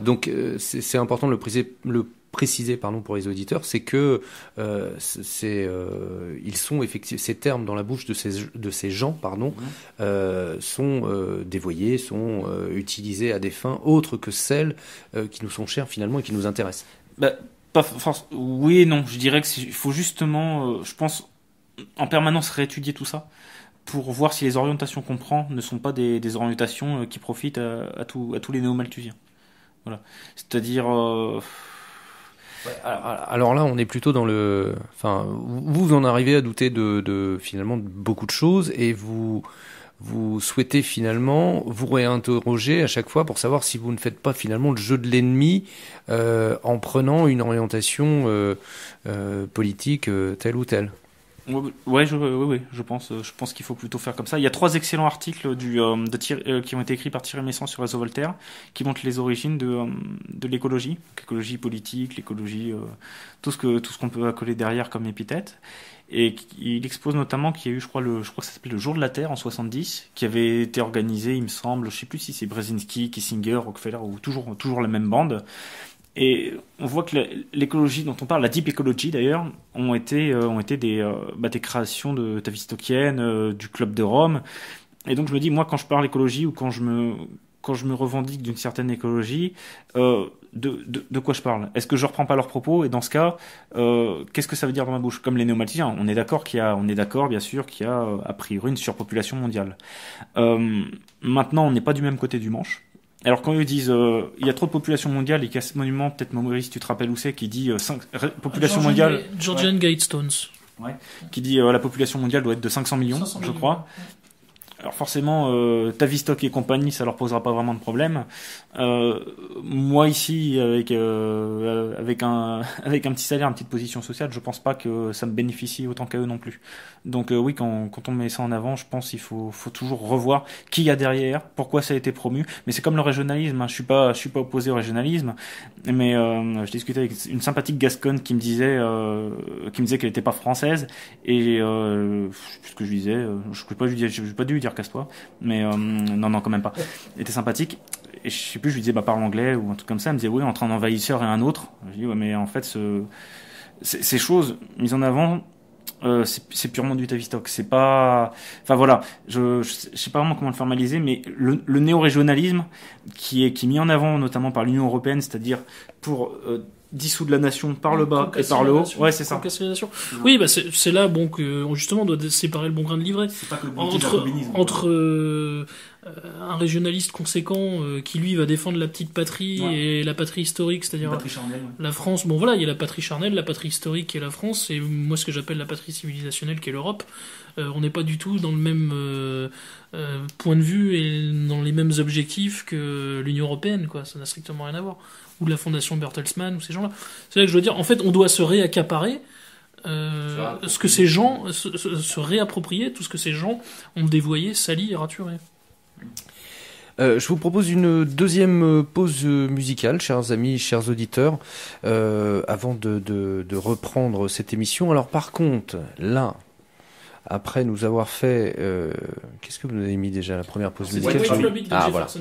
Donc c'est important de le préciser pour les auditeurs, c'est que ils sont effectivement, ces termes dans la bouche de ces gens sont dévoyés, sont utilisés à des fins autres que celles qui nous sont chères finalement et qui nous intéressent. Oui et non, je dirais qu'il faut justement, je pense, en permanence réétudier tout ça pour voir si les orientations qu'on prend ne sont pas des orientations qui profitent à tous les néo-malthusiens. Voilà. C'est-à-dire alors là, on est plutôt dans vous en arrivez à douter de finalement de beaucoup de choses, et vous vous souhaitez finalement vous réinterroger à chaque fois pour savoir si vous ne faites pas finalement le jeu de l'ennemi en prenant une orientation politique telle ou telle. Ouais, je pense qu'il faut plutôt faire comme ça. Il y a 3 excellents articles qui ont été écrits par Thierry Messant sur Réseau Voltaire, qui montrent les origines de l'écologie, l'écologie politique, l'écologie, tout ce qu'on peut accoler derrière comme épithète. Et il expose notamment qu'il y a eu, je crois que ça s'appelait le Jour de la Terre en 70, qui avait été organisé, il me semble, je sais plus si c'est Brzezinski, Kissinger, Rockefeller ou toujours la même bande. Et on voit que l'écologie dont on parle, la deep ecology d'ailleurs, ont été des créations de Tavistokiennes, du Club de Rome. Et donc je me dis, moi, quand je parle écologie ou quand je me revendique d'une certaine écologie, de quoi je parle? Est-ce que je reprends pas leurs propos? Et dans ce cas, qu'est-ce que ça veut dire dans ma bouche? Comme les néo-malthusiens, on est d'accord bien sûr qu'il y a a priori une surpopulation mondiale. Maintenant, on n'est pas du même côté du Manche. Alors quand ils disent il y a trop de population mondiale et qu'il y a ce monument, peut-être Maurice, tu te rappelles où c'est, qui dit population mondiale. Georgian Guidestones. Ouais. Qui dit la population mondiale doit être de 500 millions, je crois. Ouais. Alors forcément, Tavistock et compagnie, ça leur posera pas vraiment de problème. Moi ici, avec un petit salaire, une petite position sociale, je pense pas que ça me bénéficie autant qu'à eux non plus. Donc oui, quand on met ça en avant, je pense qu'il faut toujours revoir qui y a derrière, pourquoi ça a été promu. Mais c'est comme le régionalisme, hein. Je suis pas opposé au régionalisme, mais je discutais avec une sympathique Gasconne qui me disait qu'elle était pas française et je sais plus ce que je disais, je n'ai pas dû lui dire casse-toi, mais non quand même pas. Elle était sympathique. Et je sais plus, je lui disais parle anglais ou un truc comme ça. Elle me disait oui, entre un envahisseur et un autre. Je dis ouais, mais en fait ces choses mises en avant, c'est purement du Tavistock. C'est pas, enfin voilà, je sais pas vraiment comment le formaliser, mais le néo-régionalisme qui est mis en avant notamment par l'Union européenne, c'est-à-dire pour dissoudre la nation par le bas et par le haut. Ouais, c'est ça. Oui, bah c'est là bon que justement on doit séparer le bon grain de l'ivraie. C'est pas que le entre un régionaliste conséquent qui lui va défendre la petite patrie et la patrie historique, c'est-à-dire la France. Bon voilà, il y a la patrie charnelle, la patrie historique qui est la France, et moi ce que j'appelle la patrie civilisationnelle qui est l'Europe. On n'est pas du tout dans le même point de vue et dans les mêmes objectifs que l'Union européenne, quoi. Ça n'a strictement rien à voir. Ou la fondation Bertelsmann, ou ces gens-là. C'est là que je veux dire, en fait, on doit se réaccaparer ce que ces gens, se réapproprier tout ce que ces gens ont dévoyé, sali et raturé. Je vous propose une deuxième pause musicale, chers amis, chers auditeurs, avant de reprendre cette émission. Alors par contre, là, après nous avoir fait... qu'est-ce que vous nous avez mis déjà, la première pause musicale?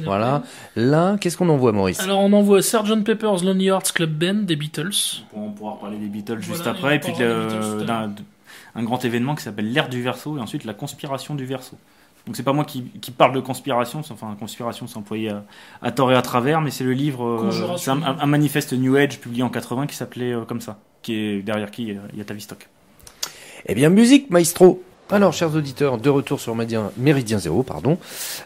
Voilà. Là, qu'est-ce qu'on envoie, Maurice? Alors on envoie Sgt Pepper's Lonely Hearts Club Band des Beatles. On pourra reparler des Beatles juste après, et puis un grand événement qui s'appelle l'ère du verso, et ensuite la conspiration du verso. Donc c'est pas moi qui parle de conspiration, enfin conspiration c'est employé à tort et à travers, mais c'est le livre, c'est un manifeste New Age publié en 80 qui s'appelait comme ça, qui est derrière qui il y a Tavistock. Eh bien musique maestro. Alors chers auditeurs, de retour sur Méridien Zéro, pardon.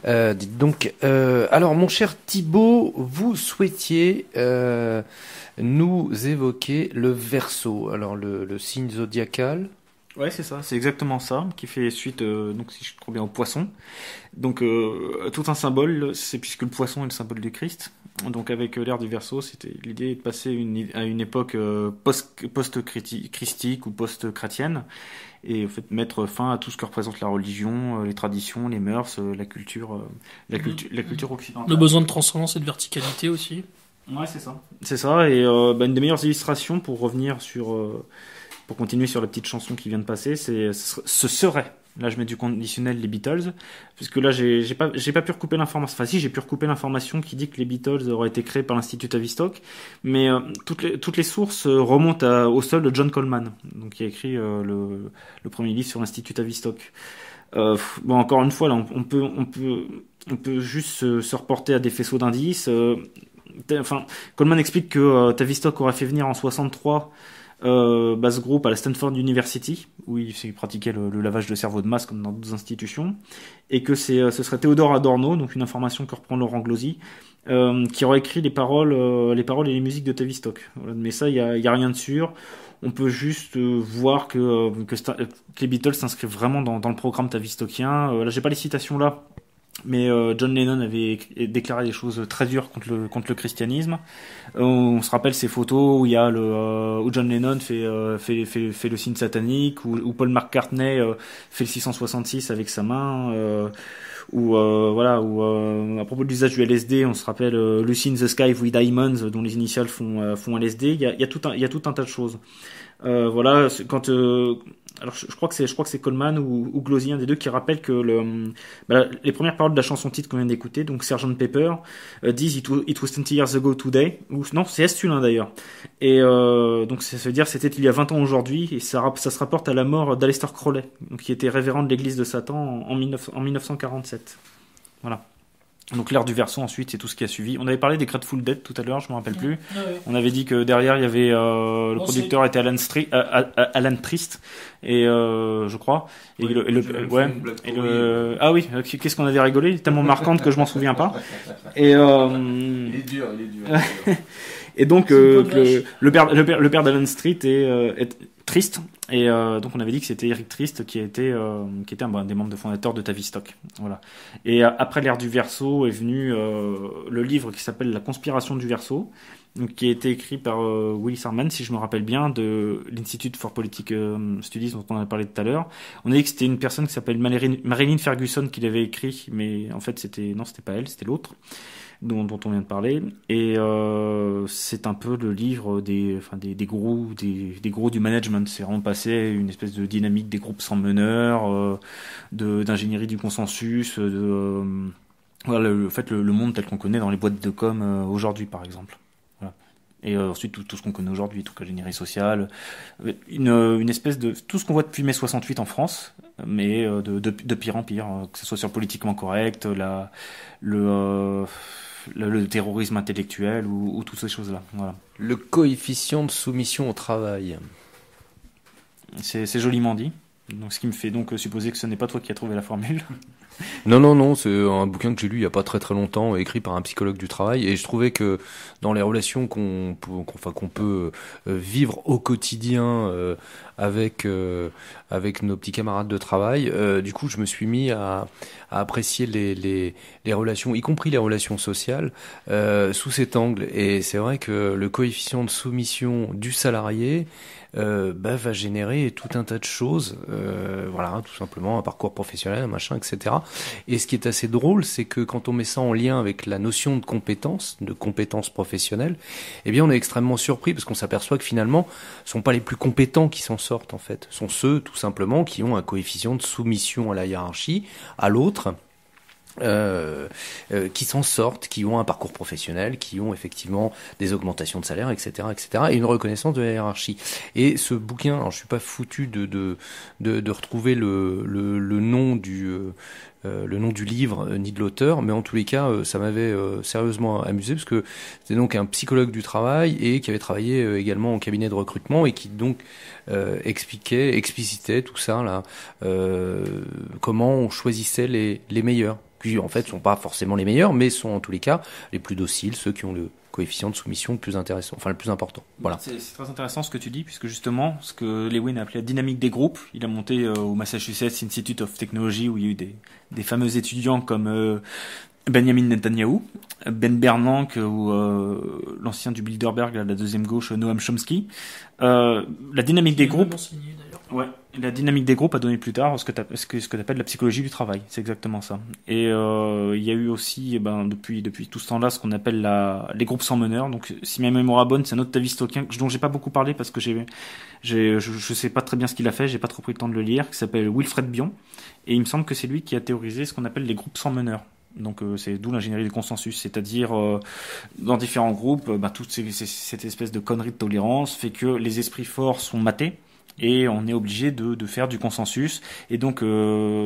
Dites donc, alors mon cher Thibaut, vous souhaitiez nous évoquer le Verseau, alors le signe zodiacal. Ouais, c'est ça, c'est exactement ça, qui fait suite, donc si je trouve bien, au poisson. Donc tout un symbole, c'est puisque le poisson est le symbole du Christ. Donc avec l'ère du Verseau, c'était l'idée de passer à une époque post-christique ou post-chrétienne, et en fait mettre fin à tout ce que représente la religion, les traditions, les mœurs, la culture occidentale. Le besoin de transcendance et de verticalité aussi. Ouais, c'est ça. C'est ça, et une des meilleures illustrations pour revenir pour continuer sur la petite chanson qui vient de passer, ce serait, là je mets du conditionnel, les Beatles, puisque là j'ai pas pu recouper l'information, enfin si, j'ai pu recouper l'information qui dit que les Beatles auraient été créés par l'Institut Tavistock, mais toutes les sources remontent au seul de John Coleman, donc qui a écrit le premier livre sur l'Institut Tavistock. Bon, encore une fois, là on peut juste se reporter à des faisceaux d'indices. Coleman explique que Tavistock aurait fait venir en 63 ce groupe à la Stanford University, où il pratiquait le lavage de cerveau de masse comme dans d'autres institutions, et que ce serait Théodore Adorno, donc une information que reprend Laurent Glosy, qui aurait écrit les paroles et les musiques de Tavistock. Voilà. Mais ça, il y a rien de sûr. On peut juste voir que les Beatles s'inscrivent vraiment dans le programme tavistockien. Là, j'ai pas les citations là, mais John Lennon avait déclaré des choses très dures contre le christianisme. On se rappelle ces photos où il y a où John Lennon fait le signe satanique, où Paul McCartney fait le 666 avec sa main. À propos de l'usage du LSD, on se rappelle Lucy in the Sky with Diamonds, dont les initiales font LSD. Il y a tout un tas de choses. Alors je crois que c'est Coleman ou Glosy, un des deux, qui rappelle que les premières paroles de la chanson titre qu'on vient d'écouter, donc Sgt Pepper, disent It was 20 years ago today, ou non, c'est Estulin d'ailleurs. Et donc ça veut dire c'était il y a 20 ans aujourd'hui, et ça se rapporte à la mort d'Aleister Crowley, donc, qui était révérend de l'église de Satan en 1947. Voilà. Donc l'ère du verso ensuite, c'est tout ce qui a suivi. On avait parlé des Grateful Dead tout à l'heure, je me rappelle plus. Ah ouais. On avait dit que derrière il y avait le producteur était Alan Trist et je crois ah oui, qu'est-ce qu'on avait rigolé, tellement marquante que je m'en souviens pas. Et Il est dur. et donc le père d'Alan Street est Trist, et donc on avait dit que c'était Eric Trist qui était un des membres fondateurs de Tavistock. Voilà. Et après l'ère du verso est venu le livre qui s'appelle La conspiration du verso, donc qui a été écrit par Willis Harman, si je me rappelle bien, de l'Institute for Political Studies dont on a parlé tout à l'heure. On a dit que c'était une personne qui s'appelle Marilyn Ferguson qui l'avait écrit, mais en fait c'était pas elle, c'était l'autre dont on vient de parler. Et c'est un peu le livre des gourous du management. C'est vraiment passé une espèce de dynamique des groupes sans meneur, d'ingénierie du consensus, voilà, le monde tel qu'on connaît dans les boîtes de com aujourd'hui par exemple. Voilà. Et ensuite tout ce qu'on connaît aujourd'hui, toute l'ingénierie sociale, une espèce de tout ce qu'on voit depuis mai 68 en France, mais de pire en pire, que ce soit sur politiquement correct, le terrorisme intellectuel ou toutes ces choses-là. Voilà. Le coefficient de soumission au travail. C'est joliment dit. Donc, ce qui me fait donc supposer que ce n'est pas toi qui as trouvé la formule. Non, c'est un bouquin que j'ai lu il y a pas très très longtemps, écrit par un psychologue du travail, et je trouvais que dans les relations qu'on peut vivre au quotidien avec nos petits camarades de travail, du coup je me suis mis à apprécier les relations, y compris les relations sociales, sous cet angle. Et c'est vrai que le coefficient de soumission du salarié va générer tout un tas de choses, voilà, tout simplement un parcours professionnel, un machin, etc. Et ce qui est assez drôle, c'est que quand on met ça en lien avec la notion de compétence professionnelle, eh bien on est extrêmement surpris parce qu'on s'aperçoit que finalement, ce sont pas les plus compétents qui s'en sortent en fait, ce sont ceux tout simplement qui ont un coefficient de soumission à la hiérarchie, à l'autre. Qui s'en sortent, qui ont un parcours professionnel, qui ont effectivement des augmentations de salaire, etc., et une reconnaissance de la hiérarchie. Et ce bouquin, alors je suis pas foutu de retrouver le nom du livre ni de l'auteur, mais en tous les cas, ça m'avait sérieusement amusé parce que c'était donc un psychologue du travail et qui avait travaillé également en cabinet de recrutement et qui donc explicitait tout ça là, comment on choisissait les meilleurs. Qui en fait sont pas forcément les meilleurs, mais sont en tous les cas les plus dociles, ceux qui ont le coefficient de soumission le plus intéressant, enfin le plus important. Voilà. C'est très intéressant ce que tu dis, puisque justement, ce que Lewin a appelé la dynamique des groupes, il a monté au Massachusetts Institute of Technology, où il y a eu des fameux étudiants comme Benjamin Netanyahu, Ben Bernanke ou l'ancien du Bilderberg, la deuxième gauche, Noam Chomsky. La dynamique des groupes. Ouais, la dynamique des groupes a donné plus tard ce que tu appelles la psychologie du travail, c'est exactement ça. Et il y a eu aussi, depuis tout ce temps-là, ce qu'on appelle les groupes sans meneur. Donc, si ma mémoire est bonne, c'est un autre tavistockien dont j'ai pas beaucoup parlé parce que je sais pas très bien ce qu'il a fait, j'ai pas trop pris le temps de le lire, qui s'appelle Wilfred Bion. Et il me semble que c'est lui qui a théorisé ce qu'on appelle les groupes sans meneur. Donc c'est d'où l'ingénierie du consensus, c'est-à-dire dans différents groupes, toute cette espèce de connerie de tolérance fait que les esprits forts sont matés. et on est obligé de faire du consensus. Et donc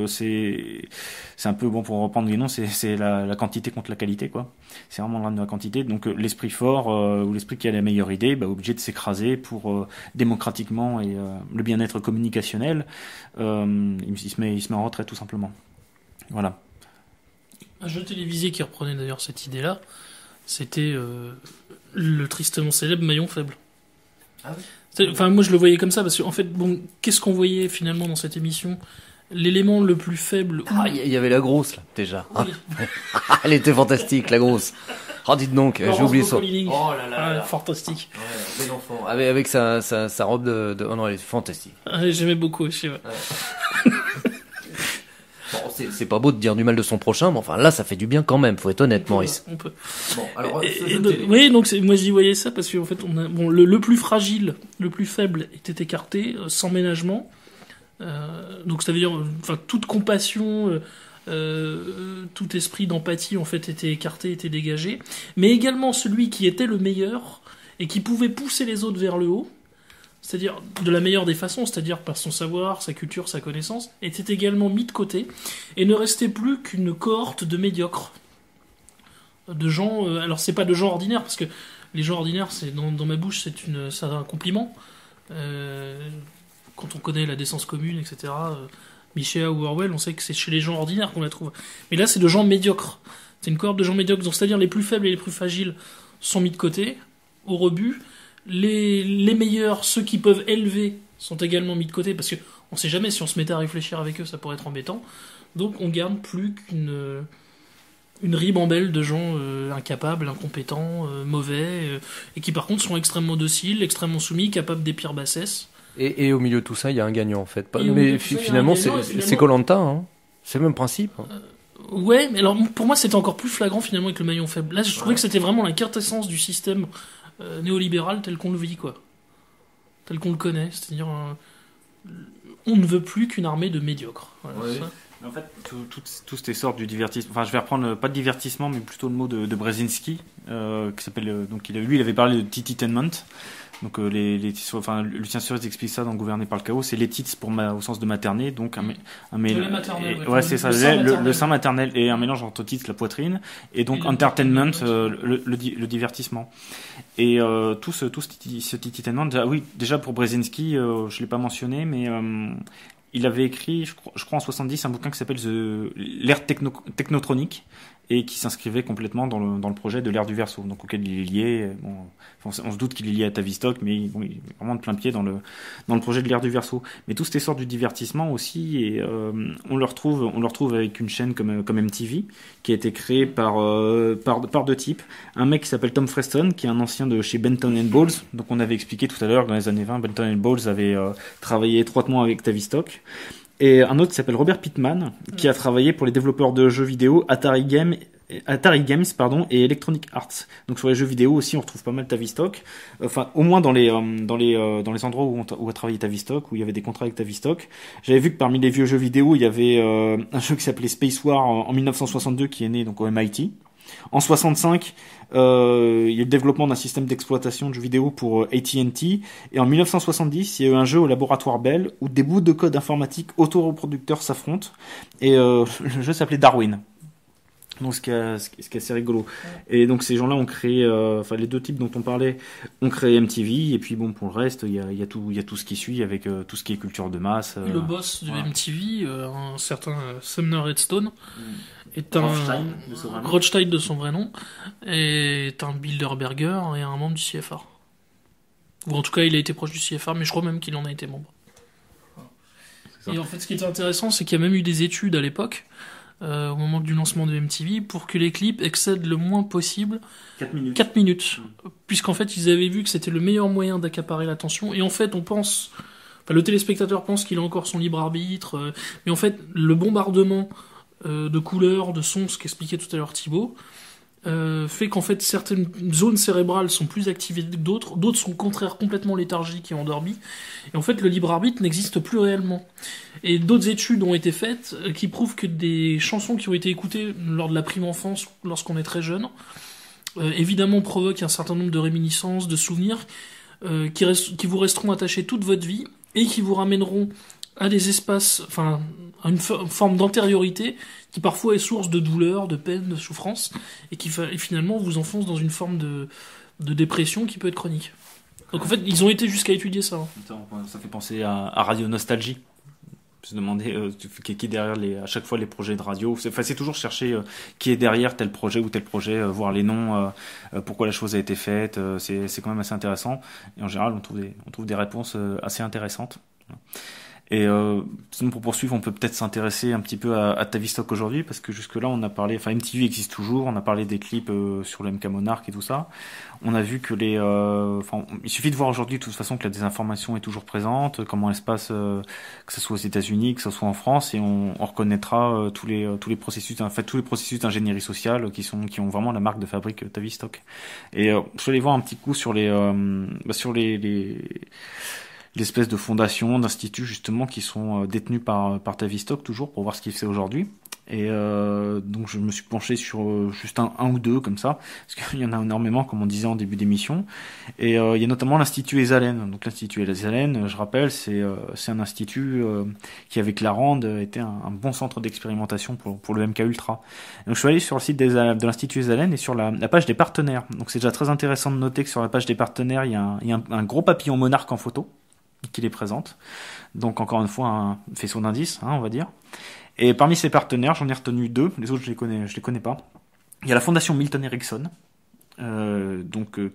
c'est un peu, bon, pour reprendre les noms, c'est la quantité contre la qualité, quoi. C'est vraiment l'un de la quantité. Donc l'esprit fort ou l'esprit qui a la meilleure idée, obligé de s'écraser pour démocratiquement et le bien-être communicationnel, il se met en retrait, tout simplement. Voilà. Un jeu télévisé qui reprenait d'ailleurs cette idée-là, c'était le tristement célèbre Maillon Faible. Ah oui. Enfin, moi je le voyais comme ça, parce qu'en fait, bon, qu'est-ce qu'on voyait finalement dans cette émission? L'élément le plus faible. Ah, il y avait la grosse, là, déjà. Oui. Elle était fantastique, la grosse. Oh, dites donc, j'ai oublié ça. Oh là là, fantastique. Ouais, bel enfant. Avec sa robe de... Oh non, elle est fantastique. J'aimais beaucoup aussi, ouais. Bon, c'est pas beau de dire du mal de son prochain, mais enfin là, ça fait du bien quand même, faut être honnête, Maurice. On peut. Bon, alors, oui, donc moi j'y voyais ça parce qu'en fait, le plus fragile, le plus faible était écarté, sans ménagement. Donc ça veut dire, toute compassion, tout esprit d'empathie en fait était écarté, était dégagé. Mais également celui qui était le meilleur et qui pouvait pousser les autres vers le haut. C'est-à-dire de la meilleure des façons, c'est-à-dire par son savoir, sa culture, sa connaissance, était également mis de côté et ne restait plus qu'une cohorte de médiocres. De gens, alors c'est pas de gens ordinaires, parce que les gens ordinaires, c'est dans ma bouche, c'est un compliment. Quand on connaît la décence commune, etc., Michel ou Orwell, on sait que c'est chez les gens ordinaires qu'on la trouve. Mais là, c'est de gens médiocres. C'est une cohorte de gens médiocres, donc c'est-à-dire les plus faibles et les plus fragiles sont mis de côté, au rebut. Les meilleurs, ceux qui peuvent élever, sont également mis de côté, parce que on sait jamais, si on se mettait à réfléchir avec eux, ça pourrait être embêtant. Donc on garde plus une ribambelle de gens incapables, incompétents, mauvais, et qui par contre sont extrêmement dociles, extrêmement soumis, capables des pires bassesses. Et au milieu de tout ça, il y a un gagnant en fait. Mais finalement, c'est Koh-Lanta, hein. C'est le même principe. Ouais, mais alors pour moi c'était encore plus flagrant finalement avec le maillon faible. Là je trouvais que c'était vraiment la quintessence du système néolibéral tel qu'on le vit, quoi. Tel qu'on le connaît, c'est-à-dire on ne veut plus qu'une armée de médiocres. Voilà, ouais. En fait, tout cet essor du divertissement, enfin je vais reprendre pas de divertissement mais plutôt le mot de Brzezinski, qui s'appelle, donc lui il avait parlé de tititainment. Donc Lucien Suarez explique ça dans Gouverner par le chaos, c'est les tits au sens de materner, donc ouais, c'est ça, le sein maternel et un mélange entre tits, la poitrine, et donc entertainment, le divertissement. Et tout ce tititainment, déjà pour Brzezinski, je l'ai pas mentionné, mais il avait écrit, je crois en 70, un bouquin qui s'appelle l'ère technotronique, et qui s'inscrivait complètement dans le projet de l'ère du Verseau, donc auquel il est lié. Bon, on se doute qu'il est lié à Tavistock, mais bon, il est vraiment de plein pied dans le projet de l'ère du Verseau. Mais tout cet essor du divertissement aussi, et on le retrouve avec une chaîne comme MTV, qui a été créée par deux types. Un mec qui s'appelle Tom Freston, qui est un ancien de chez Benton & Bowles. Donc on avait expliqué tout à l'heure que dans les années 20, Benton & Bowles avait travaillé étroitement avec Tavistock. Et un autre qui s'appelle Robert Pittman, qui a travaillé pour les développeurs de jeux vidéo Atari Games et Electronic Arts. Donc sur les jeux vidéo aussi, on retrouve pas mal Tavistock. Enfin, au moins dans les endroits où a travaillé Tavistock, où il y avait des contrats avec Tavistock. J'avais vu que parmi les vieux jeux vidéo, il y avait un jeu qui s'appelait Space War en 1962, qui est né donc au MIT. En 65, il y a eu le développement d'un système d'exploitation de jeux vidéo pour AT&T. Et en 1970, il y a eu un jeu au laboratoire Bell où des bouts de code informatique autoreproducteurs s'affrontent. Et le jeu s'appelait Darwin. Donc ce qui est assez rigolo. Et donc ces gens-là ont créé, les deux types dont on parlait, ont créé MTV. Et puis bon, pour le reste, il y a tout ce qui suit avec tout ce qui est culture de masse. Le boss de MTV, un certain Sumner Redstone, est un Rothstein de son vrai nom, est un Bilderberger et un membre du CFR. Ou en tout cas, il a été proche du CFR, mais je crois même qu'il en a été membre. Et en fait, ce qui est intéressant, c'est qu'il y a même eu des études à l'époque, au moment du lancement de MTV, pour que les clips excèdent le moins possible 4 minutes. Puisqu'en fait, ils avaient vu que c'était le meilleur moyen d'accaparer l'attention. Et en fait, le téléspectateur pense qu'il a encore son libre arbitre, mais en fait, le bombardement de couleurs, de sons, ce qu'expliquait tout à l'heure Thibaut, fait qu'en fait certaines zones cérébrales sont plus activées que d'autres sont au contraire complètement léthargiques et endormies, et en fait le libre arbitre n'existe plus réellement. Et d'autres études ont été faites qui prouvent que des chansons qui ont été écoutées lors de la prime enfance, lorsqu'on est très jeune, évidemment provoquent un certain nombre de réminiscences, de souvenirs qui vous resteront attachés toute votre vie, et qui vous ramèneront à des espaces, enfin, à une forme d'antériorité qui parfois est source de douleur, de peine, de souffrance, et qui finalement vous enfonce dans une forme de dépression qui peut être chronique. Donc en fait, ils ont été jusqu'à étudier ça. Ça fait penser à Radio Nostalgie. Se demander qui est derrière à chaque fois les projets de radio. C'est toujours chercher qui est derrière tel projet ou tel projet, voir les noms, pourquoi la chose a été faite. C'est quand même assez intéressant. Et en général, on trouve des réponses assez intéressantes. Et sinon, pour poursuivre, on peut peut-être s'intéresser un petit peu à Tavistock aujourd'hui, parce que jusque-là, on a parlé, enfin MTV existe toujours, on a parlé des clips sur le MK Monarch et tout ça. On a vu que il suffit de voir aujourd'hui de toute façon que la désinformation est toujours présente, comment elle se passe, que ce soit aux États-Unis, que ce soit en France, et on reconnaîtra tous les processus d'ingénierie sociale qui ont vraiment la marque de fabrique Tavistock. Et je vais aller voir un petit coup sur l'espèce de fondations, d'instituts justement qui sont détenus par Tavistock toujours pour voir ce qu'il fait aujourd'hui. Et donc je me suis penché sur juste un ou deux comme ça, parce qu'il y en a énormément comme on disait en début d'émission. Et il y a notamment l'Institut Esalen. Donc l'Institut Esalen, je rappelle, c'est un institut qui avec la Rande était un bon centre d'expérimentation pour le MK Ultra. Donc je suis allé sur le site de l'Institut Esalen et sur la page des partenaires. Donc c'est déjà très intéressant de noter que sur la page des partenaires, il y a un gros papillon monarque en photo qui les présente. Donc encore une fois un faisceau d'indices, on va dire. Et parmi ces partenaires, j'en ai retenu deux, les autres je les connais pas. Il y a la fondation Milton Erickson,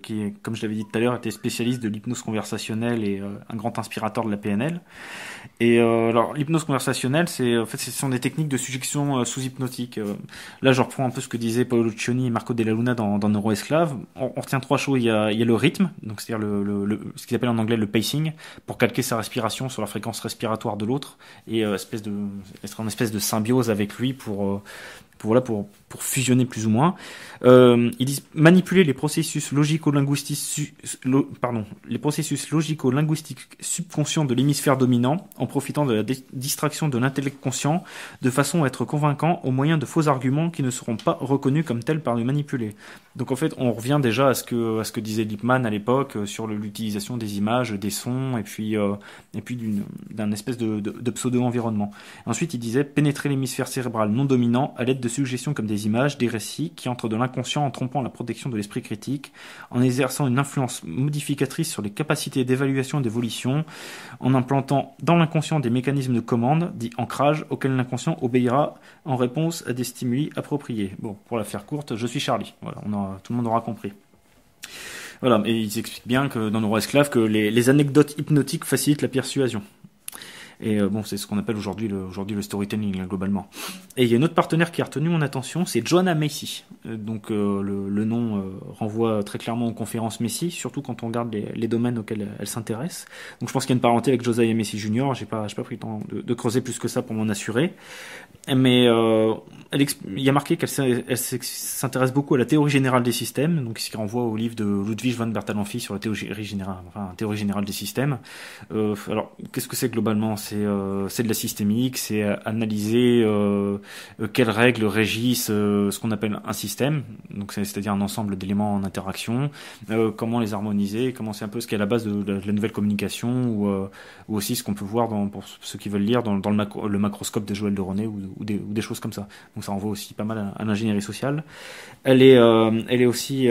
qui est, comme je l'avais dit tout à l'heure, était spécialiste de l'hypnose conversationnelle et un grand inspirateur de la PNL. Et alors l'hypnose conversationnelle, ce sont des techniques de suggestion sous-hypnotique. Là, je reprends un peu ce que disaient Paolo Lucioni et Marco Della Luna dans Neuroesclave. On retient trois choses. Il y a le rythme, donc c'est-à-dire ce qu'ils appellent en anglais le pacing, pour calquer sa respiration sur la fréquence respiratoire de l'autre et être en espèce de symbiose avec lui pour fusionner plus ou moins. Ils disent manipuler les processus logico-linguistiques subconscients de l'hémisphère dominant en profitant de la distraction de l'intellect conscient de façon à être convaincant au moyen de faux arguments qui ne seront pas reconnus comme tels par le manipulé. Donc en fait, on revient déjà à ce que disait Lippmann à l'époque sur l'utilisation des images, des sons et puis d'un espèce de pseudo-environnement. Ensuite, il disait pénétrer l'hémisphère cérébral non dominant à l'aide de suggestions comme des images, des récits qui entrent dans l'inconscient en trompant la protection de l'esprit critique, en exerçant une influence modificatrice sur les capacités d'évaluation et d'évolution, en implantant dans l'inconscient des mécanismes de commande, dits ancrage, auxquels l'inconscient obéira en réponse à des stimuli appropriés. Bon, pour la faire courte, je suis Charlie. Voilà, tout le monde aura compris. Voilà, et ils expliquent bien que dans Neuroesclave que les anecdotes hypnotiques facilitent la persuasion. Et c'est ce qu'on appelle aujourd'hui le storytelling globalement. Et il y a un autre partenaire qui a retenu mon attention, c'est Joanna Macy. Le nom renvoie très clairement aux conférences Macy, surtout quand on regarde les domaines auxquels elle s'intéresse. Donc je pense qu'il y a une parenté avec Josiah Macy Jr. J'ai pas pris le temps de creuser plus que ça pour m'en assurer. Mais il y a marqué qu'elle s'intéresse beaucoup à la théorie générale des systèmes, donc ce qui renvoie au livre de Ludwig von Bertalanffy sur la théorie générale des systèmes. Alors qu'est-ce que c'est globalement ? C'est de la systémique, c'est analyser quelles règles régissent ce qu'on appelle un système, donc c'est-à-dire un ensemble d'éléments en interaction, comment les harmoniser, comment c'est un peu ce qui est à la base de la nouvelle communication ou aussi ce qu'on peut voir pour ceux qui veulent lire dans le macroscope de Joël de René ou des choses comme ça. Donc ça renvoie aussi pas mal à l'ingénierie sociale. Elle est aussi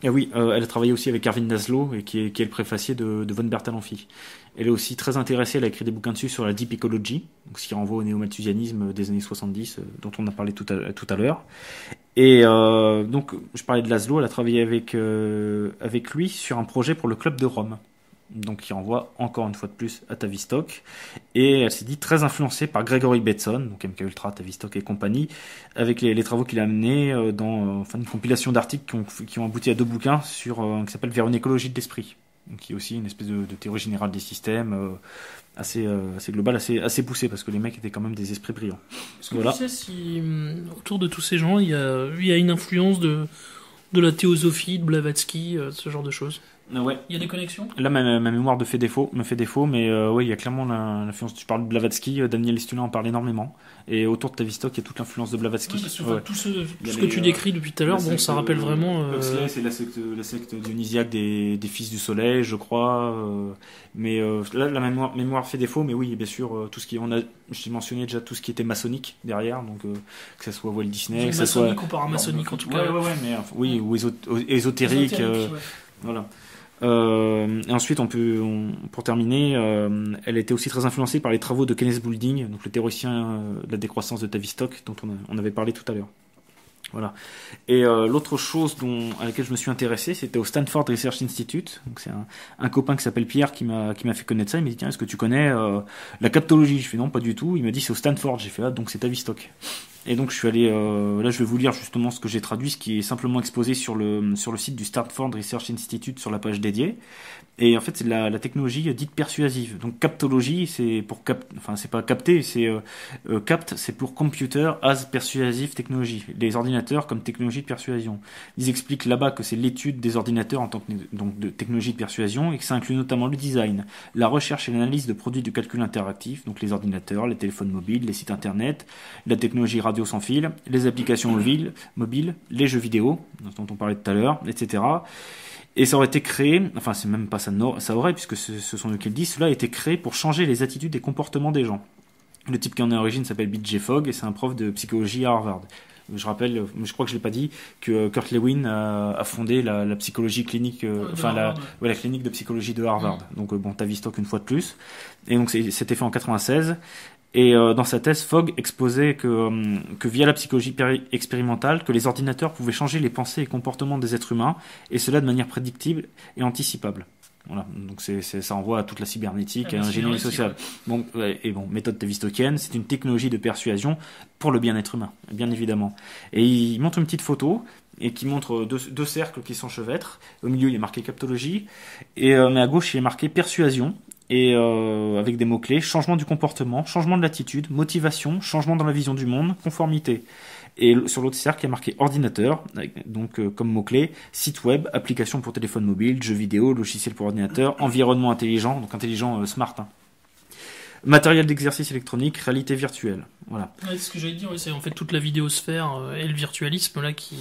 elle a travaillé aussi avec Erwin Laszlo, et qui est le préfacier de von Bertalanffy. Elle est aussi très intéressée, elle a écrit des bouquins dessus sur la deep ecology, donc ce qui renvoie au néo-malthusianisme des années 70, dont on a parlé tout à l'heure. Et donc, je parlais de Laszlo, elle a travaillé avec lui sur un projet pour le Club de Rome. Donc qui renvoie encore une fois de plus à Tavistock, et elle s'est dit très influencée par Gregory Bateson, donc MK Ultra, Tavistock et compagnie, avec les travaux qu'il a menés dans une compilation d'articles qui ont abouti à 2 bouquins qui s'appelle Vers une écologie de l'esprit, donc qui est aussi une espèce de théorie générale des systèmes assez globale, assez poussée, parce que les mecs étaient quand même des esprits brillants. Est-ce que tu sais si autour de tous ces gens il y a une influence de la théosophie, de Blavatsky, ce genre de choses? Ouais. Il y a des connexions? Là, ma mémoire me fait défaut, mais oui, il y a clairement l'influence. Tu parles de Blavatsky, Daniel Estulin en parle énormément. Et autour de Tavistock, il y a toute l'influence de Blavatsky. Oui, parce que, Ouais. tout ce que tu décris depuis tout à l'heure, bon, ça rappelle vraiment. Huxley, c'est la secte dionysiaque des fils du soleil, je crois. Mais là, la mémoire fait défaut, mais oui, bien sûr, tout ce qui. Je t'ai mentionné déjà tout ce qui était maçonnique derrière, donc que ça soit Walt Disney, que ça soit. Maçonnique ou paramaçonnique en tout cas. Ouais, mais oui, ou ésotérique. Ouais. Voilà. Et ensuite, pour terminer, elle était aussi très influencée par les travaux de Kenneth Boulding, donc le théoricien de la décroissance de Tavistock, dont on avait parlé tout à l'heure. Voilà. Et l'autre chose à laquelle je me suis intéressé, c'était au Stanford Research Institute. Donc c'est un copain qui s'appelle Pierre qui m'a fait connaître ça. Il m'a dit tiens, est-ce que tu connais la captologie? Je fais non, pas du tout. Il m'a dit c'est au Stanford. J'ai fait donc c'est Tavistock. Et donc je suis allé là, je vais vous lire justement ce que j'ai traduit, ce qui est simplement exposé sur le site du Stanford Research Institute sur la page dédiée. Et en fait, c'est la technologie dite persuasive. Donc captologie, c'est pour c'est pas capter, c'est capt, c'est pour computer as persuasive technology. Les ordinateurs comme technologie de persuasion. Ils expliquent là-bas que c'est l'étude des ordinateurs en tant que donc de technologie de persuasion et que ça inclut notamment le design, la recherche et l'analyse de produits de calcul interactif, donc les ordinateurs, les téléphones mobiles, les sites internet, la technologie radio sans fil, les applications mobiles, les jeux vidéo, dont on parlait tout à l'heure, etc. Et ça aurait été créé, enfin c'est même pas ça aurait, puisque ce sont eux qui le disent, cela a été créé pour changer les attitudes et comportements des gens. Le type qui en est à l'origine s'appelle B.J. Fogg et c'est un prof de psychologie à Harvard. Je rappelle, je crois que je l'ai pas dit, que Kurt Lewin a fondé la psychologie clinique, la clinique de psychologie de Harvard. Donc bon, Tavistock une fois de plus. Et donc c'était fait en 96. Et dans sa thèse, Fogg exposait que via la psychologie expérimentale, que les ordinateurs pouvaient changer les pensées et comportements des êtres humains, et cela de manière prédictible et anticipable. Voilà, donc ça renvoie à toute la cybernétique et à l'ingénierie sociale. Bon, méthode tavistockienne, c'est une technologie de persuasion pour le bien-être humain, bien évidemment. Et il montre une petite photo et qui montre deux cercles qui s'enchevêtrent. Au milieu, il est marqué captologie, mais à gauche, il est marqué persuasion. Et avec des mots-clés, changement du comportement, changement de l'attitude, motivation, changement dans la vision du monde, conformité. Et sur l'autre cercle, il y a marqué ordinateur, donc comme mot-clé, site web, application pour téléphone mobile, jeux vidéo, logiciel pour ordinateur, environnement intelligent, donc intelligent smart. Matériel d'exercice électronique, réalité virtuelle. Voilà. Ouais, ce que j'allais dire, c'est en fait toute la vidéosphère et le virtualisme là qui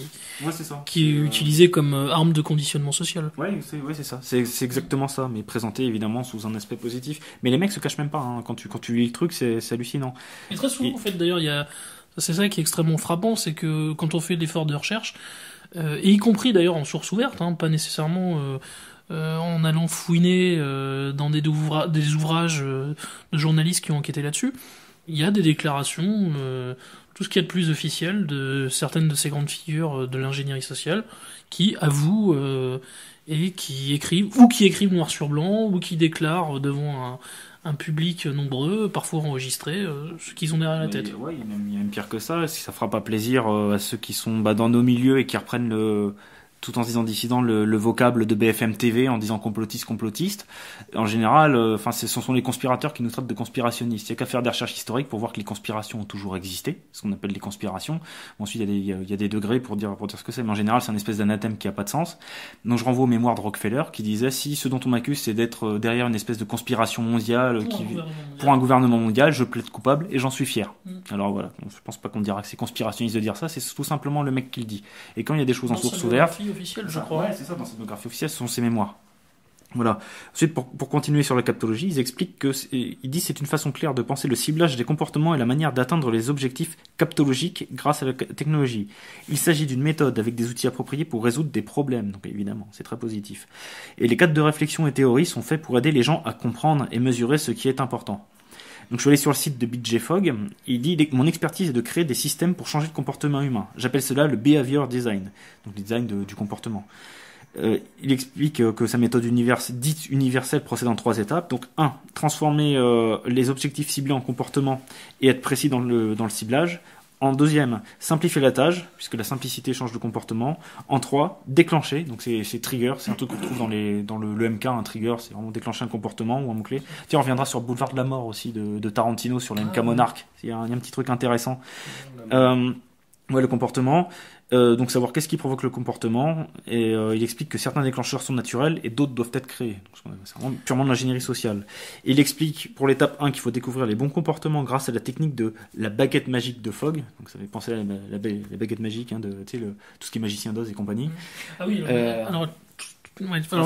est utilisé comme arme de conditionnement social. Ouais, c'est ça. C'est exactement ça, mais présenté évidemment sous un aspect positif. Mais les mecs se cachent même pas. Hein. Quand tu lis le truc, c'est hallucinant. Et très souvent, en fait, d'ailleurs, c'est ça qui est extrêmement frappant, c'est que quand on fait l'effort de recherche, et y compris d'ailleurs en source ouverte, pas nécessairement en allant fouiner dans des ouvrages de journalistes qui ont enquêté là-dessus, il y a des déclarations, tout ce qu'il y a de plus officiel de certaines de ces grandes figures de l'ingénierie sociale qui avouent et qui écrivent noir sur blanc ou qui déclarent devant un public nombreux, parfois enregistré, ce qu'ils ont derrière la tête. Ouais, il y a même pire que ça. Si ça fera pas plaisir à ceux qui sont dans nos milieux et qui reprennent tout en se disant dissident le vocable de BFM TV en disant complotiste. En général, ce sont les conspirateurs qui nous traitent de conspirationnistes. Il n'y a qu'à faire des recherches historiques pour voir que les conspirations ont toujours existé, ce qu'on appelle les conspirations. Bon, ensuite, il y a des degrés pour dire ce que c'est, mais en général, c'est un espèce d'anathème qui a pas de sens. Donc, je renvoie aux mémoires de Rockefeller qui disait si ce dont on m'accuse, c'est d'être derrière une espèce de conspiration mondiale pour un gouvernement mondial, je plaide coupable et j'en suis fier. Alors voilà, je pense pas qu'on dira que c'est conspirationniste de dire ça, c'est tout simplement le mec qui le dit. Et quand il y a des choses en source ouverte, officielle, je crois. Ouais, c'est ça, dans cette biographie officielle, ce sont ses mémoires. Voilà. Ensuite, pour continuer sur la captologie, ils expliquent ils disent c'est une façon claire de penser le ciblage des comportements et la manière d'atteindre les objectifs captologiques grâce à la technologie. Il s'agit d'une méthode avec des outils appropriés pour résoudre des problèmes. Donc évidemment, c'est très positif. Et les cadres de réflexion et théorie sont faits pour aider les gens à comprendre et mesurer ce qui est important. Donc je suis allé sur le site de B.J. Fogg, il dit « Mon expertise est de créer des systèmes pour changer le comportement humain. J'appelle cela le behavior design », donc le design du comportement. Il explique que sa méthode dite universelle procède en 3 étapes. Donc 1. Transformer les objectifs ciblés en comportement et être précis dans le ciblage. En 2, simplifier la tâche, puisque la simplicité change de comportement. En 3, déclencher, donc c'est trigger, c'est un truc qu'on trouve dans le MK, un trigger, c'est vraiment déclencher un comportement ou un mot-clé. Tiens, on reviendra sur Boulevard de la Mort aussi, de Tarantino, sur le MK Monarch. Il y a un petit truc intéressant. Le comportement. Donc savoir qu'est-ce qui provoque le comportement, et il explique que certains déclencheurs sont naturels et d'autres doivent être créés. Donc, c'est vraiment purement de l'ingénierie sociale. Et il explique pour l'étape 1 qu'il faut découvrir les bons comportements grâce à la technique de la baguette magique de Fogg. Donc ça fait penser à la baguette magique, hein, de tu sais, tout ce qui est magicien d'Oz et compagnie. Ah oui, alors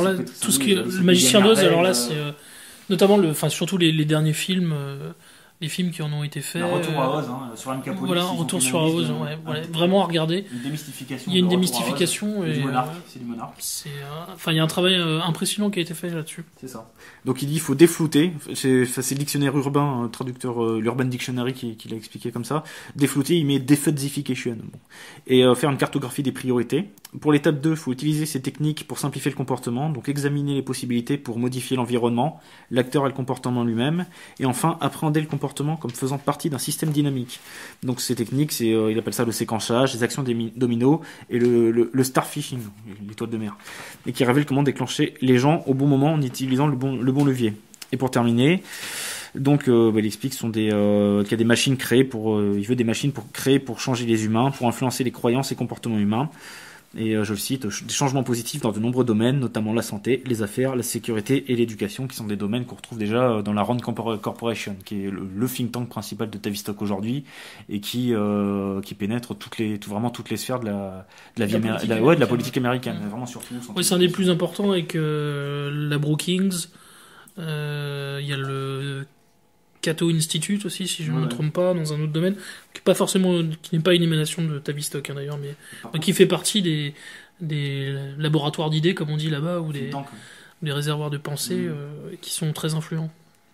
là, tout ce qui est le magicien d'Oz, alors là c'est notamment surtout les derniers films. Les films qui en ont été faits. Un retour à Oz, sur M. Capone. Voilà, un retour sur Oz, vraiment à regarder. Une démystification. Il y a une démystification. C'est du monarque. Il y a un travail impressionnant qui a été fait là-dessus. C'est ça. Donc il dit il faut déflouter. C'est le dictionnaire urbain, traducteur, l'Urban Dictionary qui l'a expliqué comme ça. Déflouter, il met defuzzification. Bon. Et faire une cartographie des priorités. Pour l'étape 2, il faut utiliser ces techniques pour simplifier le comportement. Donc examiner les possibilités pour modifier l'environnement, l'acteur et le comportement lui-même. Et enfin, appréhender le comportement comme faisant partie d'un système dynamique. Donc ces techniques, il appelle ça le séquençage, les actions dominos et le starfishing, l'étoile de mer, et qui révèle comment déclencher les gens au bon moment en utilisant le bon levier. Et pour terminer, donc il explique qu'il y a des machines créées il veut des machines pour changer les humains, pour influencer les croyances et comportements humains. Et je le cite, des changements positifs dans de nombreux domaines, notamment la santé, les affaires, la sécurité et l'éducation, qui sont des domaines qu'on retrouve déjà dans la Rand Corporation, qui est le think tank principal de Tavistock aujourd'hui, et qui pénètre vraiment toutes les sphères de la politique américaine, vraiment surtout. Oui, c'est un des plus importants avec la Brookings. Il y a le Cato Institute aussi, si je ne me trompe pas, dans un autre domaine, qui n'est pas une émanation de Tavistock d'ailleurs, mais qui fait partie des laboratoires d'idées, comme on dit là-bas, ou des réservoirs de pensée qui sont très influents.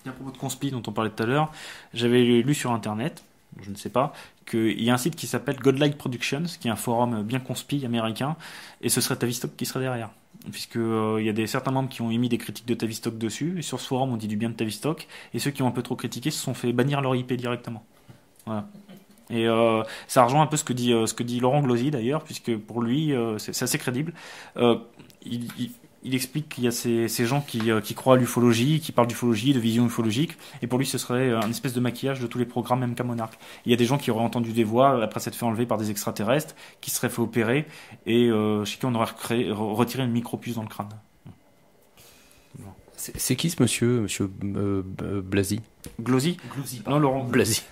À propos de conspi dont on parlait tout à l'heure, j'avais lu sur internet, je ne sais pas, qu'il y a un site qui s'appelle Godlike Productions, qui est un forum bien conspi américain, et ce serait Tavistock qui serait derrière. Puisque il y a certains membres qui ont émis des critiques de Tavistock dessus, et sur ce forum on dit du bien de Tavistock, et ceux qui ont un peu trop critiqué se sont fait bannir leur IP directement. Voilà. Et ça rejoint un peu ce que dit Laurent Glosy d'ailleurs, puisque pour lui c'est assez crédible. Il explique qu'il y a ces gens qui croient à l'ufologie, qui parlent d'ufologie, de vision ufologique, et pour lui ce serait un espèce de maquillage de tous les programmes MK Monarch. Il y a des gens qui auraient entendu des voix après s'être fait enlever par des extraterrestres, qui seraient fait opérer, et chez qui on aurait retiré une micropuce dans le crâne. C'est qui ce monsieur Blasi? Glosy. Non, Laurent Blasi.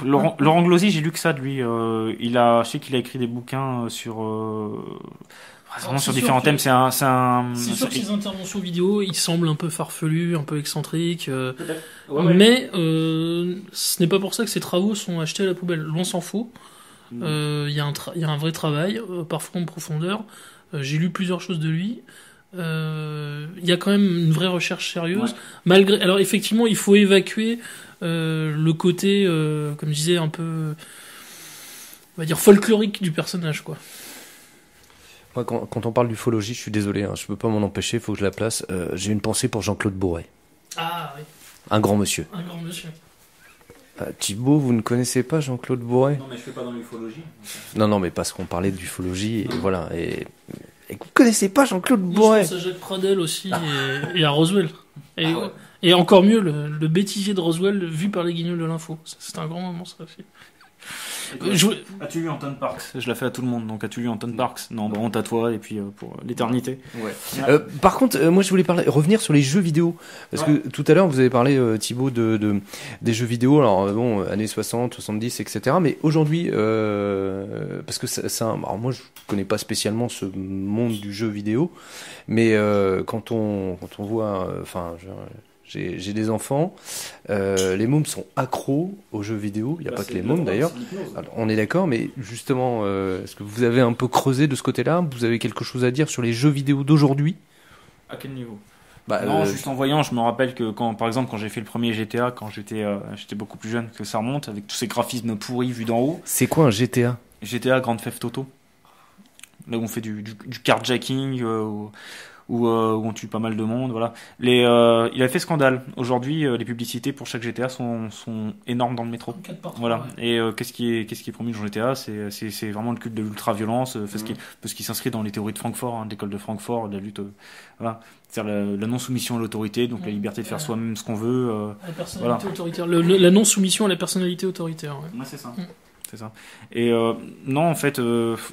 Laurent Glosy, j'ai lu que ça de lui. Je sais qu'il a écrit des bouquins sur différents thèmes. C'est sûr que ses interventions vidéo, il semble un peu farfelu, un peu excentrique, mais ce n'est pas pour ça que ses travaux sont achetés à la poubelle. Loin s'en faut. Il y a un vrai travail, parfois en profondeur. J'ai lu plusieurs choses de lui. Il y a quand même une vraie recherche sérieuse. Alors effectivement, il faut évacuer le côté, comme je disais, un peu, on va dire folklorique du personnage, quoi. Moi, quand on parle d'ufologie, je suis désolé, je peux pas m'en empêcher, il faut que je la place. J'ai une pensée pour Jean-Claude Bourret. Ah oui. Un grand monsieur. Thibaut, vous ne connaissez pas Jean-Claude Bourret? Non, mais je fais pas dans l'ufologie. Non, mais parce qu'on parlait d'ufologie, et voilà. Et vous connaissez pas Jean-Claude Bourret? Je pense à Jacques Pradel aussi, et à Roswell. Et encore mieux, le bêtisier de Roswell vu par les guignols de l'info. C'est un grand moment, ça aussi. As-tu lu Anton Parks? Je la fais à tout le monde, donc as-tu lu Anton Parks? Non, honte à toi, et puis pour l'éternité. Ouais. Par contre, moi je voulais revenir sur les jeux vidéo, parce que tout à l'heure vous avez parlé, Thibaut, des jeux vidéo, alors bon, années 60, 70, etc. Mais aujourd'hui, parce que alors moi je connais pas spécialement ce monde du jeu vidéo, mais quand on voit, j'ai des enfants, les mômes sont accros aux jeux vidéo, il n'y a pas que les mômes d'ailleurs. Alors, on est d'accord, mais justement, est-ce que vous avez un peu creusé de ce côté-là? Vous avez quelque chose à dire sur les jeux vidéo d'aujourd'hui? À quel niveau? Non, juste en voyant, je me rappelle que par exemple quand j'ai fait le premier GTA, quand j'étais beaucoup plus jeune, que ça remonte, avec tous ces graphismes pourris vus d'en haut. C'est quoi un GTA? GTA, Grand Theft Auto. Là où on fait du carjacking, où on tue pas mal de monde, voilà. Il a fait scandale. Aujourd'hui, les publicités pour chaque GTA sont énormes dans le métro. Voilà. Et qu'est-ce qui est promis dans GTA, c'est vraiment le culte de l'ultra-violence, parce qu'il s'inscrit dans les théories de Francfort, de l'école de Francfort, de la lutte, voilà. C'est-à-dire la non-soumission à l'autorité, donc la liberté de faire soi-même ce qu'on veut. La personnalité autoritaire. La non-soumission à la personnalité autoritaire. Ouais, c'est ça. C'est ça. Et non, en fait,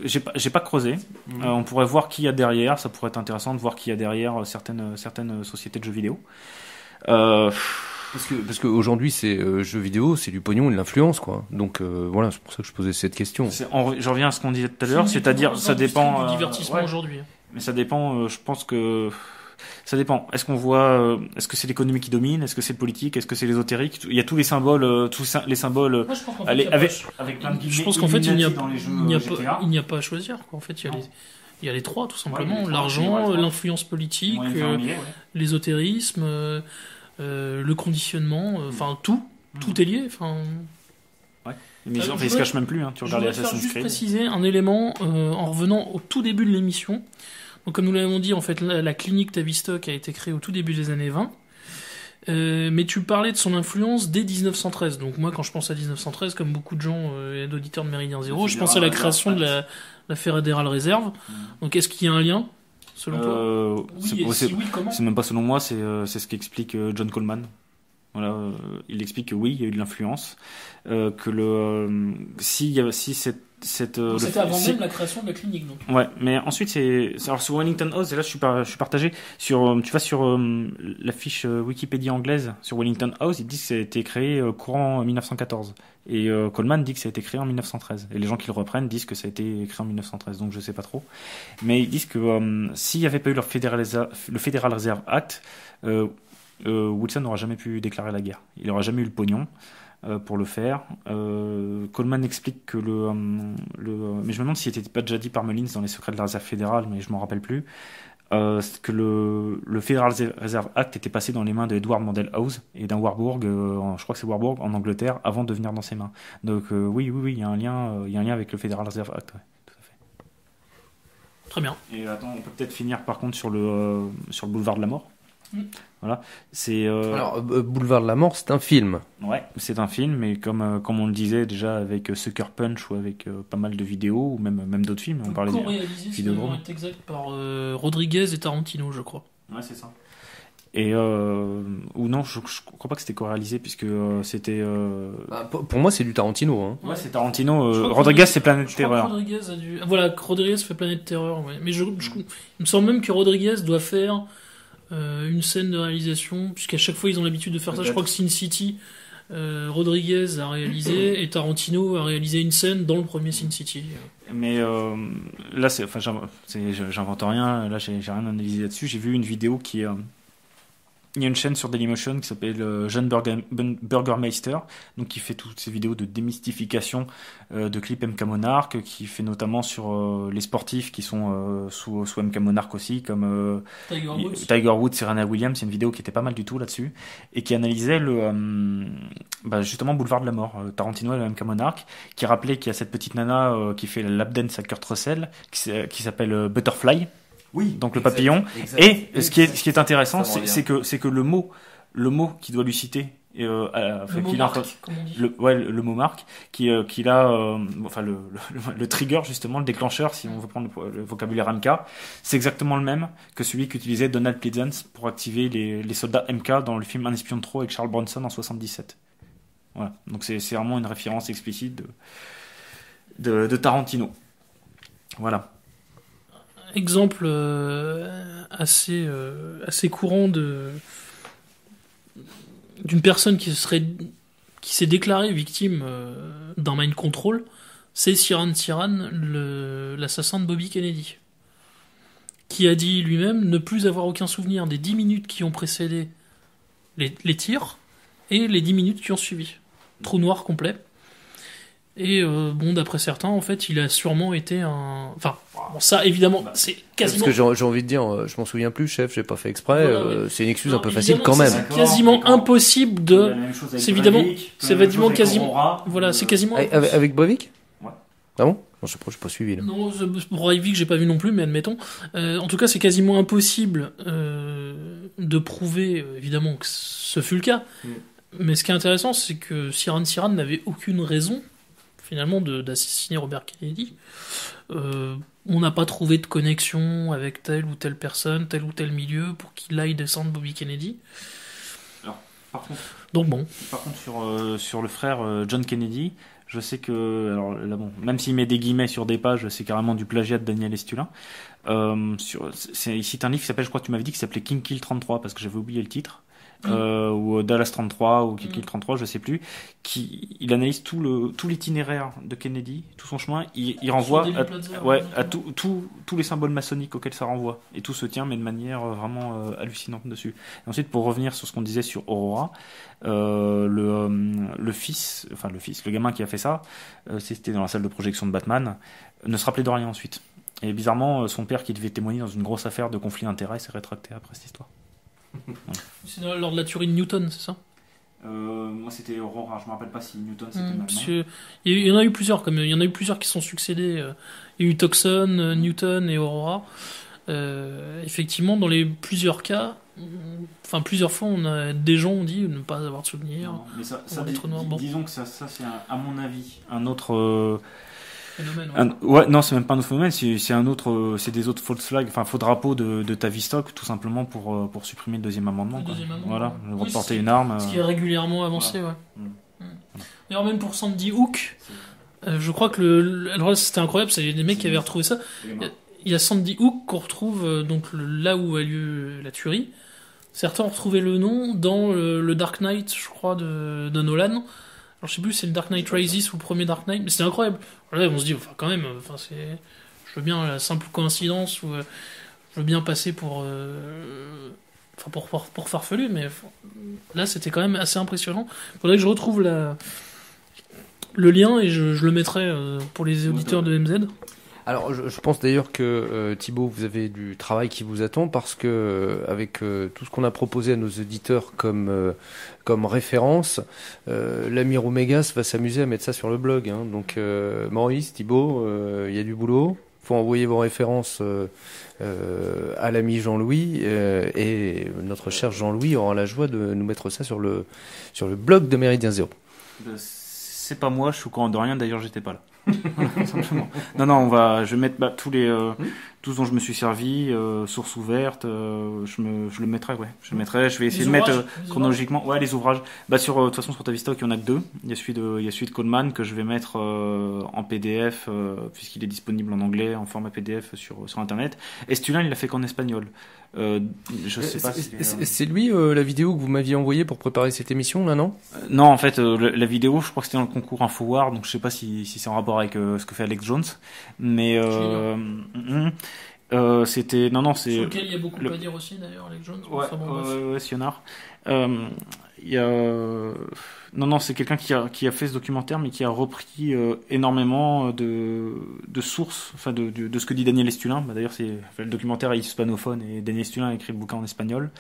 j'ai pas creusé. On pourrait voir qui y a derrière. Ça pourrait être intéressant de voir qui y a derrière certaines sociétés de jeux vidéo. Parce que aujourd'hui, c'est jeux vidéo, c'est du pognon et de l'influence, quoi. Donc voilà, c'est pour ça que je posais cette question. Je reviens à ce qu'on disait tout à l'heure, c'est-à-dire ça dépend du divertissement aujourd'hui. Mais ça dépend. Je pense que ça dépend. Est-ce qu'on voit, est-ce que c'est l'économie qui domine, est-ce que c'est le politique, est-ce que c'est l'ésotérique? Il y a tous les symboles, les symboles. Moi, je pense qu'en avec plein de guillemets. Je pense qu'en fait, il n'y a pas à choisir, quoi. En fait, il y a les trois, tout simplement. L'argent, l'influence politique, l'ésotérisme, le conditionnement, enfin tout est lié. Enfin. Mais ils se cachent même plus. Tu regardes les Assassin's Creed. Je voudrais juste préciser un élément en revenant au tout début de l'émission. Donc, comme nous l'avons dit, en fait, la clinique Tavistock a été créée au tout début des années 20. Mais tu parlais de son influence dès 1913. Donc moi, quand je pense à 1913, comme beaucoup de gens et d'auditeurs de Méridien Zéro, je pense à la création de la Fédérale Réserve. Donc est-ce qu'il y a un lien, selon toi? Oui, comment? C'est même pas selon moi, c'est ce qu'explique John Coleman. Voilà, il explique que oui, il y a eu de l'influence, que si c'était avant même la création de la clinique, donc. Ouais, mais ensuite alors sur Wellington House, et là je suis partagé sur, tu vas sur la fiche Wikipédia anglaise sur Wellington House, ils disent que ça a été créé courant 1914, et Coleman dit que ça a été créé en 1913, et les gens qui le reprennent disent que ça a été créé en 1913, donc je sais pas trop, mais ils disent que s'il n'y avait pas eu le Federal Reserve Act, Wilson n'aura jamais pu déclarer la guerre, il n'aura jamais eu le pognon pour le faire. Coleman explique que mais je me demande s'il n'était pas déjà dit par Mullins dans les secrets de la réserve fédérale, mais je m'en rappelle plus, que le Federal Reserve Act était passé dans les mains de Edward Mandell House et d'un Warburg, je crois que c'est Warburg en Angleterre, avant de venir dans ses mains. Donc oui, il y a un lien avec le Federal Reserve Act, ouais, tout à fait. Très bien. Et attends, on peut peut-être finir par contre sur le boulevard de la mort. Voilà, c'est alors Boulevard de la Mort, c'est un film. Ouais, c'est un film, mais comme on le disait déjà avec Sucker Punch ou avec pas mal de vidéos ou même d'autres films, on parlait de Vidéodrome. C'est exact par Rodriguez et Tarantino, je crois. Ouais, c'est ça. Et ou non, je crois pas que c'était co-réalisé puisque c'était. Pour moi, c'est du Tarantino. Hein. Ouais, c'est Tarantino. Rodriguez, c'est Planète Terreur. Rodriguez fait Planète Terreur. Ouais. Mais il me semble même que Rodriguez doit faire une scène de réalisation, puisqu'à chaque fois ils ont l'habitude de faire ça. Je crois que Sin City, Rodriguez a réalisé et Tarantino a réalisé une scène dans le premier Sin City. Mais là, j'invente rien. Là, j'ai rien analysé là-dessus. J'ai vu une vidéo il y a une chaîne sur Dailymotion qui s'appelle Jeanne Burgermeister, donc qui fait toutes ces vidéos de démystification de clips MK Monarch, qui fait notamment sur les sportifs qui sont sous MK Monarch aussi, comme Tiger Woods, Serena Williams. C'est une vidéo qui était pas mal du tout là-dessus, et qui analysait justement Boulevard de la Mort, Tarantino et le MK Monarch, qui rappelait qu'il y a cette petite nana qui fait la lap dance à Kurt Russell, qui s'appelle Butterfly. Oui, donc le papillon. Et ce qui est intéressant, c'est que le mot qui doit lui citer, le mot marque, qu'il a, le trigger justement, le déclencheur, si on veut prendre le vocabulaire MK, c'est exactement le même que celui qu'utilisait Donald Pleasence pour activer les soldats MK dans le film Un espion de trop avec Charles Bronson en 1977. Voilà. Donc c'est vraiment une référence explicite de Tarantino. Voilà. Exemple assez courant d'une personne qui s'est déclarée victime d'un mind control, c'est Sirhan Sirhan, l'assassin de Bobby Kennedy, qui a dit lui-même ne plus avoir aucun souvenir des 10 minutes qui ont précédé les tirs et les 10 minutes qui ont suivi. Trou noir complet. Et d'après certains, en fait, il a sûrement été un... Enfin, ça, évidemment, c'est quasiment... Parce que j'ai envie de dire, je m'en souviens plus, chef, j'ai pas fait exprès, voilà, c'est une excuse un peu facile quand même. C'est quasiment impossible de... C'est évidemment quasiment... Voilà, c'est quasiment... Avec Breivik ? Ouais. Ah bon ? Non, je n'ai pas suivi, là. Non, Breivik, j'ai pas vu non plus, mais admettons. En tout cas, c'est quasiment impossible de prouver, évidemment, que ce fut le cas. Mais ce qui est intéressant, c'est que Sirhan Sirhan n'avait aucune raison finalement d'assassiner Robert Kennedy. On n'a pas trouvé de connexion avec telle ou telle personne, tel ou tel milieu pour qu'il aille descendre Bobby Kennedy. Alors, par contre, donc bon. Par contre, sur le frère John Kennedy, Je sais que, alors là, bon, même s'il met des guillemets sur des pages, c'est carrément du plagiat de Daniel Estulin. Il cite un livre qui s'appelle, je crois que tu m'avais dit, qui s'appelait King Kill 33, parce que j'avais oublié le titre. Ou Dallas 33 ou King Kill 33, je sais plus, il analyse tout l'itinéraire de Kennedy, tout son chemin, il renvoie à tous les symboles maçonniques auxquels ça renvoie, et tout se tient mais de manière vraiment hallucinante dessus. Et ensuite, pour revenir sur ce qu'on disait sur Aurora, le gamin qui a fait ça, c'était dans la salle de projection de Batman, ne se rappelait de rien ensuite. Et bizarrement, son père qui devait témoigner dans une grosse affaire de conflit d'intérêts s'est rétracté après cette histoire. C'est lors de la tuerie de Newton, c'est ça? Moi c'était Aurora, je me rappelle pas si Newton c'était mal. Il y en a eu plusieurs, il y en a eu plusieurs qui sont succédés. Il y a eu Tucson, Newton et Aurora. Effectivement, dans les plusieurs cas, plusieurs fois, des gens ont dit ne pas avoir de souvenirs. Non, mais ça disons que ça c'est à mon avis un autre. Phénomène, Non, c'est même pas un autre phénomène, c'est des autres false flags, faux drapeaux de Tavistock, tout simplement pour supprimer le deuxième amendement. Voilà, le droit de porter une arme. Ce qui est régulièrement avancé, voilà. D'ailleurs, même pour Sandy Hook, je crois que alors là, c'était incroyable, c'est des mecs qui avaient retrouvé ça. Il y a Sandy Hook qu'on retrouve donc là où a lieu la tuerie. Certains ont retrouvé le nom dans le Dark Knight, je crois, de Nolan. Alors, je sais plus si c'est le Dark Knight Rises ou le premier Dark Knight, mais c'était incroyable. Là, on se dit, quand même, je veux bien la simple coïncidence, ou je veux bien passer pour farfelu, mais là, c'était quand même assez impressionnant. Faudrait que je retrouve le lien et je le mettrai pour les auditeurs de MZ. Alors, je pense d'ailleurs que Thibaut, vous avez du travail qui vous attend parce que avec tout ce qu'on a proposé à nos auditeurs comme référence, l'ami Roumégas va s'amuser à mettre ça sur le blog. Hein. Donc, Maurice, Thibaut, il y a du boulot. Faut envoyer vos références à l'ami Jean-Louis et notre cher Jean-Louis aura la joie de nous mettre ça sur le blog de Méridien Zéro. C'est pas moi, je suis au courant de rien. D'ailleurs, j'étais pas là. Simplement. Non, je vais mettre tout ce dont je me suis servi, source ouverte, je le mettrai, ouais. Je vais essayer de mettre chronologiquement, les ouvrages. De toute façon, sur Tavistock, il y en a que deux. Il y a celui de Coleman que je vais mettre en PDF, puisqu'il est disponible en anglais, en format PDF sur Internet. Estulin, il l'a fait qu'en espagnol. Je sais pas si c'est lui la vidéo que vous m'aviez envoyée pour préparer cette émission là, non? Non, en fait la vidéo, je crois que c'était dans le concours Infowar, donc je sais pas si c'est en rapport avec ce que fait Alex Jones, mais c'était c'est sur lequel il y a beaucoup à dire aussi d'ailleurs, Alex Jones. Sionard. Il y a c'est quelqu'un qui a fait ce documentaire, mais qui a repris énormément de sources, de ce que dit Daniel Estulin. D'ailleurs, le documentaire est hispanophone et Daniel Estulin a écrit le bouquin en espagnol.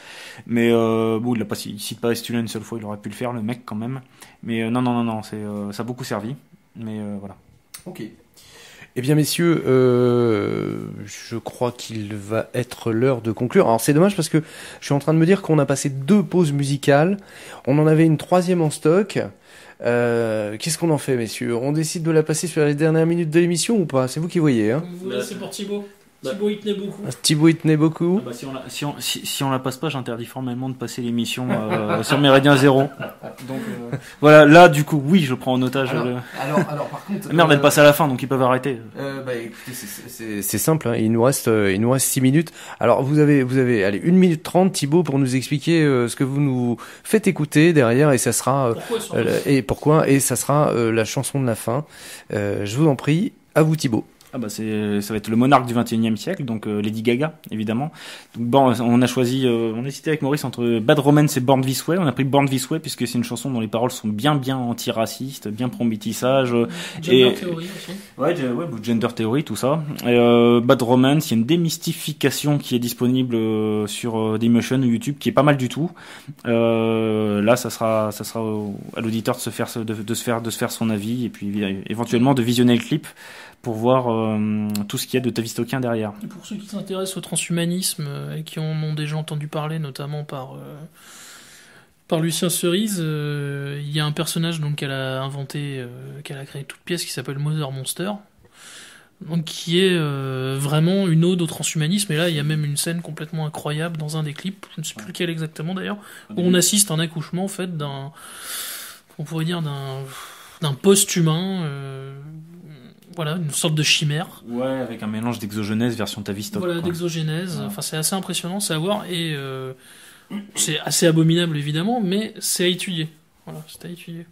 Mais il cite pas Estulin une seule fois, il aurait pu le faire, le mec quand même. Mais non, ça a beaucoup servi. Mais voilà. Ok. Eh bien, messieurs, je crois qu'il va être l'heure de conclure. Alors, c'est dommage parce que je suis en train de me dire qu'on a passé 2 pauses musicales. On en avait une 3e en stock. Qu'est-ce qu'on en fait, messieurs? On décide de la passer sur les dernières minutes de l'émission ou pas? C'est vous qui voyez, hein? Vous voulez, c'est pour Thibaut. Thibaut, il tenait beaucoup. Thibaut, il tenait beaucoup. Si on la passe pas, j'interdis formellement de passer l'émission sur Méridien Zéro. Donc voilà, là du coup, oui, je prends en otage. Alors par contre, merde, elle passe à la fin, donc ils peuvent arrêter. Écoutez, c'est simple. Hein, il nous reste 6 minutes. Alors vous avez, allez, 1 minute 30, Thibaut, pour nous expliquer ce que vous nous faites écouter derrière, et ça sera pourquoi, et ça sera la chanson de la fin. Je vous en prie, à vous, Thibaut. Ça va être le monarque du 21e siècle, donc Lady Gaga, évidemment. Donc, on a choisi, on a hésité avec Maurice entre Bad Romance et Born This Way. On a pris Born This Way puisque c'est une chanson dont les paroles sont bien antiracistes, bien pro-métissage. Gender Theory aussi. Ouais, Gender Theory, tout ça. Et, Bad Romance, il y a une démystification qui est disponible sur Dailymotion ou YouTube, qui est pas mal du tout. Là, ça sera à l'auditeur de se faire son avis et puis éventuellement de visionner le clip pour voir tout ce qu'il y a de tavistockien derrière. Et pour ceux qui s'intéressent au transhumanisme et qui en ont déjà entendu parler, notamment par Lucien Cerise, il y a un personnage donc qu'elle a inventé, qu'elle a créé toute pièce, qui s'appelle Mother Monster, donc qui est vraiment une ode au transhumanisme. Et là, il y a même une scène complètement incroyable dans un des clips, je ne sais plus lequel exactement d'ailleurs, où on assiste à un accouchement en fait d'un d'un post-humain, voilà, une sorte de chimère. Ouais, avec un mélange d'exogénèse version Tavistock. Voilà, quoi. d'exogénèse. Enfin, c'est assez impressionnant, c'est à voir, et c'est assez abominable évidemment, mais c'est à étudier. Voilà, c'est à étudier.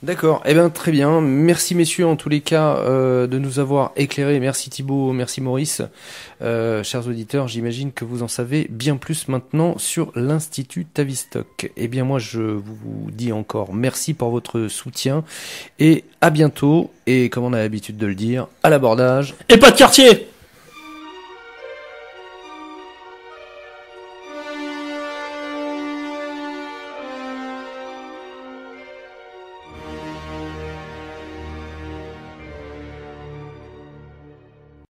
D'accord, eh bien très bien. Merci messieurs en tous les cas de nous avoir éclairés. Merci Thibaut, merci Maurice. Chers auditeurs, j'imagine que vous en savez bien plus maintenant sur l'Institut Tavistock. Eh bien moi je vous dis encore merci pour votre soutien et à bientôt. Et comme on a l'habitude de le dire, à l'abordage. Et pas de quartier!